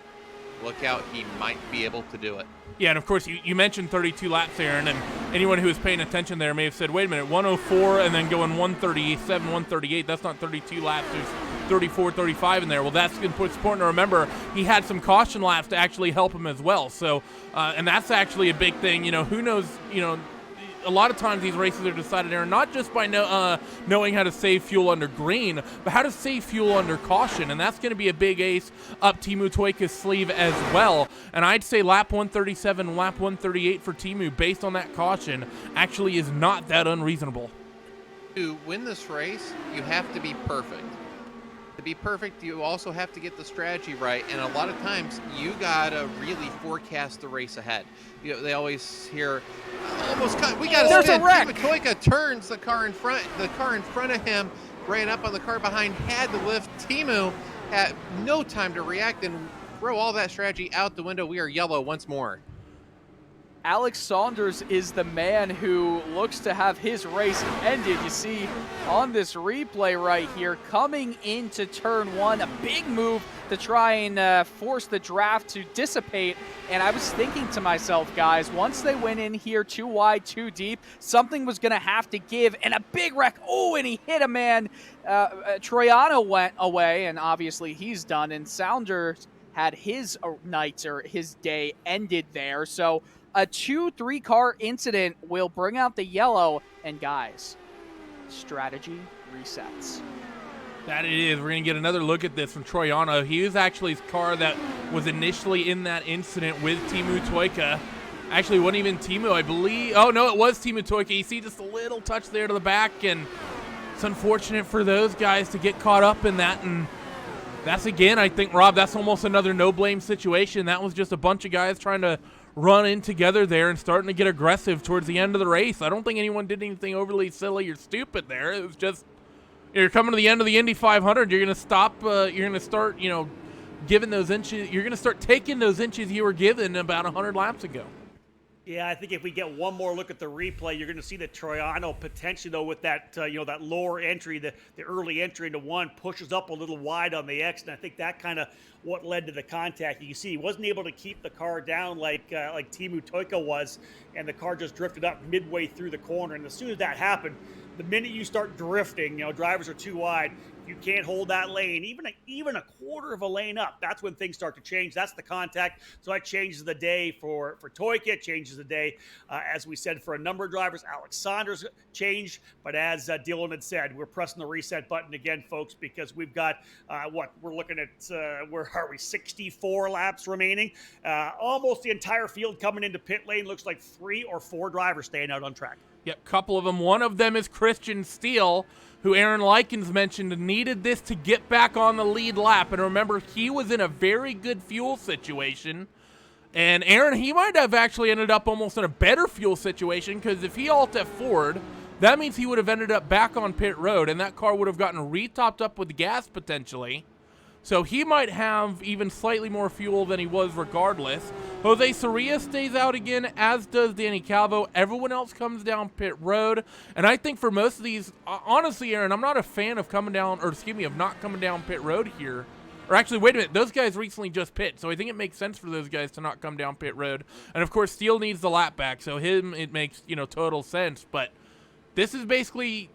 look out, he might be able to do it. Yeah, and of course, you mentioned 32 laps, Aaron, and anyone who was paying attention there may have said, wait a minute, 104 and then going 137, 138, that's not 32 laps, there's 34, 35 in there. Well, that's important to remember. He had some caution laps to actually help him as well. So, and that's actually a big thing. Who knows, a lot of times these races are decided, Aaron, not just by knowing how to save fuel under green, but how to save fuel under caution, and that's going to be a big ace up Teemu Toika's sleeve as well. And I'd say lap 137, lap 138 for Teemu, based on that caution, actually is not that unreasonable. To win this race, you have to be perfect. To be perfect, you also have to get the strategy right, and a lot of times you gotta really forecast the race ahead. They always hear, we gotta There's spin. a wreck. Toika turns the car in front. The car in front of him ran up on the car behind, had to lift. Teemu had no time to react and throw all that strategy out the window. We are yellow once more. Alex Saunders is the man who looks to have his race ended. You see on this replay right here, coming into turn 1, a big move to try and force the draft to dissipate. And I was thinking to myself, guys, once they went in here too wide, too deep, something was going to have to give, and a big wreck. Oh, and he hit a man. Troiano went away, and obviously he's done. And Saunders had his night or his day ended there. So a 2-3 car incident will bring out the yellow, and guys, strategy resets. That it is. We're going to get another look at this from Troiano. He was actually his car that was initially in that incident with Teemu Toika. Actually, it wasn't even Teemu, I believe. Oh, no, it was Teemu Toika. You see just a little touch there to the back, and it's unfortunate for those guys to get caught up in that. And that's, again, I think, Rob, that's almost another no-blame situation. That was just a bunch of guys trying to run in together there and starting to get aggressive towards the end of the race. I don't think anyone did anything overly silly or stupid there. It was just, you're coming to the end of the Indy 500. You're going to stop. You're going to start, giving those inches. You're going to start taking those inches you were given about 100 laps ago. Yeah, I think if we get one more look at the replay, you're going to see that Troiano potentially, though, with that that lower entry, the early entry into 1, pushes up a little wide on the X, and I think that kind of what led to the contact. You can see he wasn't able to keep the car down like Teemu Toika was, and the car just drifted up midway through the corner. And as soon as that happened, the minute you start drifting, drivers are too wide. You can't hold that lane, even a quarter of a lane up. That's when things start to change. That's the contact. So that changes the day for Toika. It changes the day, as we said, for a number of drivers. Alex Saunders changed, but as Dylan had said, we're pressing the reset button again, folks, because we've got we're looking at where are we? 64 laps remaining. Almost the entire field coming into pit lane. Looks like 3 or 4 drivers staying out on track. Yep, couple of them. One of them is Christian Steele, who Aaron Likens mentioned needed this to get back on the lead lap. And remember, he was in a very good fuel situation. And Aaron, he might have actually ended up almost in a better fuel situation, because if he alt F4'd, that means he would have ended up back on pit road, and that car would have gotten re-topped up with gas potentially. So he might have even slightly more fuel than he was regardless. Jose Soria stays out again, as does Danny Calvo. Everyone else comes down pit road. And I think for most of these, honestly, Aaron, I'm not a fan of of not coming down pit road here. Or actually, wait a minute, those guys recently just pit, so I think it makes sense for those guys to not come down pit road. And of course, Steele needs the lap back, so it makes, total sense. But this is basically,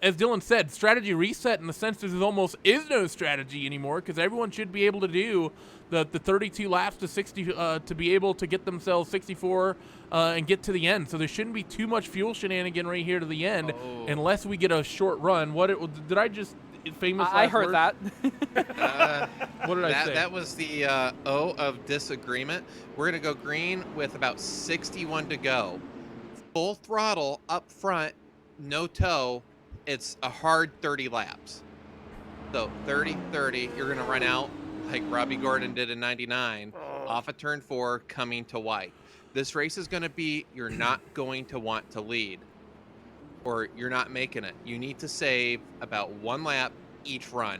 as Dylan said, strategy reset in the sense there almost is no strategy anymore, because everyone should be able to do the 32 laps to 60 to be able to get themselves 64 and get to the end. So there shouldn't be too much fuel shenanigan right here to the end unless we get a short run. Did I just famous? I heard that. What did I say? That was the O of disagreement. We're going to go green with about 61 to go. Full throttle up front. No toe, it's a hard 30 laps. So 30-30, you're going to run out like Robbie Gordon did in 99 off of turn 4 coming to white. This race is going to be, you're not going to want to lead, or you're not making it. You need to save about 1 lap each run.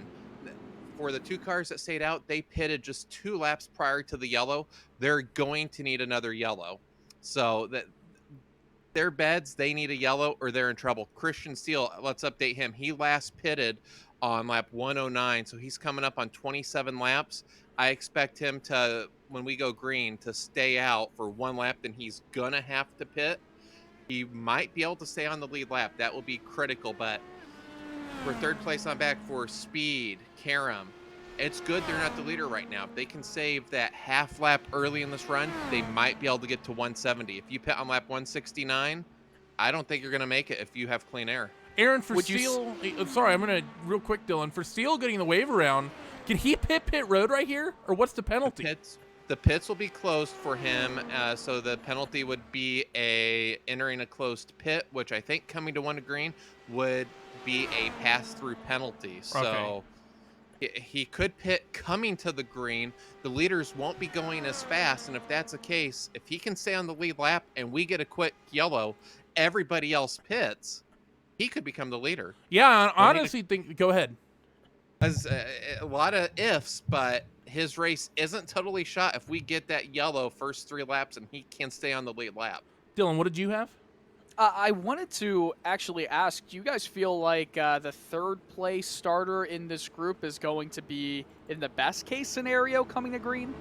For the 2 cars that stayed out, they pitted just 2 laps prior to the yellow. They're going to need another yellow. So that their beds, they need a yellow or they're in trouble. Christian Steele, let's update him. He last pitted on lap 109, so he's coming up on 27 laps. I expect him to, when we go green, to stay out for 1 lap, then he's gonna have to pit. He might be able to stay on the lead lap. That will be critical, but for 3rd place on back for Speed, Karam, it's good they're not the leader right now. If they can save that half lap early in this run, they might be able to get to 170. If you pit on lap 169, I don't think you're going to make it if you have clean air. Aaron, for Steele, sorry, I'm going to, real quick, Dylan, for Steele getting the wave around, can he pit road right here? Or what's the penalty? The pits will be closed for him, so the penalty would be entering a closed pit, which I think coming to 1 to green would be a pass-through penalty. So. Okay. He could pit coming to the green. The leaders won't be going as fast, and if that's the case, if he can stay on the lead lap and we get a quick yellow, everybody else pits, he could become the leader. Yeah, I honestly think, go ahead. As a lot of ifs, but his race isn't totally shot if we get that yellow first 3 laps and he can stay on the lead lap. Dylan, what did you have? I wanted to actually ask, do you guys feel like the 3rd place starter in this group is going to be, in the best case scenario, coming to green?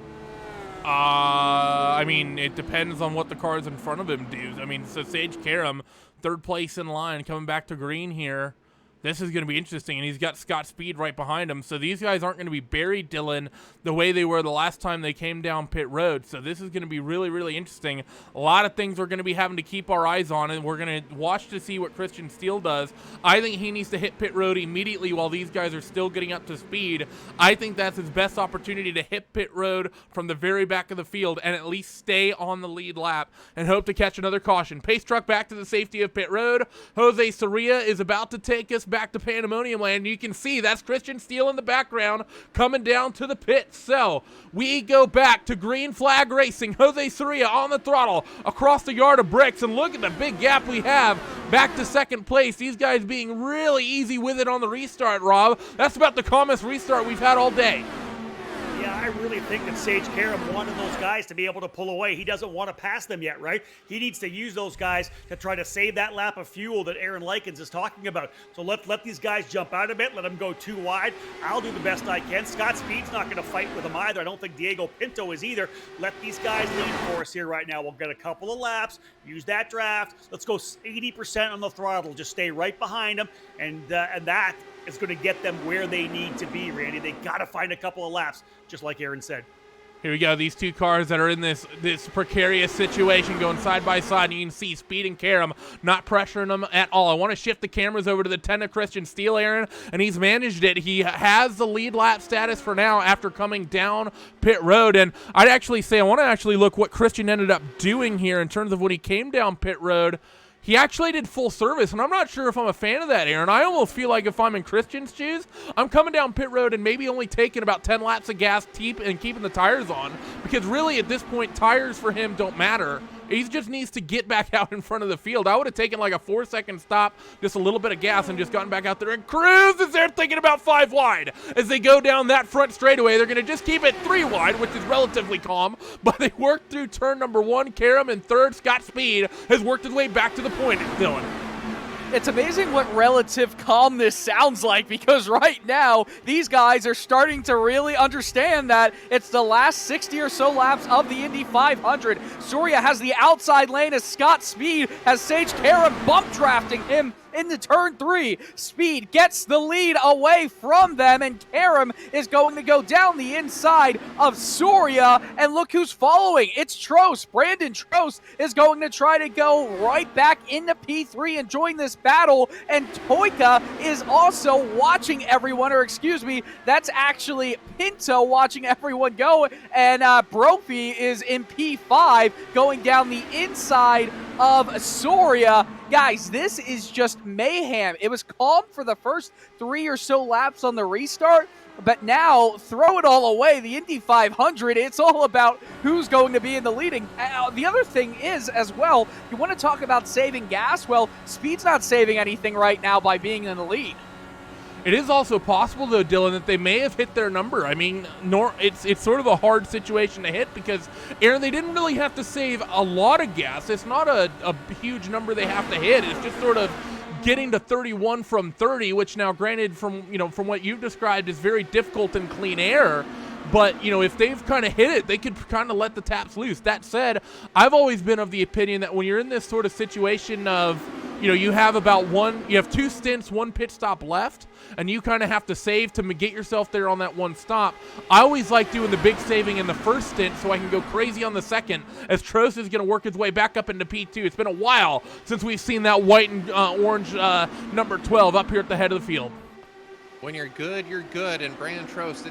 I mean, it depends on what the cars in front of him do. I mean, so Sage Karam, 3rd place in line, coming back to green here. This is going to be interesting, and he's got Scott Speed right behind him. So these guys aren't going to be buried, Dylan, the way they were the last time they came down pit road. So this is going to be really, really interesting. A lot of things we're going to be having to keep our eyes on, and we're going to watch to see what Christian Steele does. I think he needs to hit pit road immediately while these guys are still getting up to speed. I think that's his best opportunity to hit pit road from the very back of the field and at least stay on the lead lap and hope to catch another caution. Pace truck back to the safety of pit road. Jose Soria is about to take us back to Pandemonium Land. You can see that's Christian Steele in the background coming down to the pit. So we go back to green flag racing. Jose Soria on the throttle across the yard of bricks, and look at the big gap we have back to 2nd place. These guys being really easy with it on the restart, Rob. That's about the calmest restart we've had all day. Yeah, I really think that Sage Karam wanted those guys to be able to pull away. He doesn't want to pass them yet, right? He needs to use those guys to try to save that lap of fuel that Aaron Likens is talking about. So let these guys jump out a bit, let them go too wide. I'll do the best I can. Scott Speed's not going to fight with them either. I don't think Diego Pinto is either. Let these guys lead for us here right now. We'll get a couple of laps, use that draft. Let's go 80% on the throttle. Just stay right behind them, and that is going to get them where they need to be, Randy. They got to find a couple of laps, just like Aaron said. Here we go. These 2 cars that are in this precarious situation going side by side. And you can see Speed and Karam not pressuring them at all. I want to shift the cameras over to the 10 of Christian Steele, Aaron, and he's managed it. He has the lead lap status for now after coming down pit road. And I'd actually say I want to actually look what Christian ended up doing here in terms of when he came down pit road. he actually did full service, and I'm not sure if I'm a fan of that, Aaron. I almost feel like if I'm in Christian's shoes, I'm coming down pit road and maybe only taking about 10 laps of gas and keeping the tires on, because really at this point, tires for him don't matter. He just needs to get back out in front of the field. I would have taken like a 4-second stop, just a little bit of gas, and just gotten back out there and cruises there thinking about 5 wide. As they go down that front straightaway, they're going to just keep it 3 wide, which is relatively calm, but they worked through turn number 1. Karam in third. Scott Speed has worked his way back to the point. Dylan. It's amazing what relative calmness sounds like, because right now these guys are starting to really understand that it's the last 60 or so laps of the Indy 500. Surya has the outside lane as Scott Speed has Sage Karam bump drafting him into turn 3. Speed gets the lead away from them, and Karam is going to go down the inside of Surya, and look who's following. It's Trost. Brandon Trost is going to try to go right back into P3 and join this battle, and Toyka is also watching everyone, or excuse me, that's actually Pinto watching everyone go, and Brophy is in P5 going down the inside of Surya. Guys, this is just mayhem. It was calm for the first 3 or so laps on the restart, but now throw it all away. The Indy 500, it's all about who's going to be in the leading. The other thing is, as well, you want to talk about saving gas? Well, Speed's not saving anything right now by being in the lead. It is also possible, though, Dylan, that they may have hit their number. I mean, it's sort of a hard situation to hit because, Aaron, they didn't really have to save a lot of gas. It's not a huge number they have to hit. It's just sort of getting to 31 from 30, which now, granted, from what you've described, is very difficult in clean air. But, if they've kind of hit it, they could kind of let the taps loose. That said, I've always been of the opinion that when you're in this sort of situation of, you have you have 2 stints, 1 pit stop left, and you kind of have to save to get yourself there on that 1 stop. I always like doing the big saving in the first stint so I can go crazy on the second, as Trost is going to work his way back up into P2. It's been a while since we've seen that white and orange number 12 up here at the head of the field. When you're good, and Brandon Trost,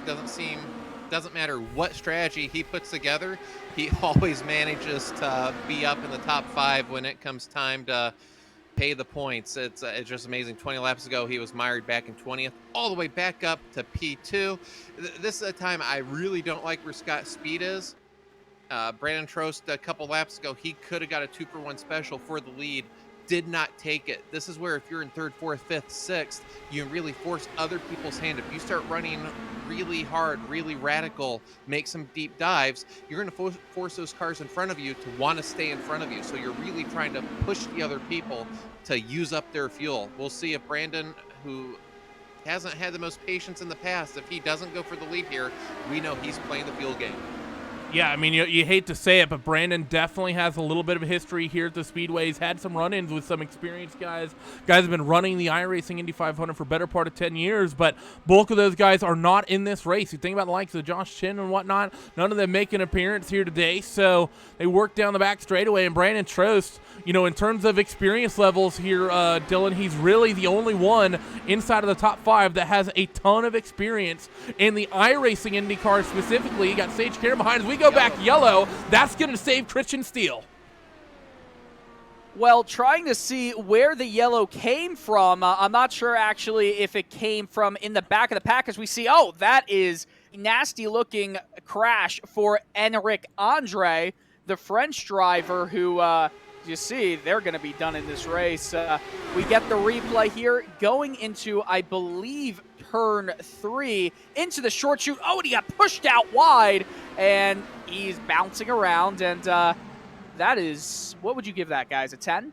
doesn't matter what strategy he puts together, he always manages to be up in the top 5 when it comes time to pay the points. It's just amazing. 20 laps ago, he was mired back in 20th, all the way back up to P2. This is a time I really don't like where Scott Speed is. Brandon Trost, a couple laps ago, he could have got a 2-for-1 special for the lead. Did not take it. This is where if you're in 3rd, 4th, 5th, 6th, you really force other people's hand. If you start running really hard, really radical, make some deep dives, you're going to force those cars in front of you to want to stay in front of you. So you're really trying to push the other people to use up their fuel. We'll see if Brandon, who hasn't had the most patience in the past, if he doesn't go for the lead here, we know he's playing the fuel game. Yeah, I mean, you hate to say it, but Brandon definitely has a little bit of a history here at the Speedway. He's had some run-ins with some experienced guys. Guys have been running the iRacing Indy 500 for better part of 10 years, but bulk of those guys are not in this race. You think about the likes of Josh Chin and whatnot, none of them make an appearance here today, so they work down the back straightaway, and Brandon Trost, in terms of experience levels here, Dylan, he's really the only one inside of the top 5 that has a ton of experience in the iRacing Indy car specifically. You got Sage Karam behind us. We go back yellow. That's going to save Christian Steele. Well, trying to see where the yellow came from. I'm not sure actually if it came from in the back of the pack, as we see, that is a nasty-looking crash for Enric Andre, the French driver who, you see, they're going to be done in this race. We get the replay here going into, I believe, turn 3 into the short chute. And he got pushed out wide, and he's bouncing around, and that is, what would you give that, guys, a 10?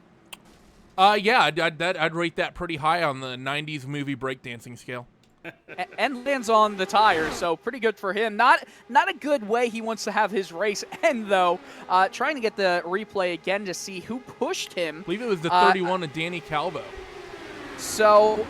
Yeah, I'd rate that pretty high on the 90s movie breakdancing scale. And lands on the tires, so pretty good for him. Not a good way he wants to have his race end, though. Trying to get the replay again to see who pushed him. I believe it was the 31 of Danny Calvo. So,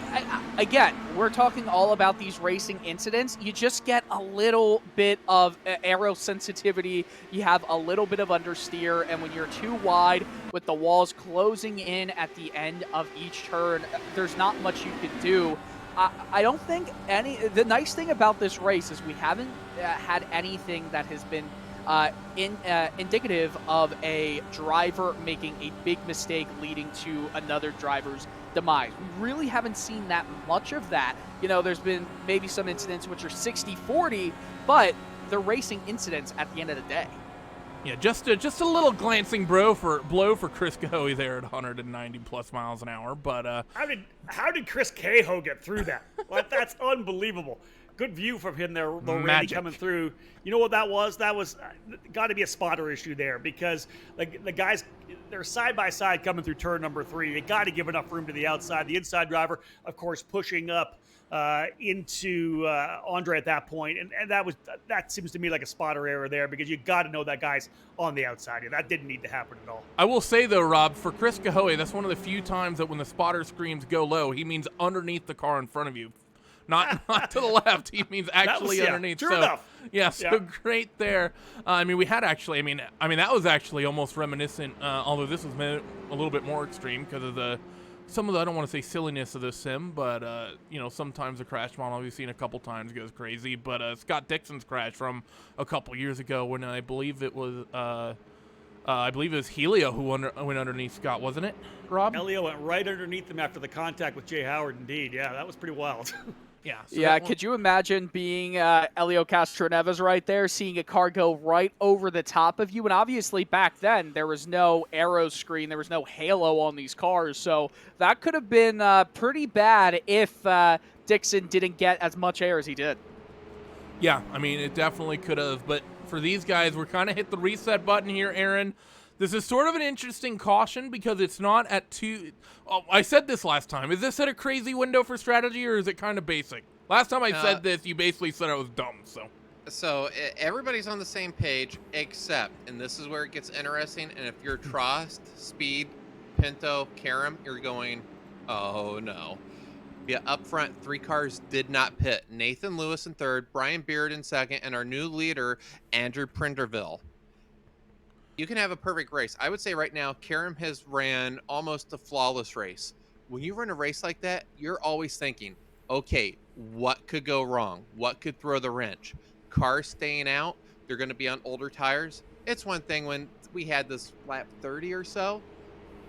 again, we're talking all about these racing incidents. You just get a little bit of aero sensitivity. You have a little bit of understeer, and when you're too wide with the walls closing in at the end of each turn, there's not much you can do. I don't think the nice thing about this race is we haven't had anything that has been indicative of a driver making a big mistake leading to another driver's demise. We really haven't seen that much of that. You know, there's been maybe some incidents which are 60-40, but they're racing incidents at the end of the day. Yeah, just a little glancing blow for Chris Cahoe there at 190 plus miles an hour. But how did Chris Cahoe get through that? Like, that's unbelievable. Good view from him there, though, Randy, coming through. You know what that was? That was got to be a spotter issue there, because like the guys, they're side by side coming through turn number 3. They got to give enough room to the outside. The inside driver, of course, pushing up into Andre at that point, and that seems to me like a spotter error there, because you got to know that guy's on the outside here. That didn't need to happen at all. I will say though, Rob, for Chris Cahoe, that's one of the few times that when the spotter screams "go low," he means underneath the car in front of you. Not to the left. He means actually underneath. True enough. Yeah, so great there. I mean, we had actually. I mean, that was actually almost reminiscent. Although this was a little bit more extreme because of some of the, I don't want to say silliness of the sim, but you know, sometimes the crash model we've seen a couple times goes crazy. But Scott Dixon's crash from a couple years ago, when I believe it was Helio who went underneath Scott, wasn't it, Rob? Helio went right underneath him after the contact with Jay Howard. Indeed, yeah, that was pretty wild. Yeah. So could you imagine being Elio Castroneves right there, seeing a car go right over the top of you? And obviously back then there was no aero screen, there was no halo on these cars, so that could have been pretty bad if Dixon didn't get as much air as he did. Yeah, I mean, it definitely could have. But for these guys, we're kind of hit the reset button here, Aaron. This is sort of an interesting caution because it's not at 2. Oh, I said this last time. Is this at a crazy window for strategy, or is it kind of basic? Last time I said this, you basically said I was dumb. So everybody's on the same page, except, and this is where it gets interesting, and if you're Trost, Speed, Pinto, Karam, you're going, oh no. Yeah, up front, 3 cars did not pit. Nathan Lewis in 3rd, Brian Beard in 2nd, and our new leader, Andrew Prenderville. You can have a perfect race. I would say right now, Karam has ran almost a flawless race. When you run a race like that, you're always thinking, okay, what could go wrong? What could throw the wrench? Cars staying out, they're going to be on older tires. It's one thing when we had this lap 30 or so.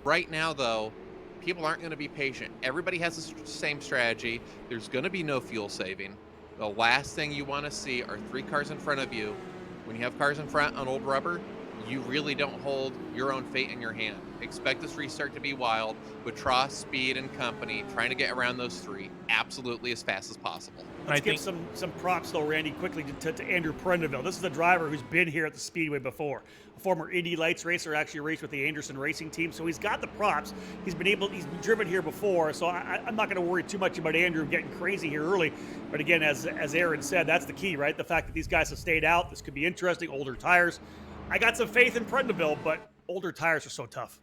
Right now, though, people aren't going to be patient. Everybody has the same strategy. There's going to be no fuel saving. The last thing you want to see are 3 cars in front of you. When you have cars in front on old rubber, you really don't hold your own fate in your hand. Expect this restart to be wild with Trost, Speed, and company trying to get around those 3 absolutely as fast as possible. Let's give some props, though, Randy, quickly to Andrew Prenderville. This is a driver who's been here at the Speedway before. A former Indy Lights racer, actually raced with the Anderson Racing team, so he's got the props. He's been driven here before, so I'm not going to worry too much about Andrew getting crazy here early. But again, as Aaron said, that's the key, right? The fact that these guys have stayed out. This could be interesting. Older tires. I got some faith in Prenderville, but older tires are so tough.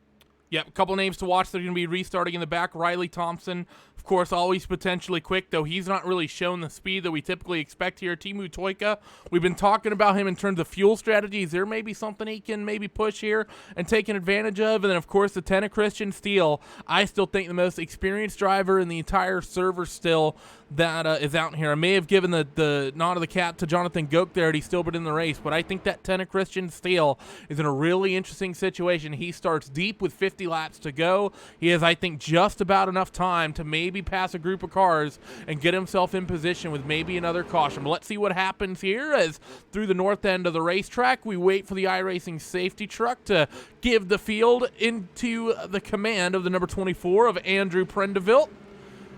Yep, a couple names to watch. They're going to be restarting in the back. Riley Thompson, of course, always potentially quick, though he's not really shown the speed that we typically expect here. Timu Toika, we've been talking about him in terms of fuel strategies. There may be something he can maybe push here and take an advantage of. And then, of course, the 10 of Christian Steele. I still think the most experienced driver in the entire server still that is out here. I may have given the nod of the cap to Jonathan Goke there, and he's still been in the race, but I think that 10 of Christian Steele is in a really interesting situation. He starts deep with 50 laps to go. He has, I think, just about enough time to maybe pass a group of cars and get himself in position with maybe another caution. But let's see what happens here as through the north end of the racetrack, we wait for the iRacing safety truck to give the field into the command of the number 24 of Andrew Prenderville.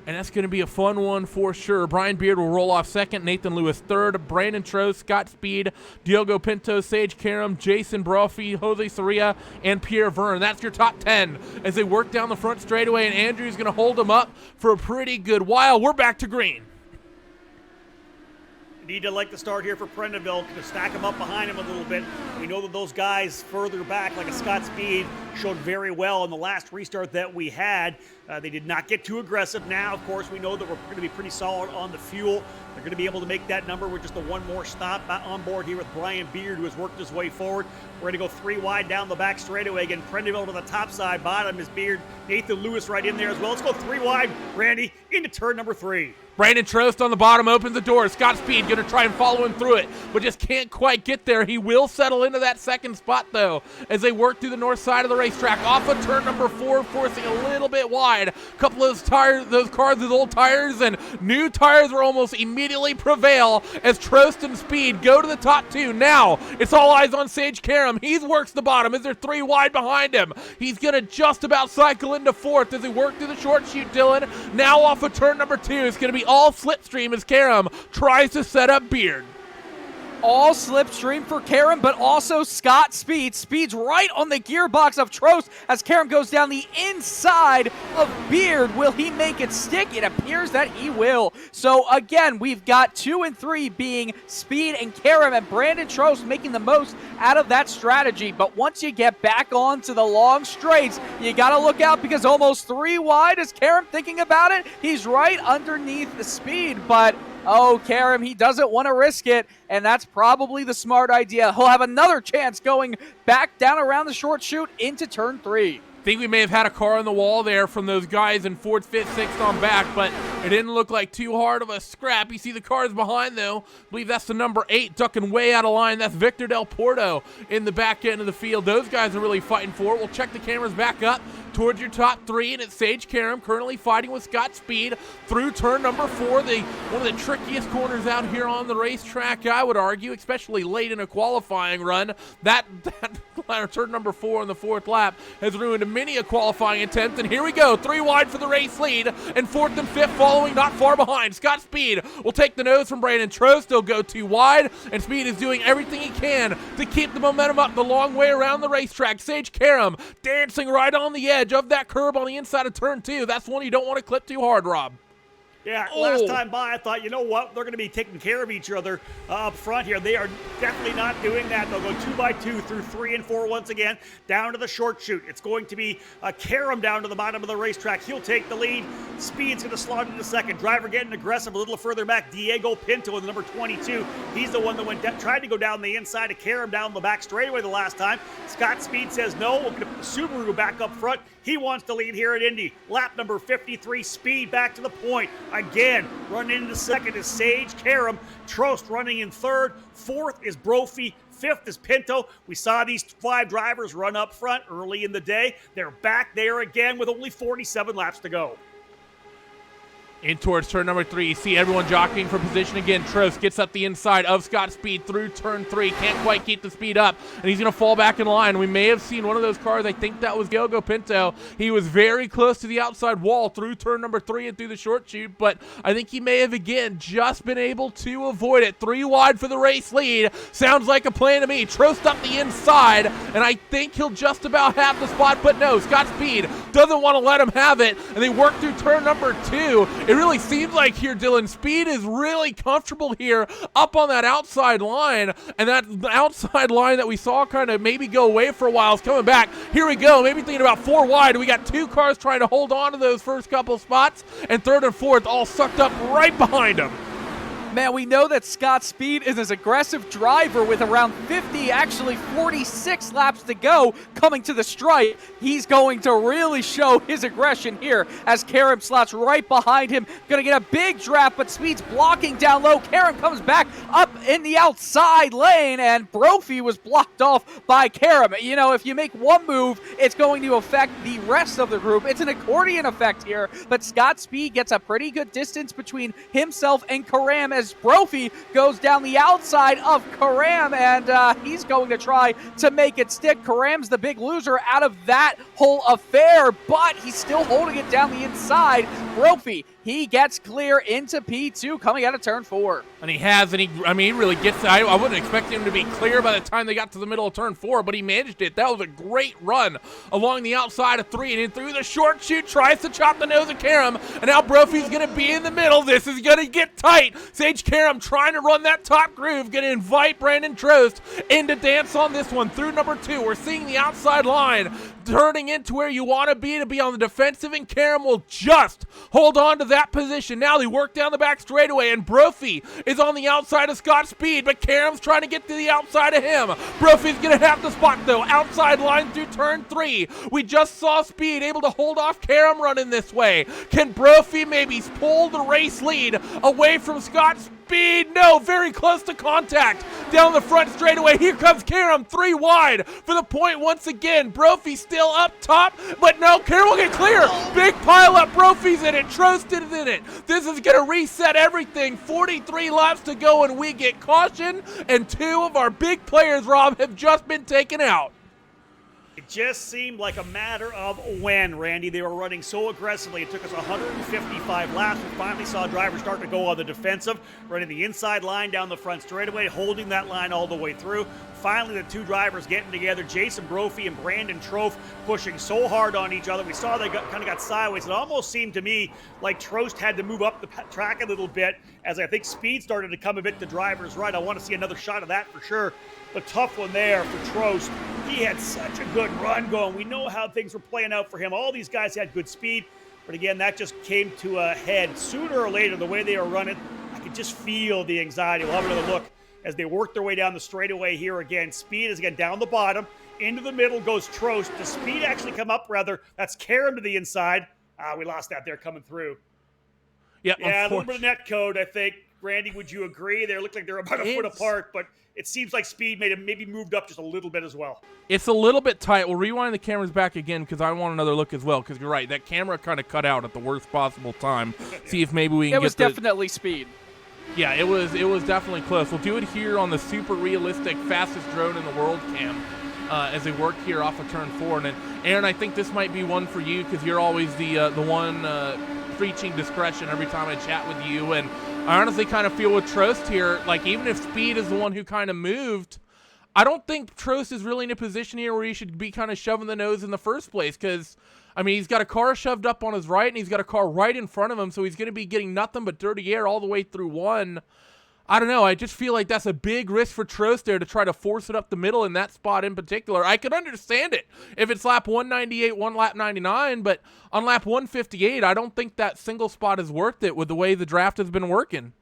And that's going to be a fun one for sure. Brian Beard will roll off 2nd, Nathan Lewis 3rd, Brandon Trost, Scott Speed, Diogo Pinto, Sage Karam, Jason Brophy, Jose Soria, and Pierre Verne. That's your top 10 as they work down the front straightaway, and Andrew's going to hold them up for a pretty good while. We're back to green. Need to like the start here for Prenderville to stack him up behind him a little bit. We know that those guys further back, like a Scott Speed, showed very well in the last restart that we had. They did not get too aggressive. Now, of course, we know that we're going to be pretty solid on the fuel. They're going to be able to make that number with just the one more stop on board here with Brian Beard, who has worked his way forward. We're going to go 3 wide down the back straightaway. Again, Prendeville to the top side. Bottom is Beard. Nathan Lewis right in there as well. Let's go 3 wide, Randy, into turn number 3. Brandon Trost on the bottom opens the door. Scott Speed going to try and follow him through it, but just can't quite get there. He will settle into that second spot, though, as they work through the north side of the racetrack. Off of turn number 4, forcing a little bit wide. A couple of those cars with old tires and new tires will almost immediately prevail as Trost and Speed go to the top 2. Now, it's all eyes on Sage Karam. He works the bottom as they're 3 wide behind him. He's going to just about cycle into 4th as they work through the short chute, Dylan. Now off of turn number 2, it's going to be all slipstream as Karam tries to set up Beard. All slipstream for Karam, but also Scott Speed. Speed's right on the gearbox of Trost as Karam goes down the inside of Beard. Will he make it stick? It appears that he will. So again, we've got 2 and 3 being Speed and Karam, and Brandon Trost making the most out of that strategy. But once you get back onto the long straights, you got to look out because almost 3 wide is Karam thinking about it. He's right underneath the Speed, but oh, Karam, he doesn't want to risk it, and that's probably the smart idea. He'll have another chance going back down around the short chute into turn 3. Think we may have had a car on the wall there from those guys in 4th, 5th, 6th on back, but it didn't look like too hard of a scrap. You see the cars behind, though. I believe that's the number 8 ducking way out of line. That's Victor Del Porto in the back end of the field. Those guys are really fighting for it. We'll check the cameras back up towards your top 3, and it's Sage Karam currently fighting with Scott Speed through turn number 4, one of the trickiest corners out here on the racetrack, I would argue, especially late in a qualifying run. That turn number 4 on the 4th lap has ruined many a qualifying attempt, and here we go, 3 wide for the race lead, and 4th and 5th following not far behind. Scott Speed will take the nose from Brandon Trost. They'll go 2 wide, and Speed is doing everything he can to keep the momentum up the long way around the racetrack. Sage Karam dancing right on the edge of that curb on the inside of turn 2. That's one you don't want to clip too hard, Rob. Yeah, last time by, I thought, you know what, they're going to be taking care of each other up front here. They are definitely not doing that. They'll go 2 by 2 through 3 and 4 once again, down to the short chute. It's going to be Karam down to the bottom of the racetrack. He'll take the lead. Speed's going to slot into second. Driver getting aggressive a little further back. Diego Pinto in the number 22. He's the one that tried to go down the inside of Karam down the back straightaway the last time. Scott Speed says no. We're going to put Subaru back up front. He wants to lead here at Indy. Lap number 53, Speed back to the point. Again, running into second is Sage Karam. Trost running in third. 4th is Brophy. 5th is Pinto. We saw these 5 drivers run up front early in the day. They're back there again with only 47 laps to go. In towards turn number 3, you see everyone jockeying for position again. Trost gets up the inside of Scott Speed through turn 3. Can't quite keep the speed up, and he's going to fall back in line. We may have seen one of those cars. I think that was Diogo Pinto. He was very close to the outside wall through turn number 3 and through the short chute, but I think he may have, again, just been able to avoid it. 3 wide for the race lead. Sounds like a plan to me. Trost up the inside, and I think he'll just about have the spot, but no, Scott Speed doesn't want to let him have it, and they work through turn number 2. It really seems like here, Dylan, Speed is really comfortable here up on that outside line, and that outside line that we saw kind of maybe go away for a while is coming back. Here we go, maybe thinking about 4 wide. We got 2 cars trying to hold on to those first couple spots, and 3rd and 4th all sucked up right behind them. Man, we know that Scott Speed is an aggressive driver with around 50, actually 46 laps to go coming to the stripe. He's going to really show his aggression here as Karam slots right behind him. Going to get a big draft, but Speed's blocking down low. Karam comes back up in the outside lane, and Brophy was blocked off by Karam. You know, if you make one move, it's going to affect the rest of the group. It's an accordion effect here, but Scott Speed gets a pretty good distance between himself and Karam as Brophy goes down the outside of Karam, and he's going to try to make it stick. Karam's the big loser out of that whole affair, but he's still holding it down the inside. Brophy, he gets clear into P2 coming out of turn 4. And he has, and he really gets, I wouldn't expect him to be clear by the time they got to the middle of turn 4, but he managed it. That was a great run along the outside of 3 and in through the short chute, tries to chop the nose of Karam, and now Brophy's going to be in the middle. This is going to get tight. Sage Karam trying to run that top groove, going to invite Brandon Trost in to dance on this one through number 2. We're seeing the outside line turning into where you want to be on the defensive, and Karam will just hold on to that position. Now they work down the back straightaway, and Brophy is on the outside of Scott Speed, but Karam's trying to get to the outside of him. Brophy's going to have the spot, though. Outside line through turn 3. We just saw Speed able to hold off Karam running this way. Can Brophy maybe pull the race lead away from Scott Speed? No, very close to contact down the front straightaway. Here comes Karam, 3 wide for the point once again. Brophy still up top, but no, Karam will get clear. Big pile up, Brophy's in it, Trost is in it. This is going to reset everything. 43 laps to go, and we get caution, and 2 of our big players, Rob, have just been taken out. It just seemed like a matter of when, Randy. They were running so aggressively. It took us 155 laps. We finally saw drivers start to go on the defensive, running the inside line down the front straightaway, holding that line all the way through. Finally, the 2 drivers getting together, Jason Brophy and Brandon Trofe, pushing so hard on each other. We saw they kind of got sideways. It almost seemed to me like Trost had to move up the track a little bit, as I think speed started to come a bit to drivers right. I want to see another shot of that for sure. The tough one there for Trost. He had such a good run going. We know how things were playing out for him. All these guys had good speed, but again, that just came to a head sooner or later. The way they were running, I could just feel the anxiety. We'll have another look as they work their way down the straightaway here again. Speed is again down the bottom. Into the middle goes Trost. Does Speed actually come up, rather? That's Karam to the inside. We lost that there coming through. Yeah, a little bit of net code, I think. Randy, would you agree? They look like they're about a foot apart, but it seems like Speed maybe moved up just a little bit as well. It's a little bit tight. We'll rewind the cameras back again because I want another look as well, because you're right. That camera kind of cut out at the worst possible time. See if maybe we can get It was definitely Speed. Yeah, it was definitely close. We'll do it here on the super realistic fastest drone in the world cam as they work here off of turn 4. And then, Aaron, I think this might be one for you because you're always the one preaching discretion every time I chat with you. And I honestly kind of feel with Trost here, like even if Speed is the one who kind of moved, I don't think Trost is really in a position here where he should be kind of shoving the nose in the first place because, I mean, he's got a car shoved up on his right and he's got a car right in front of him, so he's going to be getting nothing but dirty air all the way through 1. I don't know. I just feel like that's a big risk for Trost there to try to force it up the middle in that spot in particular. I could understand it if it's lap 198, lap 99, but on lap 158, I don't think that single spot is worth it with the way the draft has been working.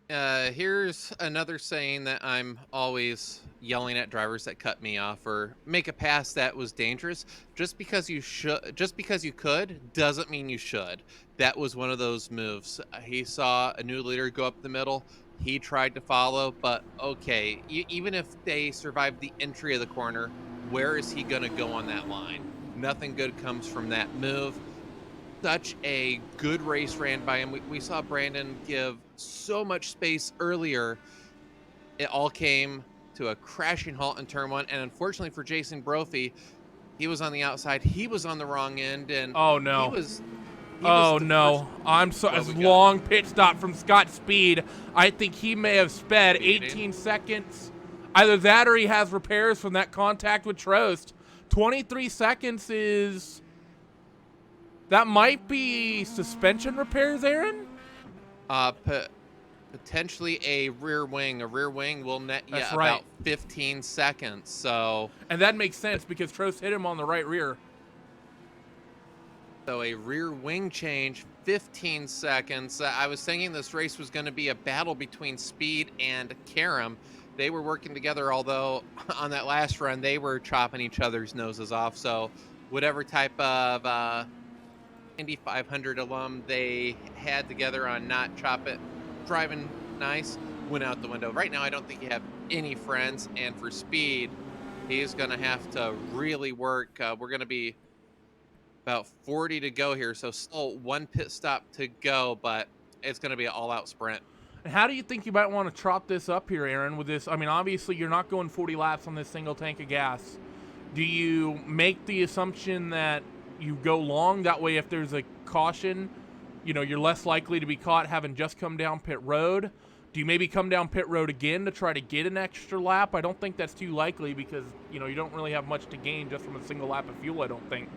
Here's another saying that I'm always yelling at drivers that cut me off or make a pass that was dangerous. Just because you could doesn't mean you should. That was one of those moves. He saw a new leader go up the middle. He tried to follow, but okay, even if they survive the entry of the corner, where is he going to go on that line? Nothing good comes from that move. Such a good race ran by him. We saw Brandon give so much space earlier. It all came to a crashing halt in turn 1, and unfortunately for Jason Brophy, he was on the outside. He was on the wrong end, and oh no, no! I'm sorry. Long pit stop from Scott Speed. I think he may have sped 18 seconds. Either that or he has repairs from that contact with Trost. 23 seconds is. That might be suspension repairs, Aaron? Potentially a rear wing. A rear wing will net you about 15 seconds. So, and that makes sense because Trost hit him on the right rear. So a rear wing change, 15 seconds. I was thinking this race was going to be a battle between Speed and Karam. They were working together, although on that last run, they were chopping each other's noses off. So whatever type of Indy 500 alum they had together on not driving nice went out the window. Right now, I don't think you have any friends, and for Speed, he's going to have to really work. We're going to be about 40 to go here, so still 1 pit stop to go, but it's going to be an all-out sprint. How do you think you might want to chop this up here, Aaron, with this? I mean, obviously, you're not going 40 laps on this single tank of gas. Do you make the assumption that you go long? That way, if there's a caution, you know, you're less likely to be caught having just come down pit road. Do you maybe come down pit road again to try to get an extra lap? I don't think that's too likely because, you know, you don't really have much to gain just from a single lap of fuel, I don't think.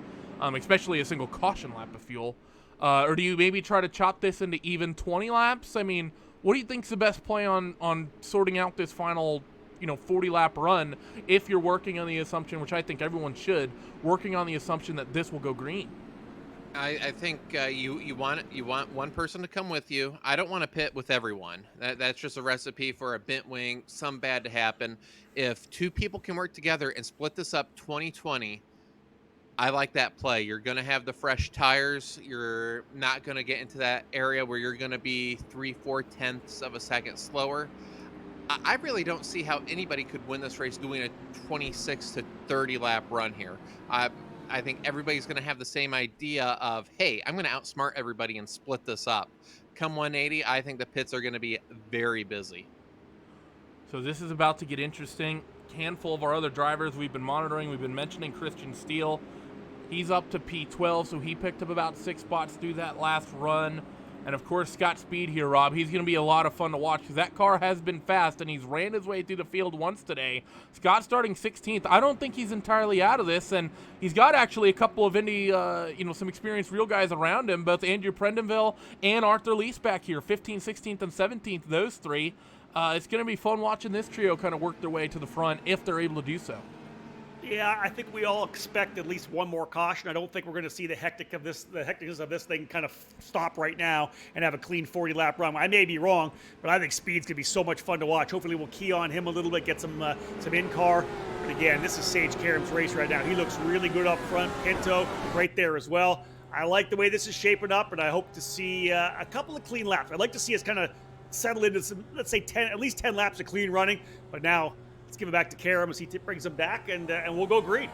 Especially a single caution lap of fuel. Or do you maybe try to chop this into even 20 laps? I mean, what do you think's the best play on sorting out this final, 40-lap run if you're working on the assumption, which I think everyone should, working on the assumption that this will go green. I think you want one person to come with you. I don't want to pit with everyone. That's just a recipe for a bent wing, some bad to happen. If 2 people can work together and split this up 20-20, I like that play. You're going to have the fresh tires. You're not going to get into that area where you're going to be 3-4 tenths of a second slower. I really don't see how anybody could win this race doing a 26 to 30 lap run here. I think everybody's going to have the same idea of, hey, I'm going to outsmart everybody and split this up. Come 180, I think the pits are going to be very busy. So this is about to get interesting. Handful of our other drivers we've been monitoring. We've been mentioning Christian Steele. He's up to P12, so he picked up about 6 spots through that last run. And, of course, Scott Speed here, Rob. He's going to be a lot of fun to watch because that car has been fast, and he's ran his way through the field once today. Scott starting 16th. I don't think he's entirely out of this, and he's got actually a couple of Indy, some experienced real guys around him, both Andrew Prendeville and Arthur Lease back here, 15th, 16th, and 17th, those 3. It's going to be fun watching this trio kind of work their way to the front if they're able to do so. Yeah, I think we all expect at least one more caution. I don't think we're going to see the hecticness of this thing kind of stop right now and have a clean 40-lap run. I may be wrong, but I think Speed's going to be so much fun to watch. Hopefully we'll key on him a little bit, get some in-car. But again, this is Sage Karam's race right now. He looks really good up front. Pinto right there as well. I like the way this is shaping up, and I hope to see a couple of clean laps. I'd like to see us kind of settle into some, let's say, at least 10 laps of clean running. But now, let's give it back to Karam as he brings him back, and we'll go green.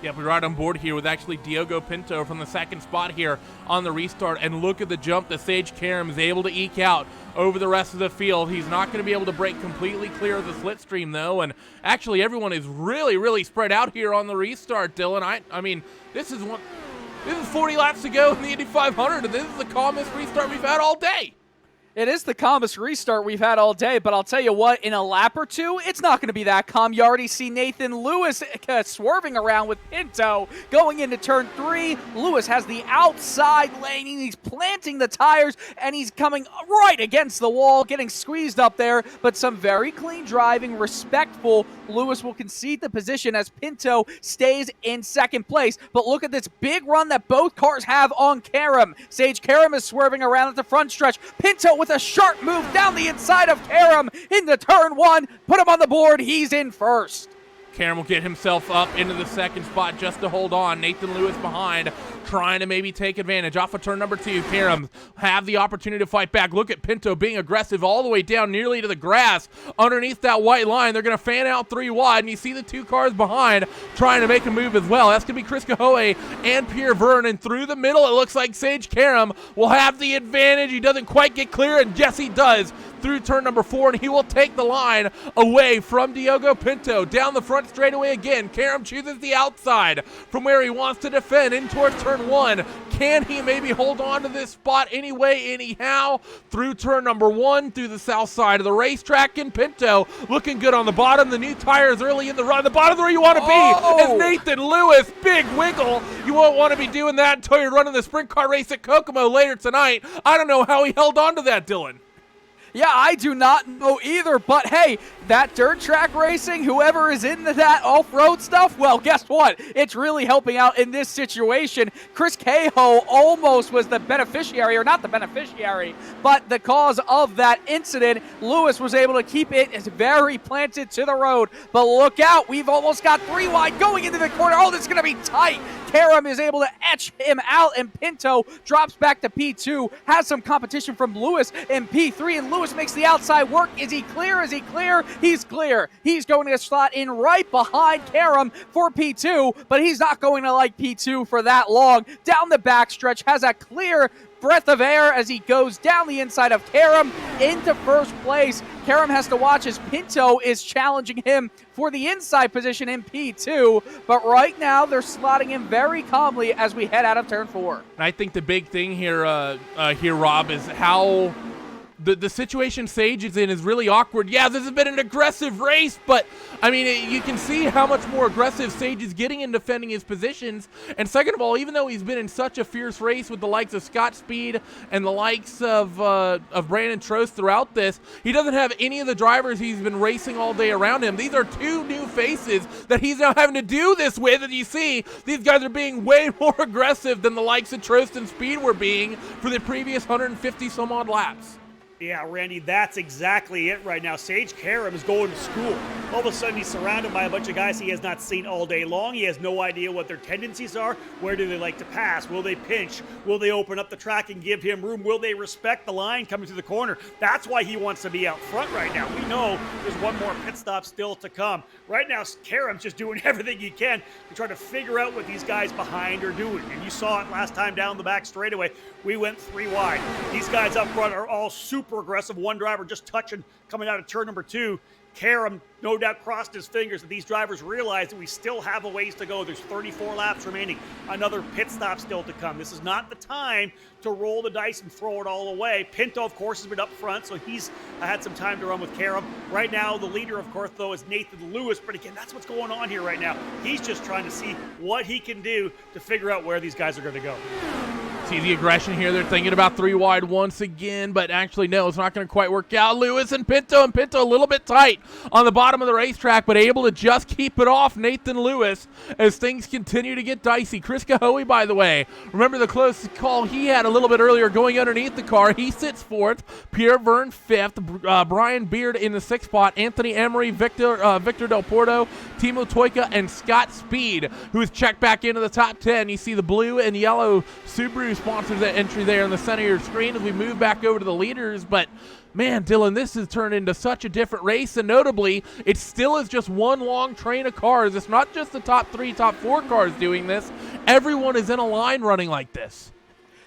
Yep, we're right on board here with actually Diogo Pinto from the second spot here on the restart. And look at the jump that Sage Karam is able to eke out over the rest of the field. He's not going to be able to break completely clear of the slipstream, though. And actually, everyone is really, really spread out here on the restart, Dylan. I mean, this is 40 laps to go in the Indy 500, and this is the calmest restart we've had all day. It is the calmest restart we've had all day, but I'll tell you what, in a lap or two, it's not going to be that calm. You already see Nathan Lewis swerving around with Pinto going into turn 3. Lewis has the outside lane. He's planting the tires, and he's coming right against the wall, getting squeezed up there, but some very clean driving, respectful. Lewis will concede the position as Pinto stays in second place. But look at this big run that both cars have on Karam. Sage Karam is swerving around at the front stretch. Pinto with a sharp move down the inside of Karam into turn 1. Put him on the board. He's in first. Karam will get himself up into the second spot just to hold on. Nathan Lewis behind, trying to maybe take advantage. Off of turn number 2, Karam have the opportunity to fight back. Look at Pinto being aggressive all the way down nearly to the grass underneath that white line. They're going to fan out 3 wide, and you see the 2 cars behind trying to make a move as well. That's going to be Chris Cahoe and Pierre Verne, and through the middle, it looks like Sage Karam will have the advantage. He doesn't quite get clear, and yes, he does through turn number 4, and he will take the line away from Diogo Pinto. Down the front straightaway again, Karam chooses the outside from where he wants to defend in towards turn 1. Can he maybe hold on to this spot anyway, anyhow? Through turn number 1, through the south side of the racetrack, and Pinto looking good on the bottom. The new tires early in the run. The bottom where you want to be is Nathan Lewis. Big wiggle. You won't want to be doing that until you're running the sprint car race at Kokomo later tonight. I don't know how he held on to that, Dylan. Yeah, I do not know either, but hey, that dirt track racing, whoever is into that off-road stuff, well, guess what? It's really helping out in this situation. Chris Cahoe almost was the beneficiary, or not the beneficiary, but the cause of that incident. Lewis was able to keep it very planted to the road, but look out, we've almost got 3 wide going into the corner. Oh, this is going to be tight. Karam is able to etch him out, and Pinto drops back to P2, has some competition from Lewis in P3, and Lewis makes the outside work. Is he clear? Is he clear? He's clear. He's going to slot in right behind Karam for P2, but he's not going to like P2 for that long. Down the backstretch, has a clear breath of air as he goes down the inside of Karam into first place. Karam has to watch as Pinto is challenging him for the inside position in P2, but right now they're slotting him very calmly as we head out of turn 4. I think the big thing here, Rob, is how the situation Sage is in is really awkward. Yeah, this has been an aggressive race, but I mean, you can see how much more aggressive Sage is getting in defending his positions. And second of all, even though he's been in such a fierce race with the likes of Scott Speed and the likes of Brandon Trost throughout this, he doesn't have any of the drivers he's been racing all day around him. These are two new faces that he's now having to do this with, and you see these guys are being way more aggressive than the likes of Trost and Speed were being for the previous 150 some odd laps. Yeah, Randy, that's exactly it right now. Sage Karam is going to school. All of a sudden, he's surrounded by a bunch of guys he has not seen all day long. He has no idea what their tendencies are. Where do they like to pass? Will they pinch? Will they open up the track and give him room? Will they respect the line coming through the corner? That's why he wants to be out front right now. We know there's one more pit stop still to come. Right now, Karam's just doing everything he can to try to figure out what these guys behind are doing. And you saw it last time down the back straightaway. We went 3 wide. These guys up front are all super aggressive. One driver just touching coming out of turn number 2. Karam no doubt crossed his fingers that these drivers realize that we still have a ways to go. There's 34 laps remaining. Another pit stop still to come. This is not the time to roll the dice and throw it all away. Pinto, of course, has been up front, so he's had some time to run with Karam. Right now, the leader, of course, though, is Nathan Lewis. But again, that's what's going on here right now. He's just trying to see what he can do to figure out where these guys are going to go. See the aggression here. They're thinking about 3 wide once again, but actually, no, it's not going to quite work out. Lewis and Pinto a little bit tight on the bottom of the racetrack, but able to just keep it off Nathan Lewis as things continue to get dicey. Chris Cahoe, by the way, remember the close call he had a little bit earlier going underneath the car. He sits 4th, Pierre Verne 5th, Brian Beard in the 6th spot, Anthony Emery, Victor Del Porto, Timo Toika, and Scott Speed, who is checked back into the top 10. You see the blue and yellow Subaru sponsors that entry there in the center of your screen as we move back over to the leaders. But man, Dylan, this has turned into such a different race, and notably, it still is just one long train of cars. It's not just the top 3, top 4 cars doing this. Everyone is in a line running like this.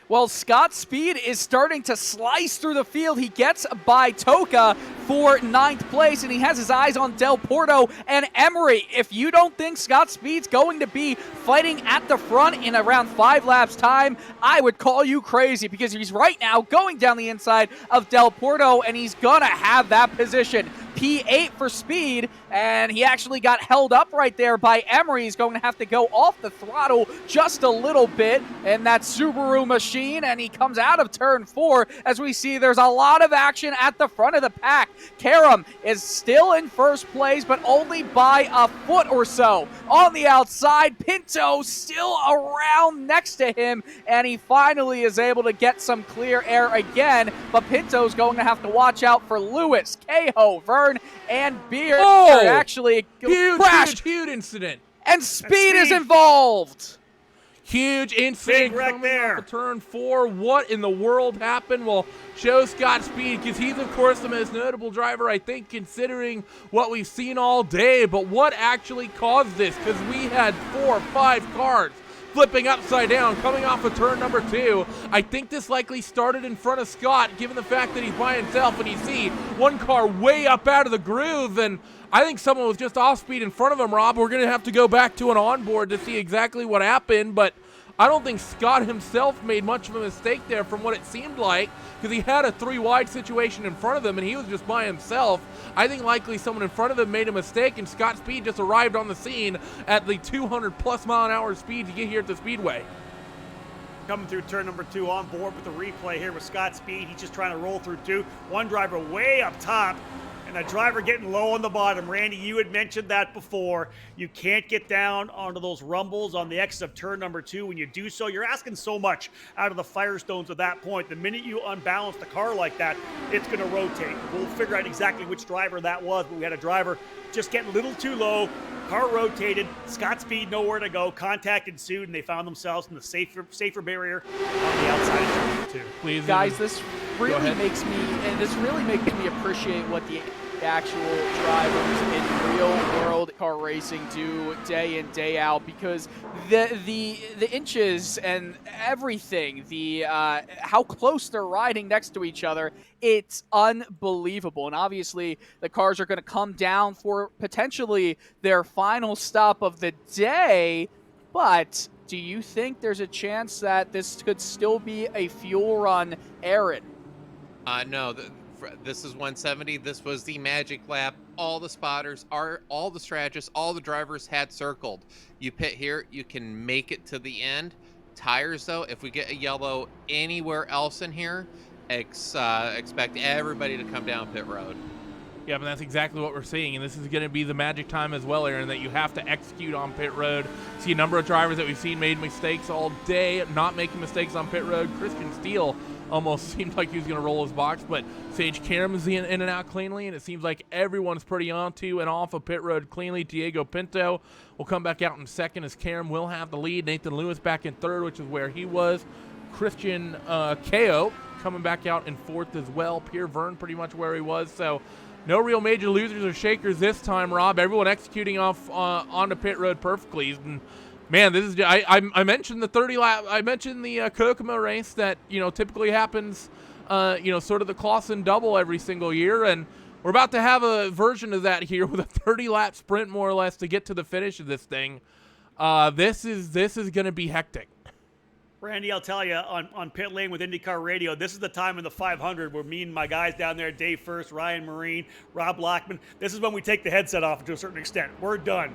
Well, Scott Speed is starting to slice through the field. He gets by Toka for 9th place, and he has his eyes on Del Porto and Emery. If you don't think Scott Speed's going to be fighting at the front in around 5 laps time, I would call you crazy, because he's right now going down the inside of Del Porto, and he's going to have that position. P8 for Speed, and he actually got held up right there by Emery. He's going to have to go off the throttle just a little bit in that Subaru machine, and he comes out of turn 4 as we see there's a lot of action at the front of the pack. Karam is still in first place, but only by a foot or so. On the outside, Pinto still around next to him, and he finally is able to get some clear air again, but Pinto's going to have to watch out for Lewis, Cahoe, Verne, and Beard. Actually crashed. Huge incident. And Speed is involved. Huge incident Big wreck coming there. off of turn 4. What in the world happened? Well, show Scott Speed, because he's, of course, the most notable driver, I think, considering what we've seen all day. But what actually caused this? Because we had 4 or 5 cars flipping upside down, coming off of turn number 2. I think this likely started in front of Scott, given the fact that he's by himself, and you see one car way up out of the groove, and I think someone was just off speed in front of him, Rob. We're going to have to go back to an onboard to see exactly what happened, but I don't think Scott himself made much of a mistake there from what it seemed like, because he had a 3 wide situation in front of him, and he was just by himself. I think likely someone in front of him made a mistake, and Scott Speed just arrived on the scene at the 200+ mile an hour speed to get here at the Speedway. Coming through turn number 2 on board with the replay here with Scott Speed. He's just trying to roll through 2. One driver way up top, and a driver getting low on the bottom. Randy, you had mentioned that before. You can't get down onto those rumbles on the exit of turn number 2. When you do so, you're asking so much out of the Firestones at that point. The minute you unbalance the car like that, it's going to rotate. We'll figure out exactly which driver that was, but we had a driver just getting a little too low. Car rotated. Scott Speed nowhere to go. Contact ensued, and they found themselves in the safer barrier on the outside of turn number 2. Please, Guys, this really makes me appreciate what the actual drivers in real world car racing do day in, day out, because the inches and everything, the how close they're riding next to each other, it's unbelievable. And obviously the cars are going to come down for potentially their final stop of the day, but do you think there's a chance that this could still be a fuel run, Aaron? No, this is 170. This was the magic lap. All the spotters, all the strategists, all the drivers had circled. You pit here, you can make it to the end. Tires, though, if we get a yellow anywhere else in here, expect everybody to come down pit road. Yeah, but that's exactly what we're seeing, and this is going to be the magic time as well, Aaron, that you have to execute on pit road. See a number of drivers that we've seen made mistakes all day, not making mistakes on pit road. Christian Steele almost seemed like he was going to roll his box, but Sage Karam is in and out cleanly, and it seems like everyone's pretty onto and off of pit road cleanly. Diego Pinto will come back out in second as Karam will have the lead. Nathan Lewis back in third, which is where he was. Christian Ko coming back out in fourth as well. Pierre Verne pretty much where he was, so no real major losers or shakers this time, Rob. Everyone executing off onto pit road perfectly. And man, this is I mentioned the 30 lap. I mentioned the Kokomo race that typically happens, sort of the Clausen double every single year, and we're about to have a version of that here with a 30 lap sprint more or less to get to the finish of this thing. This is going to be hectic. Randy, I'll tell you, on Pit Lane with IndyCar Radio, this is the time in the 500 where me and my guys down there, Dave First, Ryan Marine, Rob Lockman, this is when we take the headset off to a certain extent. We're done.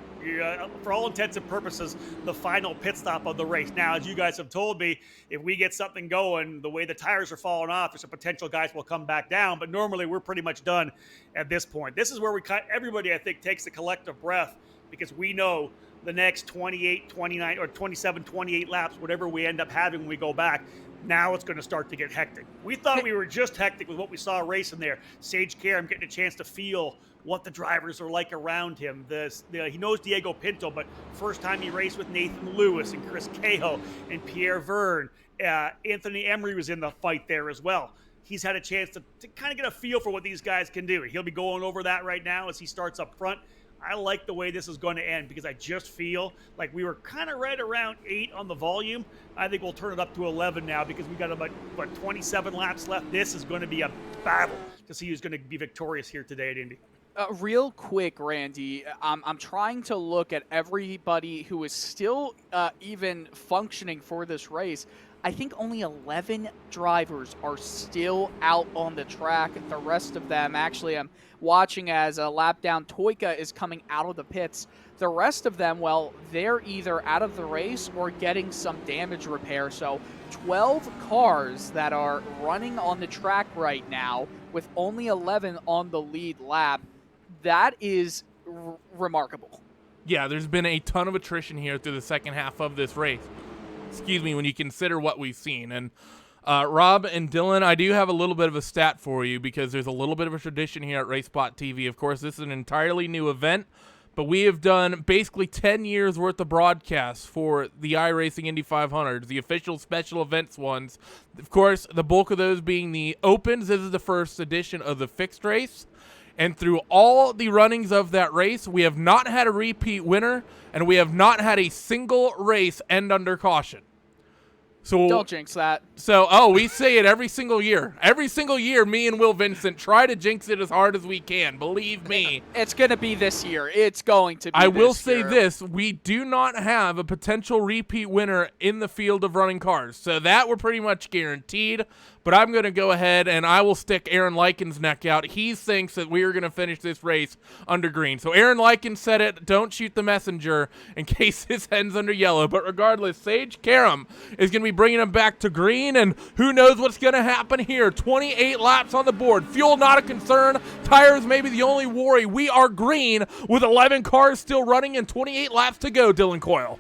For all intents and purposes, the final pit stop of the race. Now, as you guys have told me, if we get something going, the way the tires are falling off, there's a potential guys will come back down, but normally we're pretty much done at this point. This is where everybody, I think, takes a collective breath because we know the next 28, 29, or 27, 28 laps, whatever we end up having when we go back, now it's going to start to get hectic. We thought we were just hectic with what we saw racing there. Sage Karam getting a chance to feel what the drivers are like around him. He knows Diego Pinto, but first time he raced with Nathan Lewis and Chris Cahill and Pierre Verne. Anthony Emery was in the fight there as well. He's had a chance to kind of get a feel for what these guys can do. He'll be going over that right now as he starts up front. I like the way this is going to end because I just feel like we were kind of right around 8 on the volume. I think we'll turn it up to 11 now because we got about 27 laps left. This is going to be a battle to see who's going to be victorious here today at Indy. Real quick, Randy, I'm trying to look at everybody who is still even functioning for this race. I think only 11 drivers are still out on the track. The rest of them, actually, I'm watching as a lap down. Toyka is coming out of the pits. The rest of them, well, they're either out of the race or getting some damage repair. So 12 cars that are running on the track right now with only 11 on the lead lap. That is remarkable. Yeah, there's been a ton of attrition here through the second half of this race. Excuse me, when you consider what we've seen. And Rob and Dylan, I do have a little bit of a stat for you because there's a little bit of a tradition here at RaceSpotTV. Of course, this is an entirely new event, but we have done basically 10 years worth of broadcasts for the iRacing Indy 500, the official special events ones. Of course, the bulk of those being the Opens. This is the first edition of the fixed race. And through all the runnings of that race, we have not had a repeat winner, and we have not had a single race end under caution. So don't jinx that. So, we say it every single year. Every single year, me and Will Vincent try to jinx it as hard as we can. Believe me. It's going to be this year. It's going to be I will this say year. this. We do not have a potential repeat winner in the field of running cars. So that we're pretty much guaranteed. But I'm going to go ahead and I will stick Aaron Lyken's neck out. He thinks that we are going to finish this race under green. So Aaron Lyken said it. Don't shoot the messenger in case this ends under yellow. But regardless, Sage Karam is going to be bringing him back to green. And who knows what's going to happen here. 28 laps on the board. Fuel not a concern. Tires maybe the only worry. We are green with 11 cars still running and 28 laps to go, Dylan Coyle.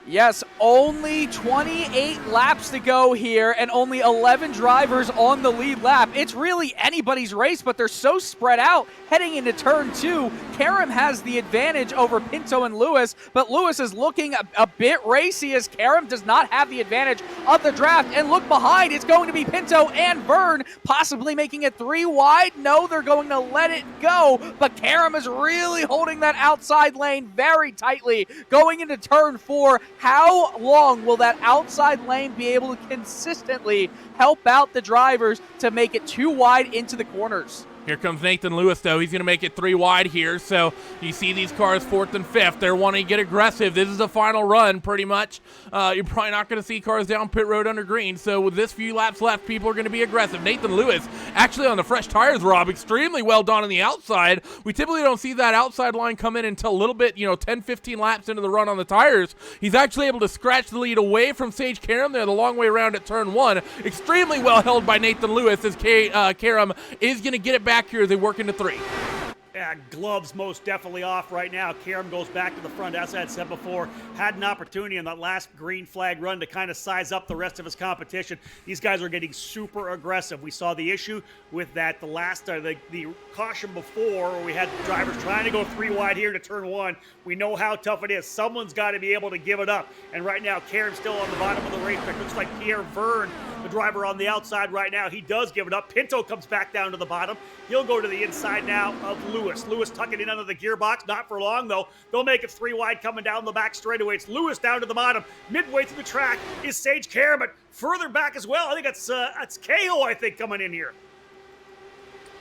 Yes, only 28 laps to go here and only 11 drivers on the lead lap. It's really anybody's race, but they're so spread out heading into turn 2. Karam has the advantage over Pinto and Lewis, but Lewis is looking a bit racy as Karam does not have the advantage of the draft. And look behind, it's going to be Pinto and Verne possibly making it 3 wide. No, they're going to let it go, but Karam is really holding that outside lane very tightly going into turn 4. How long will that outside lane be able to consistently help out the drivers to make it 2 wide into the corners? Here comes Nathan Lewis, though. He's going to make it 3 wide here. So you see these cars 4th and 5th. They're wanting to get aggressive. This is the final run, pretty much. You're probably not going to see cars down pit road under green. So with this few laps left, people are going to be aggressive. Nathan Lewis, actually on the fresh tires, Rob, extremely well done on the outside. We typically don't see that outside line come in until a little bit, 10, 15 laps into the run on the tires. He's actually able to scratch the lead away from Sage Karam there the long way around at turn 1. Extremely well held by Nathan Lewis as Karam is going to get it back here as they work into 3. Yeah, gloves most definitely off right now. Karam goes back to the front, as I had said before. Had an opportunity in that last green flag run to kind of size up the rest of his competition. These guys are getting super aggressive. We saw the issue with that the caution before, where we had drivers trying to go 3 wide here to turn 1. We know how tough it is. Someone's got to be able to give it up. And right now, Karam's still on the bottom of the racetrack. Looks like Pierre Verne, the driver on the outside right now, he does give it up. Pinto comes back down to the bottom. He'll go to the inside now of Lewis. Lewis tucking in under the gearbox. Not for long, though. They'll make it 3 wide coming down the back straightaway. It's Lewis down to the bottom. Midway through the track is Sage Karam, but further back as well. I think that's KO, I think, coming in here.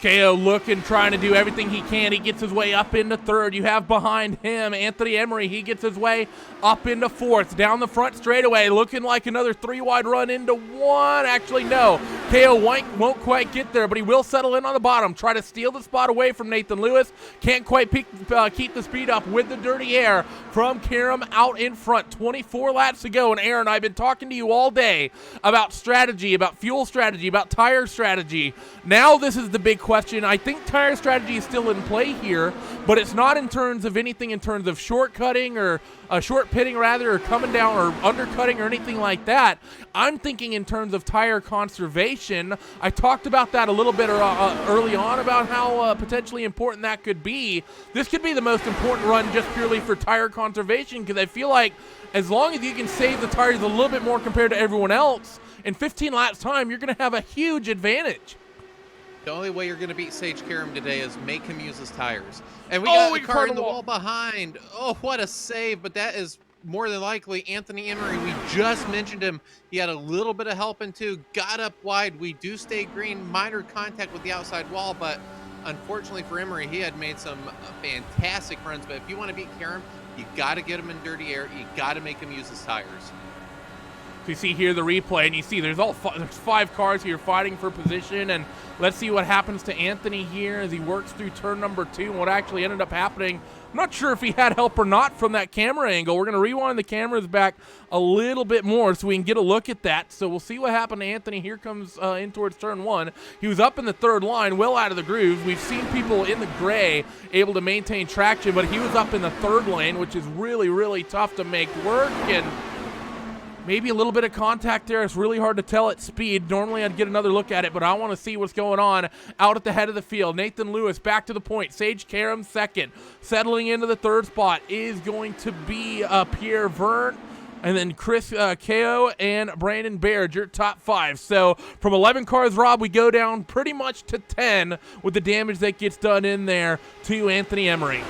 KO looking, trying to do everything he can. He gets his way up into 3rd. You have behind him Anthony Emery. He gets his way up into 4th. Down the front straightaway, looking like another 3 wide run into 1. Actually, no. KO won't quite get there, but he will settle in on the bottom. Try to steal the spot away from Nathan Lewis. Can't quite keep the speed up with the dirty air from Karam out in front. 24 laps to go. And Aaron, I've been talking to you all day about strategy, about fuel strategy, about tire strategy. Now this is the big question. I think tire strategy is still in play here, but it's not in terms of anything in terms of shortcutting or short pitting rather, or coming down or undercutting or anything like that. I'm thinking in terms of tire conservation. I talked about that a little bit early on about how potentially important that could be. This could be the most important run just purely for tire conservation, because I feel like as long as you can save the tires a little bit more compared to everyone else, in 15 laps time, you're going to have a huge advantage. The only way you're going to beat Sage Karam today is make him use his tires. And we got the car in the wall behind. Oh, what a save. But that is more than likely Anthony Emery. We just mentioned him. He had a little bit of help in two. Got up wide. We do stay green. Minor contact with the outside wall. But unfortunately for Emery, he had made some fantastic runs. But if you want to beat Karam, you got to get him in dirty air. You got to make him use his tires. So you see here the replay, and you see there's 5 cars here fighting for position, and let's see what happens to Anthony here as he works through turn number 2 and what actually ended up happening. I'm not sure if he had help or not from that camera angle. We're going to rewind the cameras back a little bit more so we can get a look at that. So we'll see what happened to Anthony. Here comes in towards turn 1. He was up in the 3rd line, well out of the groove. We've seen people in the gray able to maintain traction, but he was up in the 3rd lane, which is really, really tough to make work, and maybe a little bit of contact there. It's really hard to tell at speed. Normally I'd get another look at it, but I want to see what's going on out at the head of the field. Nathan Lewis back to the point. Sage Karam 2nd. Settling into the 3rd spot is going to be Pierre Verne. And then Chris KO and Brandon Baird, your top 5. So from 11 cars, Rob, we go down pretty much to 10 with the damage that gets done in there to Anthony Emery.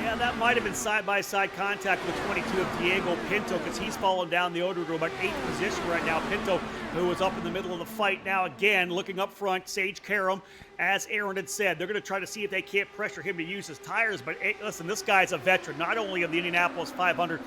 Yeah, that might have been side-by-side contact with 22 of Diego Pinto, because he's fallen down the order to about 8th position right now. Pinto, who was up in the middle of the fight, now again looking up front. Sage Karam, as Aaron had said, they're going to try to see if they can't pressure him to use his tires. But hey, listen, this guy's a veteran, not only of the Indianapolis 500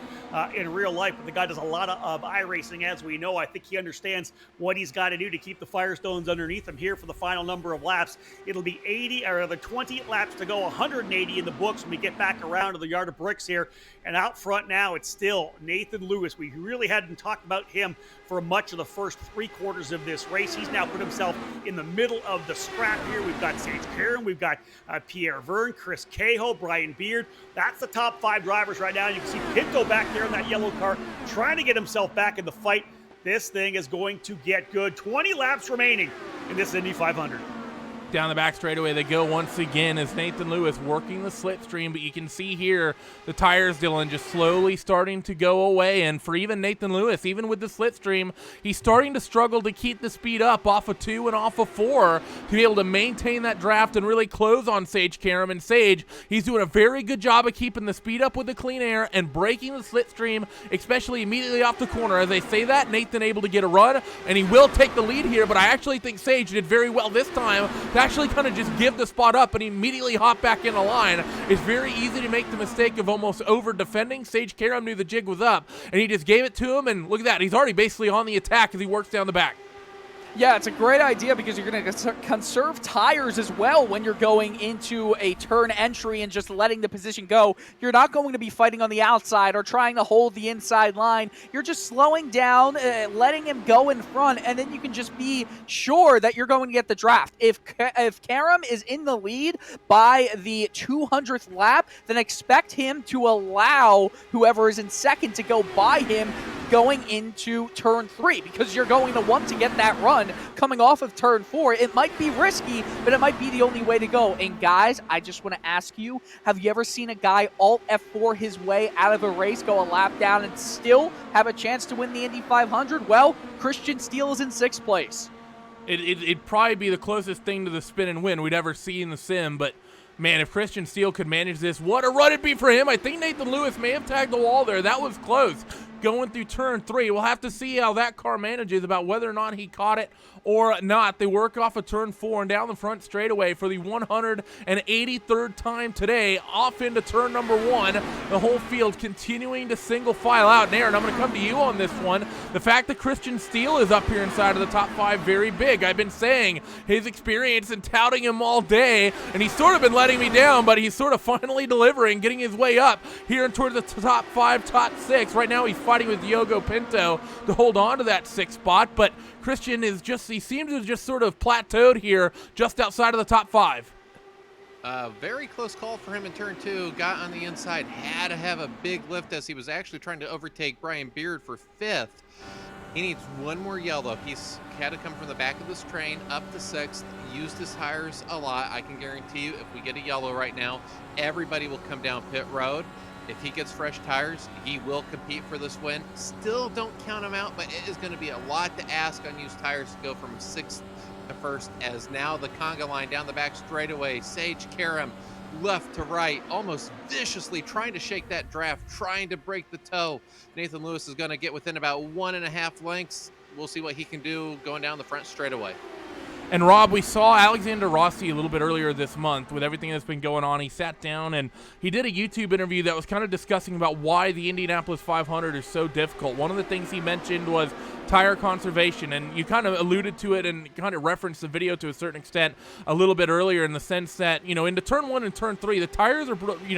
in real life, but the guy does a lot of iRacing, as we know. I think he understands what he's got to do to keep the Firestones underneath him here for the final number of laps. It'll be 20 laps to go, 180 in the books when we get back around to the yard of bricks here. And out front now, it's still Nathan Lewis. We really hadn't talked about him for much of the first 3 quarters of this race. He's now put himself in the middle of the scrap here. We've got Sage Karam, we've got Pierre Verne, Chris Cahill, Brian Beard. That's the top 5 drivers right now. You can see Pinto back there in that yellow car trying to get himself back in the fight. This thing is going to get good. 20 laps remaining in this Indy 500. Down the back straightaway they go once again as Nathan Lewis working the slipstream, but you can see here the tires, Dylan, just slowly starting to go away. And for even Nathan Lewis, even with the slipstream, he's starting to struggle to keep the speed up off of 2 and off of 4 to be able to maintain that draft and really close on Sage Karam. And Sage, he's doing a very good job of keeping the speed up with the clean air and breaking the slipstream, especially immediately off the corner. As I say that, Nathan able to get a run, and he will take the lead here, but I actually think Sage did very well this time to actually kind of just give the spot up and immediately hop back in the line. It's very easy to make the mistake of almost over-defending. Sage Karam knew the jig was up, and he just gave it to him, and look at that. He's already basically on the attack as he works down the back. Yeah, it's a great idea because you're going to conserve tires as well when you're going into a turn entry and just letting the position go. You're not going to be fighting on the outside or trying to hold the inside line. You're just slowing down, letting him go in front, and then you can just be sure that you're going to get the draft. If Karam is in the lead by the 200th lap, then expect him to allow whoever is in second to go by him going into turn 3, because you're going to want to get that run coming off of turn 4. It might be risky, but it might be the only way to go. And guys, I just want to ask you, have you ever seen a guy alt F4 his way out of a race, go a lap down, and still have a chance to win the Indy 500? Well, Christian Steele is in 6th place. It'd probably be the closest thing to the spin and win we'd ever see in the sim, but man, if Christian Steele could manage this, what a run it'd be for him. I think Nathan Lewis may have tagged the wall there. That was close. Going through turn 3. We'll have to see how that car manages about whether or not he caught it or not. They work off of turn 4 and down the front straightaway for the 183rd time today, off into turn number 1. The whole field continuing to single file out. And Aaron, I'm going to come to you on this one. The fact that Christian Steele is up here inside of the top 5, very big. I've been saying his experience and touting him all day, and he's sort of been letting me down, but he's sort of finally delivering, getting his way up here toward the top 5, top 6. Right now he's fighting with Diogo Pinto to hold on to that 6th spot, but Christian is just, he seems to have just sort of plateaued here just outside of the top 5. Very close call for him in turn 2. Got on the inside, had to have a big lift as he was actually trying to overtake Brian Beard for 5th. He needs one more yellow. He's had to come from the back of this train up to 6th, used his tires a lot. I can guarantee you if we get a yellow right now, everybody will come down pit road. If he gets fresh tires, he will compete for this win. Still don't count him out, but it is going to be a lot to ask on used tires to go from 6th to 1st, as now the conga line down the back straightaway. Sage Karam left to right, almost viciously trying to shake that draft, trying to break the toe. Nathan Lewis is going to get within about 1.5 lengths. We'll see what he can do going down the front straightaway. And Rob, we saw Alexander Rossi a little bit earlier this month with everything that's been going on. He sat down and he did a YouTube interview that was kind of discussing about why the Indianapolis 500 is so difficult. One of the things he mentioned was tire conservation, and you kind of alluded to it and kind of referenced the video to a certain extent a little bit earlier, in the sense that, into turn 1 and turn 3, the tires are,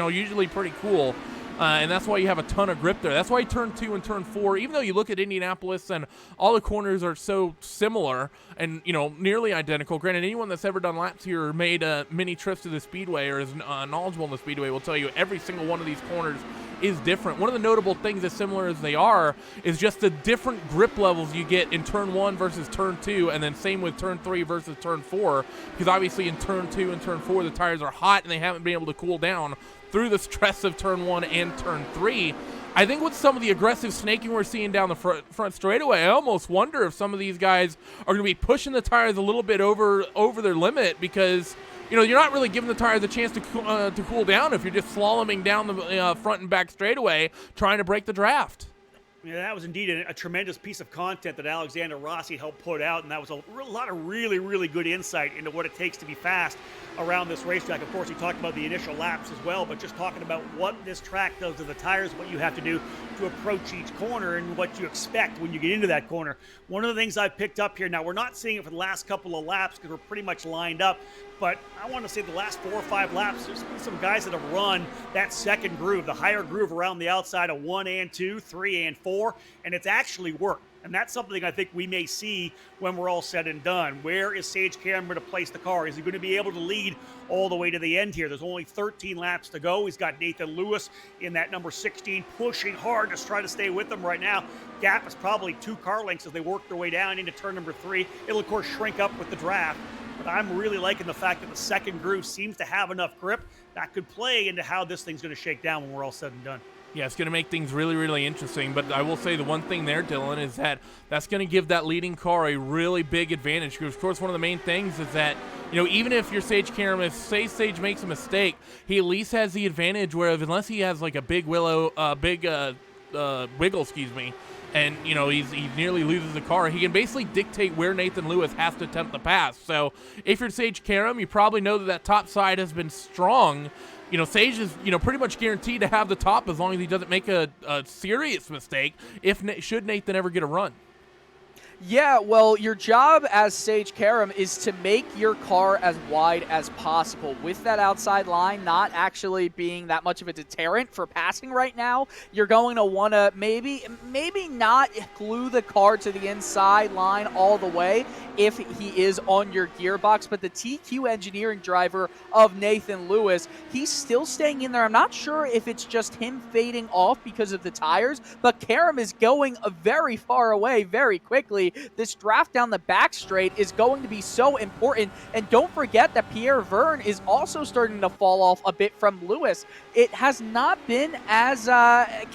usually pretty cool. And that's why you have a ton of grip there. That's why turn 2 and turn 4, even though you look at Indianapolis and all the corners are so similar and, nearly identical. Granted, anyone that's ever done laps here or made many trips to the Speedway or is knowledgeable in the Speedway will tell you every single one of these corners is different. One of the notable things, as similar as they are, is just the different grip levels you get in turn 1 versus turn 2, and then same with turn 3 versus turn 4, because obviously in turn 2 and turn 4 the tires are hot and they haven't been able to cool down through the stress of turn 1 and turn 3. I think with some of the aggressive snaking we're seeing down the front straightaway, I almost wonder if some of these guys are going to be pushing the tires a little bit over their limit, because you're not really giving the tires a chance to cool down if you're just slaloming down the front and back straightaway trying to break the draft. Yeah, that was indeed a tremendous piece of content that Alexander Rossi helped put out, and that was a lot of really, really good insight into what it takes to be fast around this racetrack. Of course, he talked about the initial laps as well, but just talking about what this track does to the tires, what you have to do to approach each corner, and what you expect when you get into that corner. One of the things I've picked up here, now we're not seeing it for the last couple of laps because we're pretty much lined up, but I want to say the last 4 or 5 laps, there's been some guys that have run that second groove, the higher groove around the outside of 1 and 2, 3 and 4, and it's actually worked. And that's something I think we may see when we're all said and done. Where is Sage Karam going to place the car? Is he going to be able to lead all the way to the end here? There's only 13 laps to go. He's got Nathan Lewis in that number 16 pushing hard to try to stay with them right now. Gap is probably 2 car lengths as they work their way down into turn number 3. It'll, of course, shrink up with the draft. But I'm really liking the fact that the second groove seems to have enough grip that could play into how this thing's going to shake down when we're all said and done. Yeah, it's going to make things really, really interesting. But I will say the one thing there, Dylan, is that that's going to give that leading car a really big advantage. Because, of course, one of the main things is that, even if you're Sage Karam, if Sage makes a mistake, he at least has the advantage where unless he has like a big wiggle, and he nearly loses the car, he can basically dictate where Nathan Lewis has to attempt the pass. So if you're Sage Karam, you probably know that top side has been strong. Sage is pretty much guaranteed to have the top as long as he doesn't make a serious mistake. Should Nathan ever get a run. Yeah, well, your job as Sage Karam is to make your car as wide as possible. With that outside line not actually being that much of a deterrent for passing right now, you're going to want to maybe not glue the car to the inside line all the way if he is on your gearbox. But the TQ engineering driver of Nathan Lewis, he's still staying in there. I'm not sure if it's just him fading off because of the tires, but Karam is going very far away very quickly. This draft down the back straight is going to be so important. And don't forget that Pierre Verne is also starting to fall off a bit from Lewis. It has not been as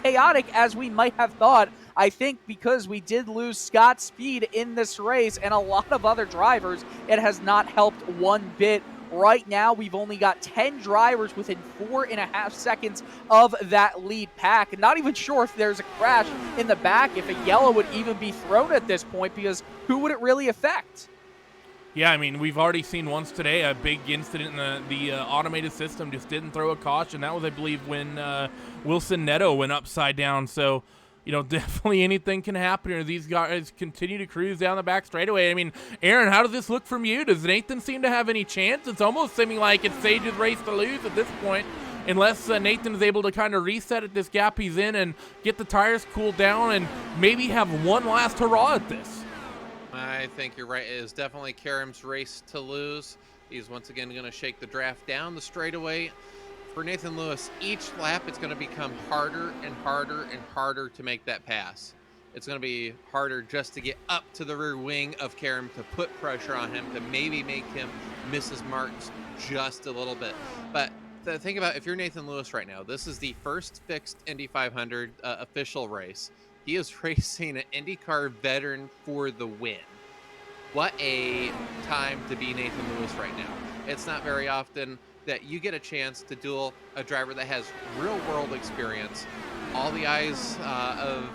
chaotic as we might have thought. I think because we did lose Scott Speed in this race and a lot of other drivers, it has not helped one bit. Right now, we've only got 10 drivers within 4.5 seconds of that lead pack. Not even sure if there's a crash in the back, if a yellow would even be thrown at this point, because who would it really affect? Yeah, I mean, we've already seen once today a big incident in the automated system just didn't throw a caution. That was, I believe, when Wilson Neto went upside down. So, definitely anything can happen here. These guys continue to cruise down the back straightaway. I mean, Aaron, how does this look from you? Does Nathan seem to have any chance? It's almost seeming like it's Sage's race to lose at this point, unless Nathan is able to kind of reset at this gap he's in and get the tires cooled down and maybe have one last hurrah at this. I think you're right. It is definitely Karam's race to lose. He's once again going to shake the draft down the straightaway. For Nathan Lewis, each lap it's going to become harder and harder and harder to make that pass. It's going to be harder just to get up to the rear wing of Karam, to put pressure on him, to maybe make him miss his marks just a little bit. But think about, if you're Nathan Lewis right now, this is the first Fixed Indy 500 official race. He is racing an IndyCar veteran for the win. What a time to be Nathan Lewis right now. It's not very often that you get a chance to duel a driver that has real-world experience. All the eyes of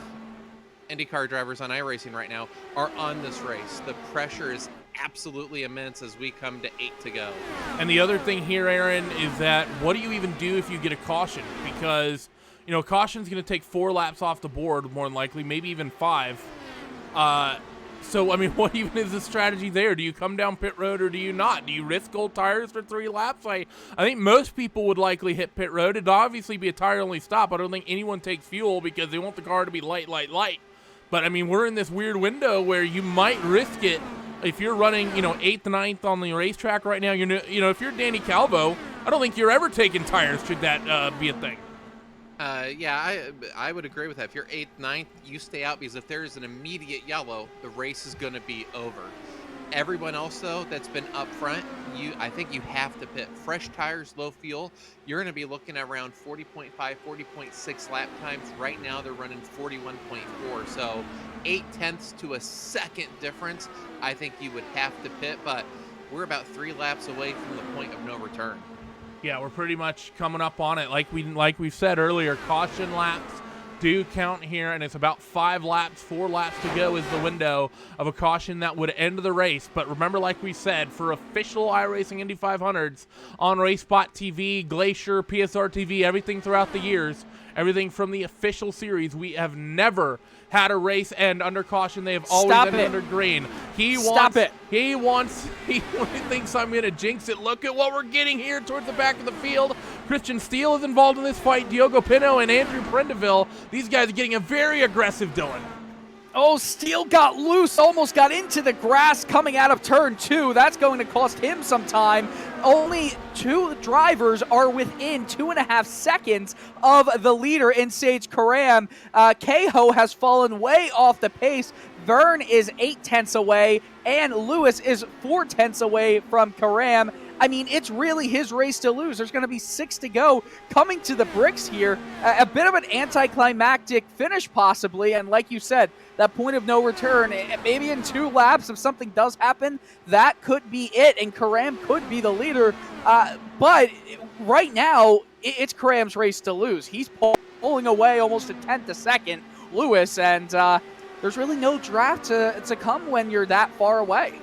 IndyCar drivers on iRacing right now are on this race. The pressure is absolutely immense as we come to 8 to go. And the other thing here, Aaron, is that what do you even do if you get a caution? Because, caution's going to take 4 laps off the board, more than likely, maybe even 5. So, I mean, what even is the strategy there? Do you come down pit road or do you not? Do you risk old tires for 3 laps? I think most people would likely hit pit road. It'd obviously be a tire-only stop. I don't think anyone takes fuel because they want the car to be light. But, I mean, we're in this weird window where you might risk it if you're running, 8th, 9th on the racetrack right now. If you're Danny Calvo, I don't think you're ever taking tires should that be a thing. Yeah, I would agree with that. If you're 8th, 9th, you stay out, because if there's an immediate yellow, the race is going to be over. Everyone else, though, that's been up front, I think you have to pit. Fresh tires, low fuel, you're going to be looking at around 40.5, 40.6 lap times. Right now, they're running 41.4, so 0.8 to a second difference. I think you would have to pit, but we're about 3 laps away from the point of no return. Yeah, we're pretty much coming up on it. Like we said earlier, caution laps do count here, and it's about 4 laps to go is the window of a caution that would end the race. But remember, like we said, for official iRacing Indy 500s on RaceSpotTV, Glacier, PSR TV, everything throughout the years, everything from the official series, we have never had a race end under caution. They have always ended under green. He thinks I'm going to jinx it. Look at what we're getting here towards the back of the field. Christian Steele is involved in this fight. Diogo Pino and Andrew Prendeville. These guys are getting a very aggressive Dylan. Oh, Steele got loose, almost got into the grass coming out of turn 2. That's going to cost him some time. Only 2 drivers are within 2.5 seconds of the leader in Sage Karam. Cahill has fallen way off the pace. Verne is 0.8 away, and Lewis is 0.4 away from Karam. I mean, it's really his race to lose. There's going to be 6 to go. Coming to the bricks here, a bit of an anticlimactic finish possibly, and like you said, that point of no return, maybe in 2 laps, if something does happen, that could be it, and Karam could be the leader. But right now, it's Karam's race to lose. He's pulling away almost 1/10 a second, Lewis, and there's really no draft to come when you're that far away.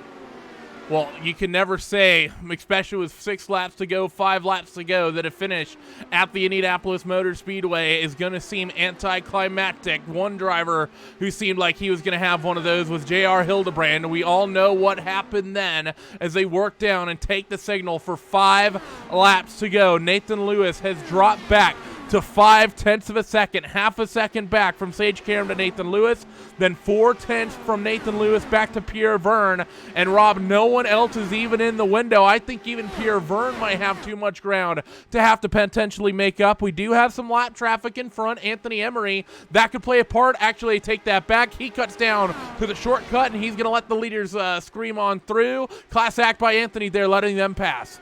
Well, you can never say, especially with 6 laps to go, 5 laps to go, that a finish at the Indianapolis Motor Speedway is going to seem anticlimactic. One driver who seemed like he was going to have one of those was J.R. Hildebrand. We all know what happened then as they work down and take the signal for 5 laps to go. Nathan Lewis has dropped back to 0.5 of a second, half a second back from Sage Karam to Nathan Lewis, then 0.4 from Nathan Lewis back to Pierre Verne. And Rob, no one else is even in the window. I think even Pierre Verne might have too much ground to have to potentially make up. We do have some lap traffic in front. Anthony Emery, that could play a part. Actually, take that back. He cuts down to the shortcut, and he's going to let the leaders scream on through. Class act by Anthony there, letting them pass.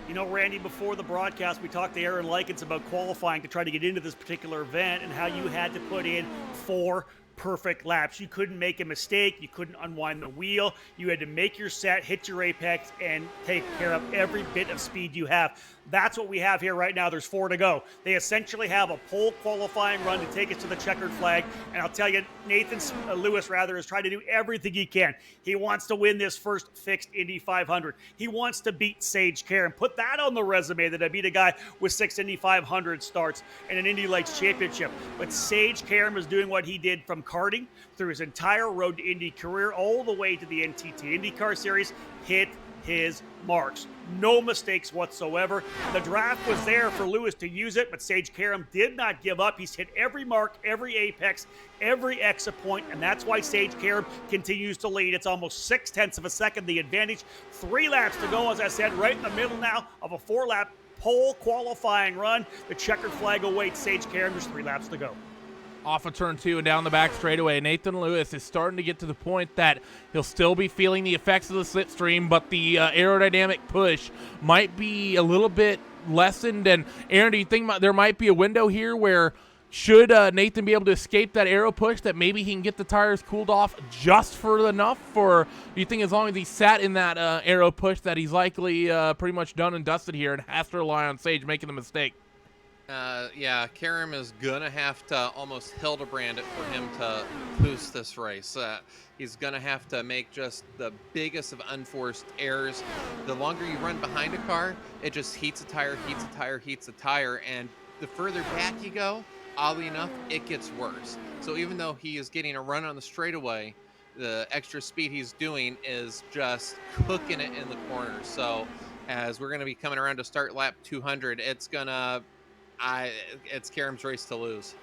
You know, Randy, before the broadcast, we talked to Aaron Likens about qualifying to try to get into this particular event and how you had to put in 4 perfect laps. You couldn't make a mistake. You couldn't unwind the wheel. You had to make your set, hit your apex, and take care of every bit of speed you have. That's what we have here right now. There's 4 to go. They essentially have a pole qualifying run to take us to the checkered flag. And I'll tell you, Nathan Lewis, is trying to do everything he can. He wants to win this first Fixed Indy 500. He wants to beat Sage Karam. Put that on the resume that I beat a guy with 6 Indy 500 starts and an Indy Lights championship. But Sage Karam is doing what he did from karting through his entire Road to Indy career all the way to the NTT IndyCar Series. Hit his marks. No mistakes whatsoever. The draft was there for Lewis to use it, but Sage Karam did not give up. He's hit every mark, every apex, every exit point, and that's why Sage Karam continues to lead. It's almost 0.6 of a second, the advantage. 3 laps to go, as I said, right in the middle now of a 4-lap pole qualifying run. The checkered flag awaits Sage Karam. There's 3 laps to go. Off of turn 2 and down the back straightaway, Nathan Lewis is starting to get to the point that he'll still be feeling the effects of the slipstream, but the aerodynamic push might be a little bit lessened. And Aaron, do you think there might be a window here where should Nathan be able to escape that aero push, that maybe he can get the tires cooled off just for enough? Or do you think as long as he sat in that aero push that he's likely pretty much done and dusted here and has to rely on Sage making the mistake? Yeah, Karam is going to have to almost Hildebrand it for him to boost this race. He's going to have to make just the biggest of unforced errors. The longer you run behind a car, it just heats a tire, heats a tire, heats a tire, and the further back you go, oddly enough, it gets worse. So even though he is getting a run on the straightaway, the extra speed he's doing is just cooking it in the corner. So as we're going to be coming around to start lap 200, it's Karam's race to lose.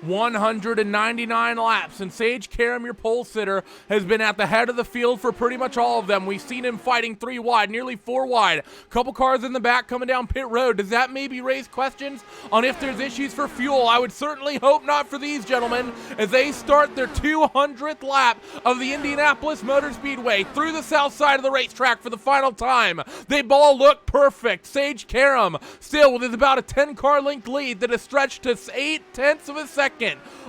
199 laps, and Sage Karam, your pole sitter, has been at the head of the field for pretty much all of them. We've seen him fighting 3 wide, nearly 4 wide. Couple cars in the back coming down pit road. Does that maybe raise questions on if there's issues for fuel? I would certainly hope not for these gentlemen as they start their 200th lap of the Indianapolis Motor Speedway through the south side of the racetrack for the final time. They all look perfect. Sage Karam still with about a 10-car length lead that has stretched to 0.8 of a second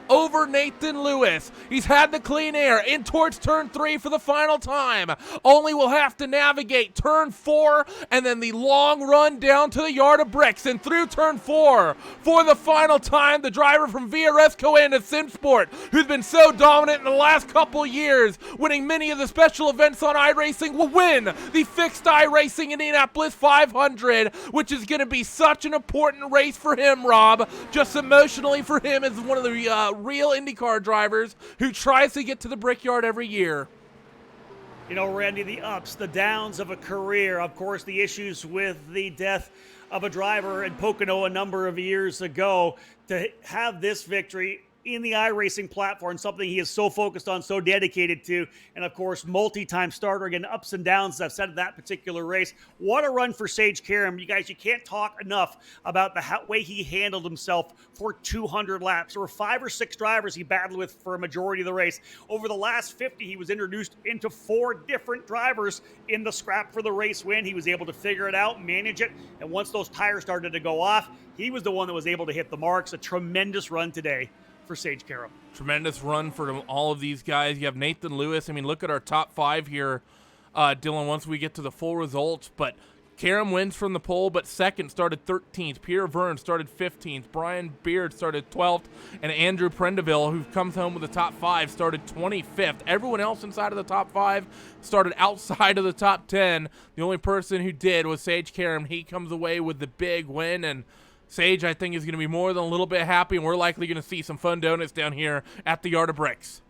over Nathan Lewis. He's had the clean air in towards turn 3 for the final time. Only will have to navigate turn 4 and then the long run down to the yard of bricks and through turn 4 for the final time. The driver from VRS Coanda Simsport, who's been so dominant in the last couple years, winning many of the special events on iRacing, will win the Fixed iRacing Indianapolis 500, which is going to be such an important race for him, Rob, just emotionally for him as one of the real IndyCar drivers who tries to get to the Brickyard every year. You know, Randy, the ups, the downs of a career, of course, the issues with the death of a driver in Pocono a number of years ago. To have this victory in the iRacing platform, something he is so focused on, so dedicated to, and of course, multi-time starter, again, ups and downs, as I've said, of that particular race. What a run for Sage Karam. You guys, you can't talk enough about the way he handled himself for 200 laps. There were 5 or 6 drivers he battled with for a majority of the race. Over the last 50, he was introduced into 4 different drivers in the scrap for the race win. He was able to figure it out, manage it, and once those tires started to go off, he was the one that was able to hit the marks. A tremendous run today for Sage Karam. Tremendous run for all of these guys. You have Nathan Lewis. I mean, look at our top 5 here, Dylan, once we get to the full results. But Karam wins from the pole, but second started 13th. Pierre Verne started 15th. Brian Beard started 12th. And Andrew Prendeville, who comes home with the top 5, started 25th. Everyone else inside of the top 5 started outside of the top 10. The only person who did was Sage Karam. He comes away with the big win, and Sage, I think, is going to be more than a little bit happy, and we're likely going to see some fun donuts down here at the Yard of Bricks.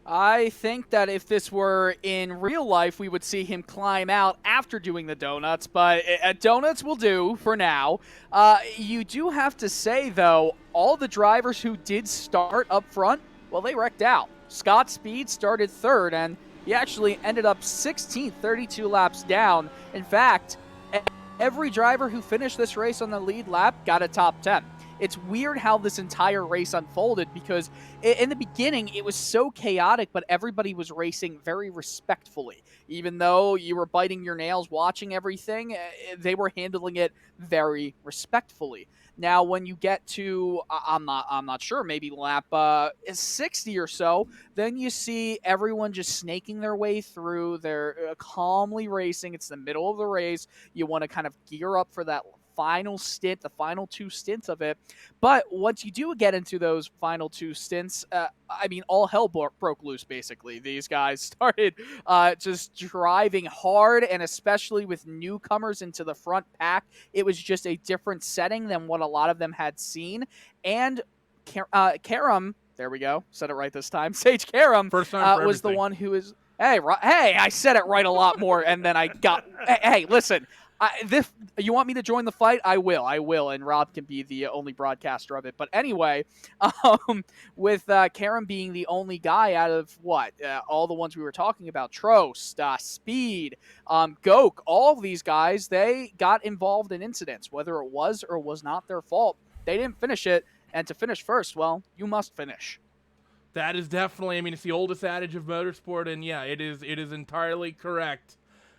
I think that if this were in real life, we would see him climb out after doing the donuts, but donuts will do for now. You do have to say, though, all the drivers who did start up front, well, they wrecked out. Scott Speed started 3rd, and he actually ended up 16th, 32 laps down. In fact, every driver who finished this race on the lead lap got a top 10. It's weird how this entire race unfolded because in the beginning it was so chaotic, but everybody was racing very respectfully. Even though you were biting your nails watching everything, they were handling it very respectfully. Now, when you get to, I'm not sure, maybe lap 60 or so, then you see everyone just snaking their way through. They're calmly racing. It's the middle of the race. You want to kind of gear up for that final stint, the final 2 stints of it. But once you do get into those final 2 stints, I mean, all hell broke loose, basically. These guys started just driving hard, and especially with newcomers into the front pack, it was just a different setting than what a lot of them had seen. And Karam, there we go, said it right this time, Sage Karam was the one who was, hey, I said it right a lot more, and then I got, hey, listen, you want me to join the fight? I will, and Rob can be the only broadcaster of it. But anyway, with Karam being the only guy out of all the ones we were talking about, Trost, Speed, Goke, all of these guys, they got involved in incidents, whether it was or was not their fault. They didn't finish it, and to finish first, well, you must finish. That is definitely, I mean, it's the oldest adage of motorsport, and yeah, it is entirely correct.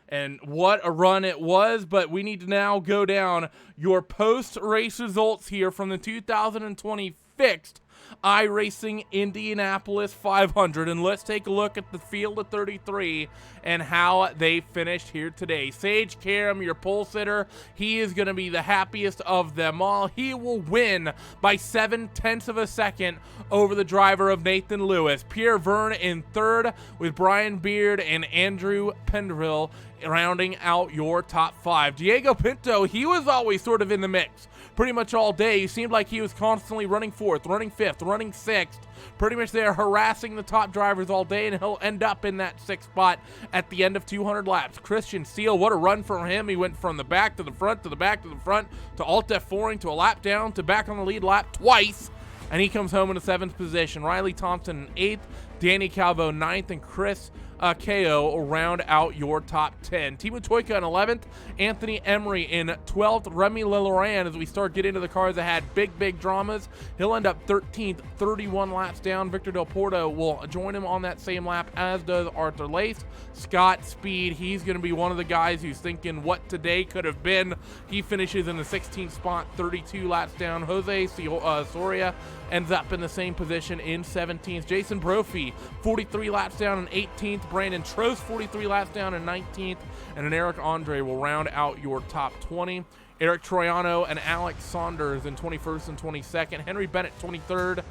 And what a run it was, but we need to now go down your post-race results here from the 2020 Fixed iRacing Indianapolis 500. And let's take a look at the field of 33 and how they finished here today. Sage Karam, your pole sitter, he is going to be the happiest of them all. He will win by 7/10 of a second over the driver of Nathan Lewis. Pierre Verne in 3rd with Brian Beard and Andrew Pendrell rounding out your top 5. Diego Pinto, he was always sort of in the mix pretty much all day. He seemed like he was constantly running 4th, running 5th, running 6th. Pretty much they're harassing the top drivers all day, and he'll end up in that 6th spot at the end of 200 laps. Christian Steele, what a run for him. He went from the back to the front, to the back to the front, to alt F4ing, to a lap down, to back on the lead lap twice, and he comes home in the 7th position. Riley Thompson in 8th, Danny Calvo 9th, and Chris KO round out your top 10. Timo Toika in 11th, Anthony Emery in 12th, Remy LeLoran, as we start getting into the cars that had big dramas, he'll end up 13th, 31 laps down. Victor Del Porto will join him on that same lap, as does Arthur Lace. Scott Speed, he's going to be one of the guys who's thinking what today could have been. He finishes in the 16th spot, 32 laps down. Jose Soria ends up in the same position in 17th. Jason Brophy, 43 laps down in 18th. Brandon Trost, 43 laps down in 19th. And an Eric Andre will round out your top 20. Eric Troiano and Alex Saunders in 21st and 22nd. Henry Bennett, 23rd.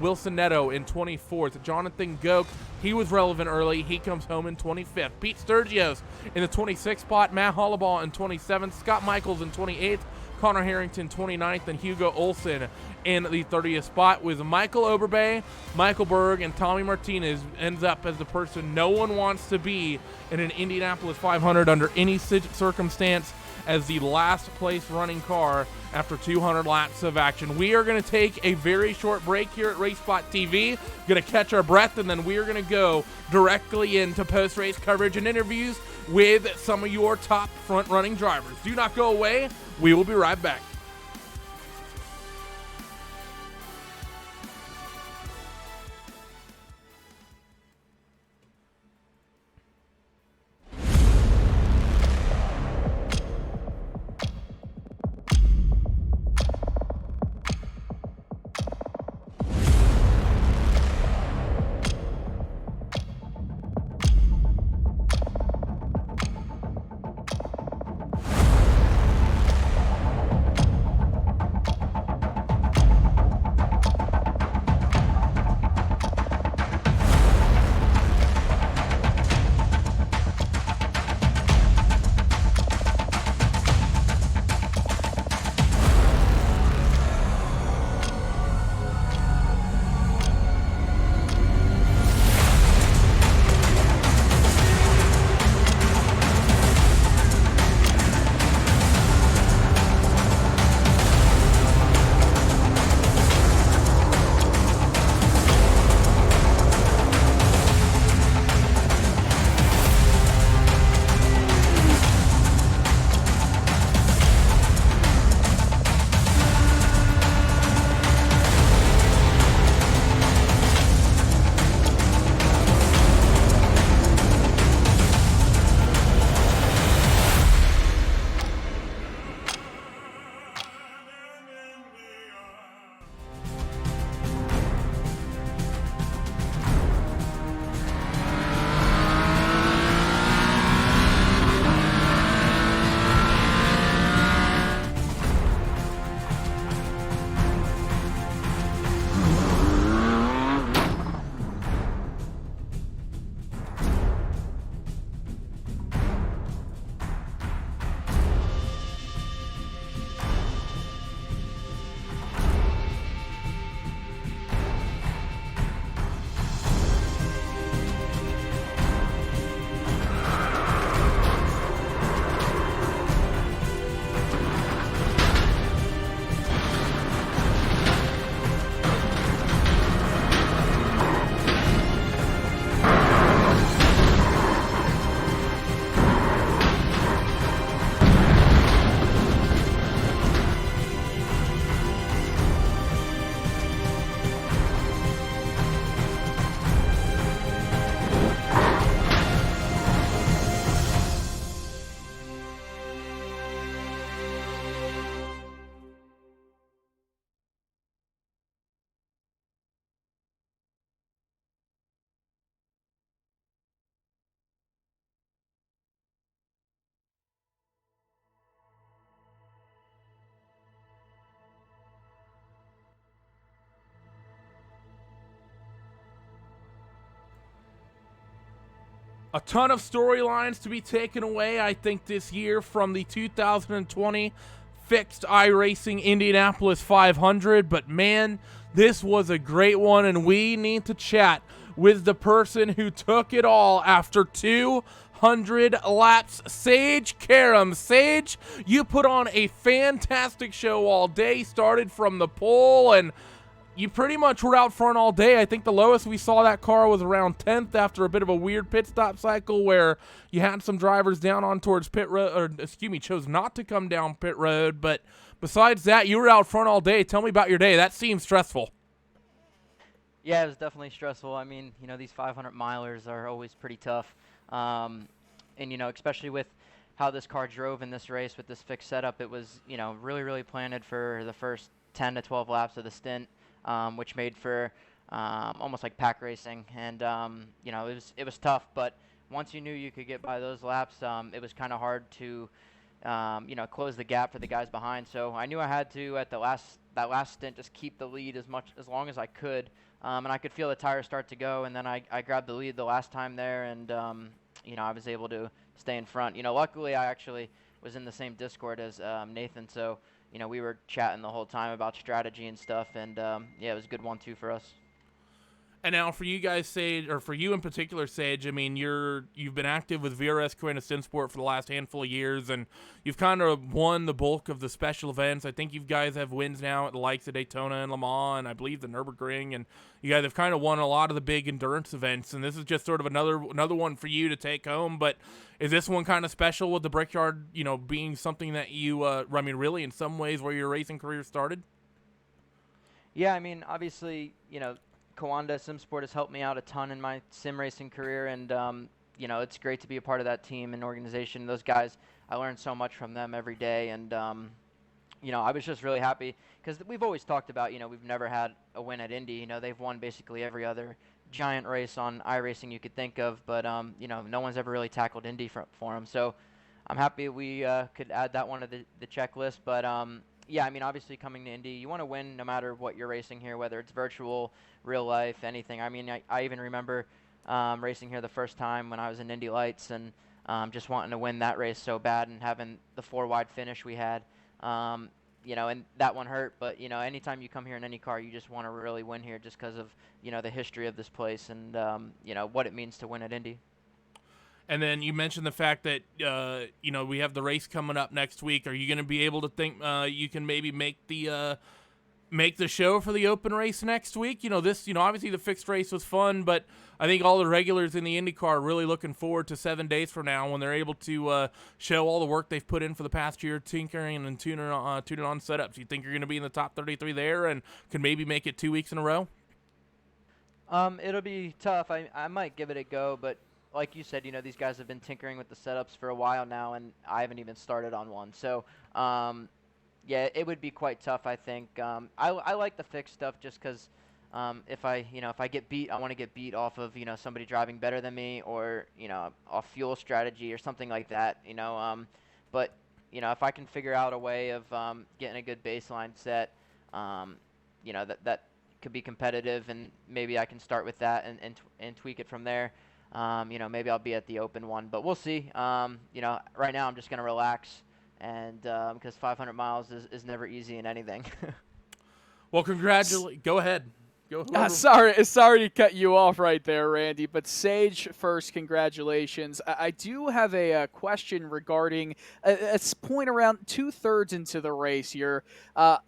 Wilson Neto in 24th. Jonathan Goke, he was relevant early. He comes home in 25th. Pete Sturgios in the 26th spot. Matt Hollabaugh in 27th. Scott Michaels in 28th. Connor Harrington 29th, and Hugo Olsen in the 30th spot, with Michael Oberbay, Michael Berg, and Tommy Martinez ends up as the person no one wants to be in an Indianapolis 500 under any circumstance, as the last place running car after 200 laps of action. We are going to take a very short break here at RaceSpotTV, going to catch our breath, and then we are going to go directly into post-race coverage and interviews with some of your top front-running drivers. Do not go away. We will be right back. A ton of storylines to be taken away, I think, this year from the 2020 Fixed iRacing Indianapolis 500. But man, this was a great one, and we need to chat with the person who took it all after 200 laps, Sage Karam. Sage, you put on a fantastic show all day, started from the pole, and you pretty much were out front all day. I think the lowest we saw that car was around 10th after a bit of a weird pit stop cycle where you had some drivers down on towards pit road, or excuse me, chose not to come down pit road. But besides that, you were out front all day. Tell me about your day. That seems stressful. Yeah, it was definitely stressful. I mean, these 500 milers are always pretty tough. And, especially with how this car drove in this race with this fixed setup, it was, really, really planted for the first 10 to 12 laps of the stint. Which made for almost like pack racing, and it was tough. But once you knew you could get by those laps, it was kind of hard to close the gap for the guys behind. So I knew I had to at that last stint just keep the lead as long as I could, and I could feel the tires start to go. And then I grabbed the lead the last time there, and I was able to stay in front. Luckily I actually was in the same Discord as Nathan, so. We were chatting the whole time about strategy and stuff, and yeah, it was a good 1-2 for us. And now for you guys, Sage, or for you in particular, Sage, I mean, you've been active with VRS Carrera Sport for the last handful of years, and you've kind of won the bulk of the special events. I think you guys have wins now at the likes of Daytona and Le Mans, and I believe the Nürburgring, and you guys have kind of won a lot of the big endurance events, and this is just sort of another one for you to take home. But is this one kind of special with the Brickyard, being something that you, really in some ways where your racing career started? Yeah, I mean, obviously, Kawanda SimSport has helped me out a ton in my sim racing career, and it's great to be a part of that team and organization. Those guys, I learned so much from them every day, and I was just really happy because we've always talked about we've never had a win at Indy. They've won basically every other giant race on iRacing you could think of, but no one's ever really tackled Indy for them. So I'm happy we could add that one to the checklist, but. Yeah, I mean, obviously coming to Indy, you want to win no matter what you're racing here, whether it's virtual, real life, anything. I mean, I even remember racing here the first time when I was in Indy Lights and just wanting to win that race so bad and having the 4-wide finish we had, and that one hurt. But, anytime you come here in any car, you just want to really win here just because of, the history of this place and, what it means to win at Indy. And then you mentioned the fact that, we have the race coming up next week. Are you going to be able to think you can maybe make the show for the open race next week? Obviously the fixed race was fun, but I think all the regulars in the IndyCar are really looking forward to 7 days from now when they're able to show all the work they've put in for the past year, tinkering and tuning on setups. You think you're going to be in the top 33 there and can maybe make it 2 weeks in a row? It'll be tough. I might give it a go, but like you said, these guys have been tinkering with the setups for a while now, and I haven't even started on one. So, yeah, it would be quite tough, I think. I like the fixed stuff just because if I get beat, I want to get beat off of, somebody driving better than me or, off fuel strategy or something like that, But, if I can figure out a way of getting a good baseline set, that could be competitive, and maybe I can start with that and tweak it from there. Maybe I'll be at the open one, but we'll see. Right now I'm just going to relax, and because 500 miles is never easy in anything. Well, go ahead. Sorry to cut you off right there, Randy, but Sage first, congratulations. I do have a question regarding a point around 2/3 into the race. You're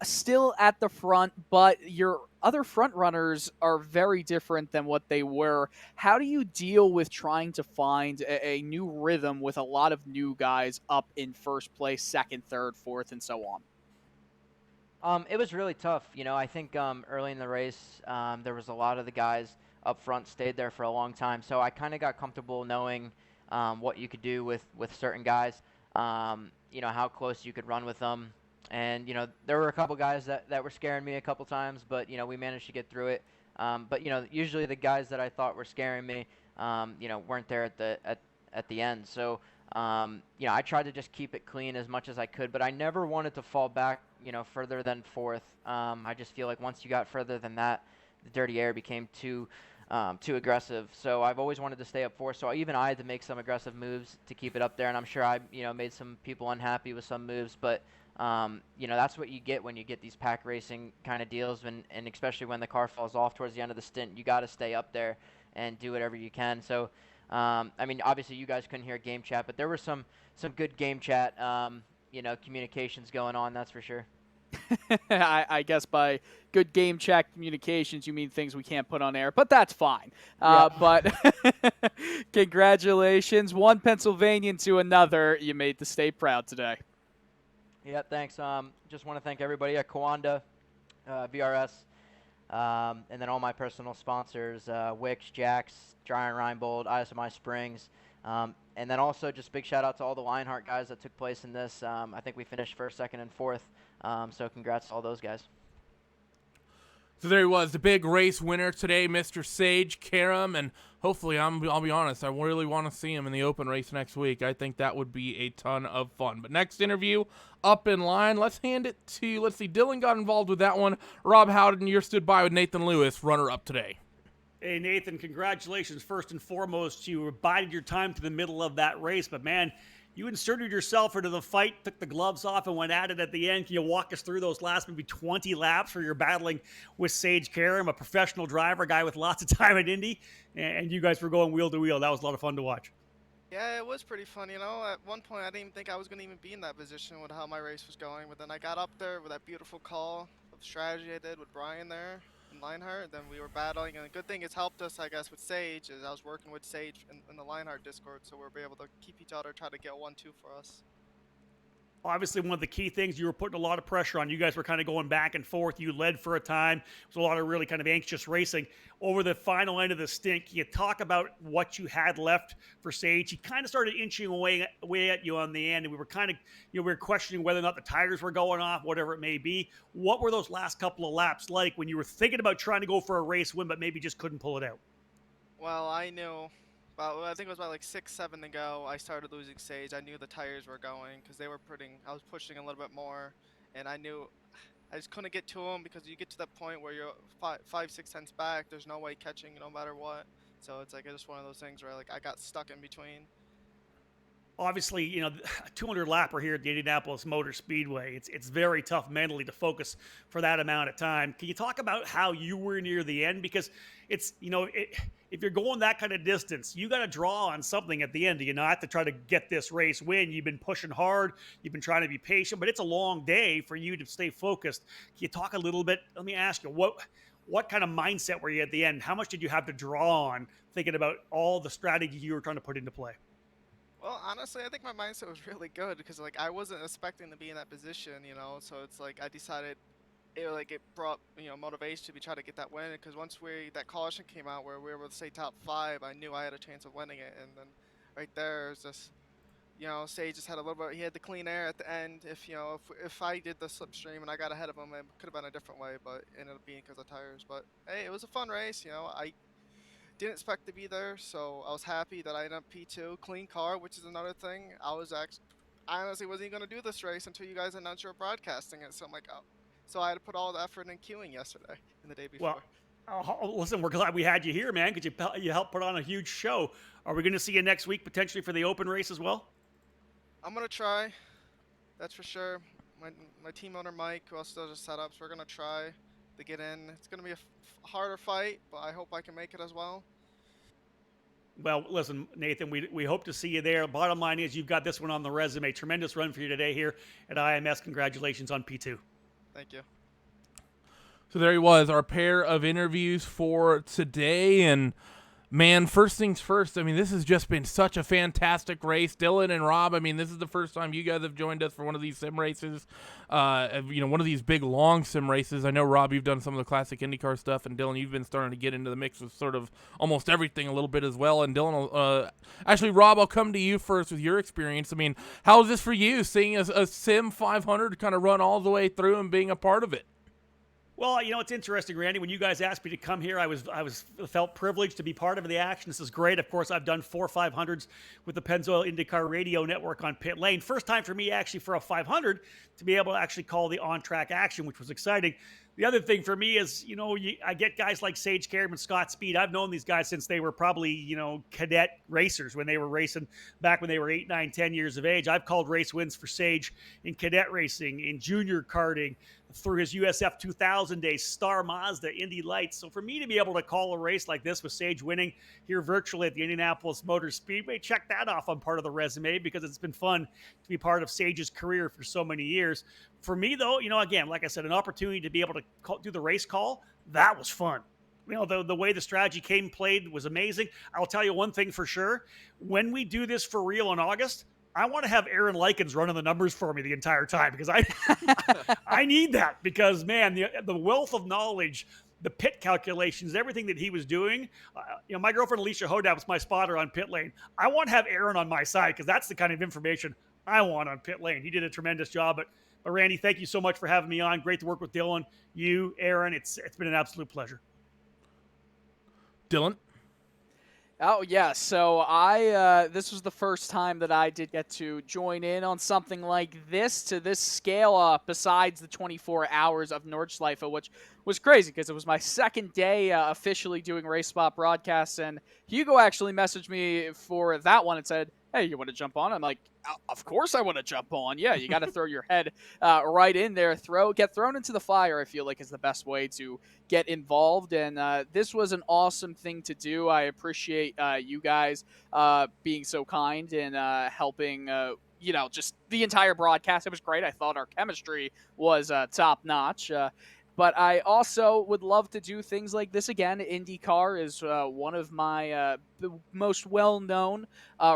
still at the front, but your other front runners are very different than what they were. How do you deal with trying to find a new rhythm with a lot of new guys up in first place, second, third, fourth, and so on? It was really tough. I think early in the race, there was a lot of the guys up front stayed there for a long time. So I kind of got comfortable knowing what you could do with certain guys, how close you could run with them. And, there were a couple guys that were scaring me a couple times, but, we managed to get through it. But, usually the guys that I thought were scaring me, weren't there at the end. So, I tried to just keep it clean as much as I could, but I never wanted to fall back, further than fourth. I just feel like once you got further than that, the dirty air became too too aggressive. So I've always wanted to stay up 4. So even I had to make some aggressive moves to keep it up there. And I'm sure I, made some people unhappy with some moves. But, that's what you get when you get these pack racing kind of deals. And especially when the car falls off towards the end of the stint, you got to stay up there and do whatever you can. So, obviously you guys couldn't hear game chat, but there was some good game chat, communications going on, that's for sure. I guess by good game chat communications, you mean things we can't put on air, but that's fine. But congratulations. One Pennsylvanian to another. You made the state proud today. Yeah, thanks. Just want to thank everybody at Kawanda, VRS, and then all my personal sponsors, Wix, Jax, Dry and Reinbold, ISMI Springs. And then also just big shout out to all the Lionheart guys that took place in this. I think we finished 1st, 2nd, and 4th. So congrats to all those guys. So there he was, the big race winner today, Mr. Sage Karam, and hopefully, I'll be honest, I really want to see him in the open race next week. I think that would be a ton of fun. But next interview up in line, let's hand it to, let's see, Dylan got involved with that one. Rob Howden, you're stood by with Nathan Lewis, runner-up today. Hey, Nathan, congratulations first and foremost. You bided your time to the middle of that race, but man, you inserted yourself into the fight, took the gloves off, and went at it at the end. Can you walk us through those last maybe 20 laps where you're battling with Sage Karam, a professional driver, a guy with lots of time at Indy, and you guys were going wheel to wheel? That was a lot of fun to watch. Yeah, it was pretty fun, At one point, I didn't even think I was going to even be in that position with how my race was going, but then I got up there with that beautiful call of strategy I did with Brian there. Lionheart, then we were battling, and the good thing it's helped us, I guess, with Sage, is I was working with Sage in the Lionheart Discord, so we're able to keep each other, try to get 1-2 for us. Obviously, one of the key things, you were putting a lot of pressure on. You guys were kind of going back and forth. You led for a time. It was a lot of really kind of anxious racing. Over the final end of the stint, can you talk about what you had left for Sage? He kind of started inching away at you on the end, and we were kind of, we were questioning whether or not the tires were going off, whatever it may be. What were those last couple of laps like when you were thinking about trying to go for a race win, but maybe just couldn't pull it out? Well, I knew. I think it was about like 6-7 to go. I started losing Sage. I knew the tires were going because they were I was pushing a little bit more, and I knew I just couldn't get to them because you get to that point where you're 5-6 tenths back. There's no way catching no matter what. So it's like just one of those things where I got stuck in between. Obviously, a 200 lapper here at the Indianapolis Motor Speedway. It's very tough mentally to focus for that amount of time. Can you talk about how you were near the end? Because it's, if you're going that kind of distance, you got to draw on something at the end, do you not, to try to get this race win? You've been pushing hard. You've been trying to be patient, but it's a long day for you to stay focused. Can you talk a little bit? Let me ask you, what kind of mindset were you at the end? How much did you have to draw on thinking about all the strategy you were trying to put into play? Well, honestly, I think my mindset was really good because I wasn't expecting to be in that position, so it's I decided it brought motivation to try to get that win, because once that caution came out where we were able to stay top 5, I knew I had a chance of winning it. And then right there it was just Sage just had a little bit, he had the clean air at the end. If I did the slipstream and I got ahead of him, it could have been a different way, but it ended up being because of tires. But hey, it was a fun race. I didn't expect to be there, so I was happy that I ended up P2, clean car, which is another thing. I honestly wasn't even going to do this race until you guys announced you were broadcasting it, so I'm like, oh. So I had to put all the effort in queuing yesterday and the day before. Well, listen, we're glad we had you here, man, because you helped put on a huge show. Are we going to see you next week potentially for the open race as well? I'm going to try, that's for sure. My team owner, Mike, who else does the setups, we're going to try to get in. It's going to be a harder fight, but I hope I can make it as well. Well, listen, Nathan, we hope to see you there. Bottom line is you've got this one on the resume. Tremendous run for you today here at IMS. Congratulations on P2. Thank you. So there he was, our pair of interviews for today. And man, first things first, this has just been such a fantastic race. Dylan and Rob, this is the first time you guys have joined us for one of these sim races. One of these big, long sim races. I know, Rob, you've done some of the classic IndyCar stuff, and Dylan, you've been starting to get into the mix with sort of almost everything a little bit as well. And Dylan, actually, Rob, I'll come to you first with your experience. How is this for you, seeing a Sim 500 kind of run all the way through and being a part of it? Well, it's interesting, Randy. When you guys asked me to come here, I felt privileged to be part of the action. This is great. Of course, I've done 4 500s with the Pennzoil IndyCar Radio Network on Pit Lane. First time for me, actually, for a 500 to be able to actually call the on-track action, which was exciting. The other thing for me is, I get guys like Sage Karam and Scott Speed. I've known these guys since they were probably, cadet racers when they were racing back when they were 8, 9, 10 years of age. I've called race wins for Sage in cadet racing, in junior karting, through his USF 2000 days, Star Mazda, Indy Lights. So for me to be able to call a race like this with Sage winning here virtually at the Indianapolis Motor Speedway, check that off on part of the resume, because it's been fun to be part of Sage's career for so many years. For me, though, again, like I said, an opportunity to be able to do the race call, that was fun. The way the strategy came played was amazing. I'll tell you one thing for sure. When we do this for real in August, I want to have Aaron Likens running the numbers for me the entire time, because I need that, because, man, the wealth of knowledge, the pit calculations, everything that he was doing. My girlfriend Alicia Hodat was my spotter on pit lane. I want to have Aaron on my side, because that's the kind of information I want on pit lane. He did a tremendous job. But Randy, thank you so much for having me on. Great to work with Dylan, you, Aaron. It's been an absolute pleasure. Dylan? Oh, yeah. So this was the first time that I did get to join in on something like this to this scale, besides the 24 hours of Nordschleife, which was crazy because it was my second day officially doing Race Spot broadcasts. And Hugo actually messaged me for that one and said, hey, you want to jump on? I'm like, of course I want to jump on. Yeah, you got to throw your head right in there. Get thrown into the fire, I feel like, is the best way to get involved. And this was an awesome thing to do. I appreciate you guys being so kind and helping, just the entire broadcast. It was great. I thought our chemistry was top-notch. But I also would love to do things like this again. IndyCar is one of my the most well-known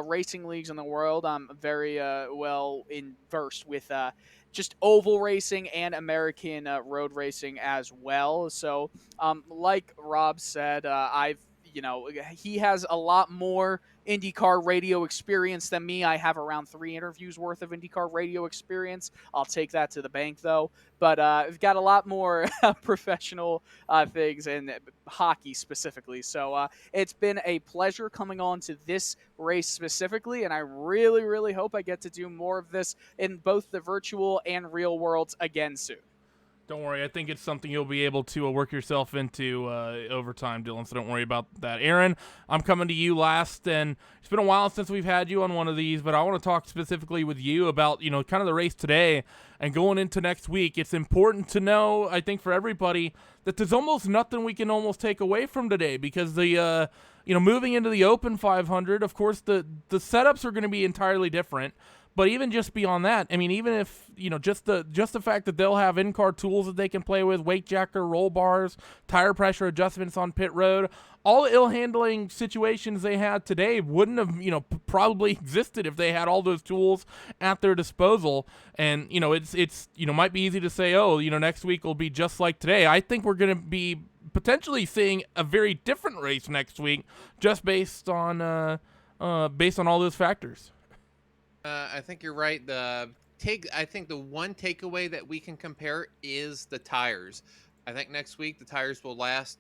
racing leagues in the world. I'm very well versed with just oval racing and American road racing as well. So, like Rob said, he has a lot more IndyCar radio experience than me. I have around 3 interviews worth of IndyCar radio experience. I'll take that to the bank, though. But I've got a lot more professional things in hockey specifically. So it's been a pleasure coming on to this race specifically, and I really, really hope I get to do more of this in both the virtual and real worlds again soon. Don't worry, I think it's something you'll be able to work yourself into over time, Dylan, so don't worry about that. Aaron, I'm coming to you last, and it's been a while since we've had you on one of these, but I want to talk specifically with you about, kind of the race today and going into next week. It's important to know, I think, for everybody, that there's almost nothing we can almost take away from today, because the, moving into the Open 500, of course, the setups are going to be entirely different. But even just beyond that, I mean, even if, just the fact that they'll have in-car tools that they can play with, weight jacker, roll bars, tire pressure adjustments on pit road, all the ill-handling situations they had today wouldn't have, probably existed if they had all those tools at their disposal. And, it's might be easy to say, next week will be just like today. I think we're going to be potentially seeing a very different race next week just based on all those factors. I think you're right. I think the one takeaway that we can compare is the tires. I think next week the tires will last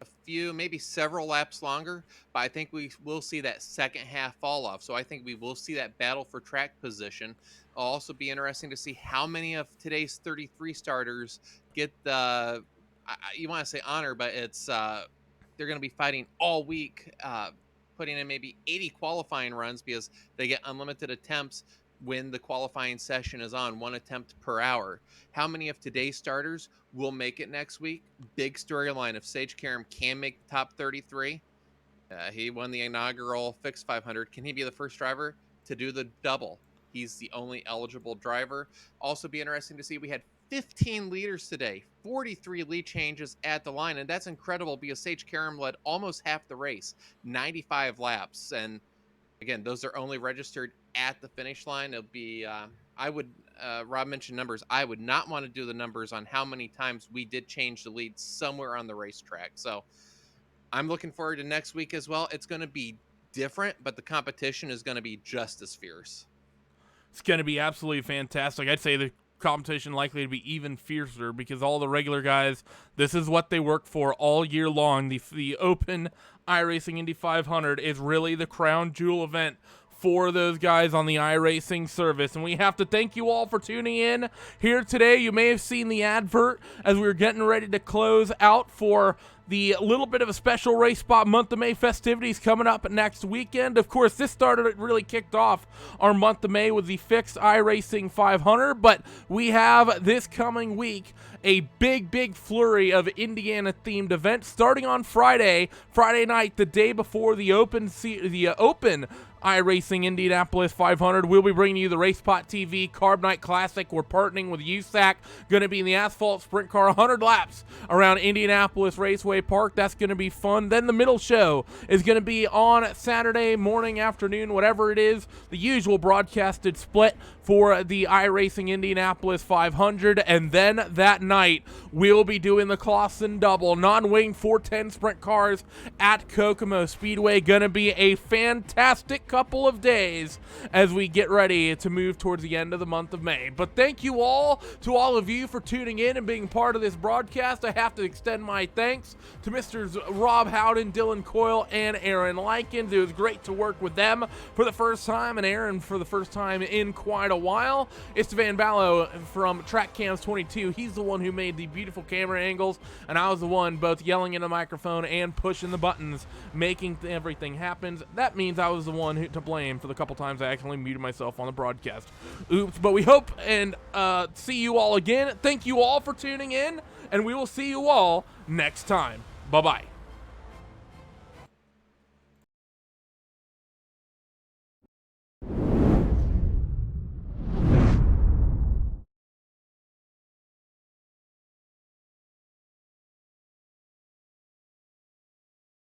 a few, maybe several laps longer, but I think we will see that second half fall off. So I think we will see that battle for track position. It'll also be interesting to see how many of today's 33 starters get the, you want to say honor, but it's they're going to be fighting all week, putting in maybe 80 qualifying runs because they get unlimited attempts when the qualifying session is on, 1 attempt per hour. How many of today's starters will make it next week? Big storyline. If Sage Karam can make the top 33, he won the inaugural Fixed 500. Can he be the first driver to do the double? He's the only eligible driver. Also be interesting to see, we had 15 leaders today, 43 lead changes at the line, and that's incredible because Sage Karam led almost half the race, 95 laps, and again, those are only registered at the finish line. It'll be, Rob mentioned numbers. I would not want to do the numbers on how many times we did change the lead somewhere on the racetrack. So I'm looking forward to next week as well. It's going to be different, but the competition is going to be just as fierce. It's going to be absolutely fantastic. I'd say the competition likely to be even fiercer because all the regular guys, this is what they work for all year long. The Open iRacing Indy 500 is really the crown jewel event for those guys on the iRacing service. And we have to thank you all for tuning in here today. You may have seen the advert as we were getting ready to close out for the little bit of a special Race Spot month of May festivities coming up next weekend. Of course, this really kicked off our month of May with the Fixed iRacing 500, but we have this coming week a big flurry of Indiana-themed events starting on Friday night, the day before the open iRacing Indianapolis 500. We'll be bringing you the RaceSpotTV Carb Night Classic. We're partnering with USAC. Going to be in the asphalt sprint car, 100 laps around Indianapolis Raceway Park. That's going to be fun. Then the middle show is going to be on Saturday morning, afternoon, whatever it is. The usual broadcasted split for the iRacing Indianapolis 500. And then that night, we'll be doing the Clausen Double, non-wing 410 sprint cars at Kokomo Speedway. Going to be a fantastic couple of days as we get ready to move towards the end of the month of May. But thank you all to all of you for tuning in and being part of this broadcast. I have to extend my thanks to Mr. Rob Howden, Dylan Coyle, and Aaron Likens. It was great to work with them for the first time, and Aaron for the first time in quite a while. Estevan Ballo from Track Cams 22. He's the one who made the beautiful camera angles, and I was the one both yelling in the microphone and pushing the buttons, making everything happen. That means I was the one to blame for the couple times I actually muted myself on the broadcast. Oops, but we hope and see you all again. Thank you all for tuning in, and we will see you all next time. Bye-bye.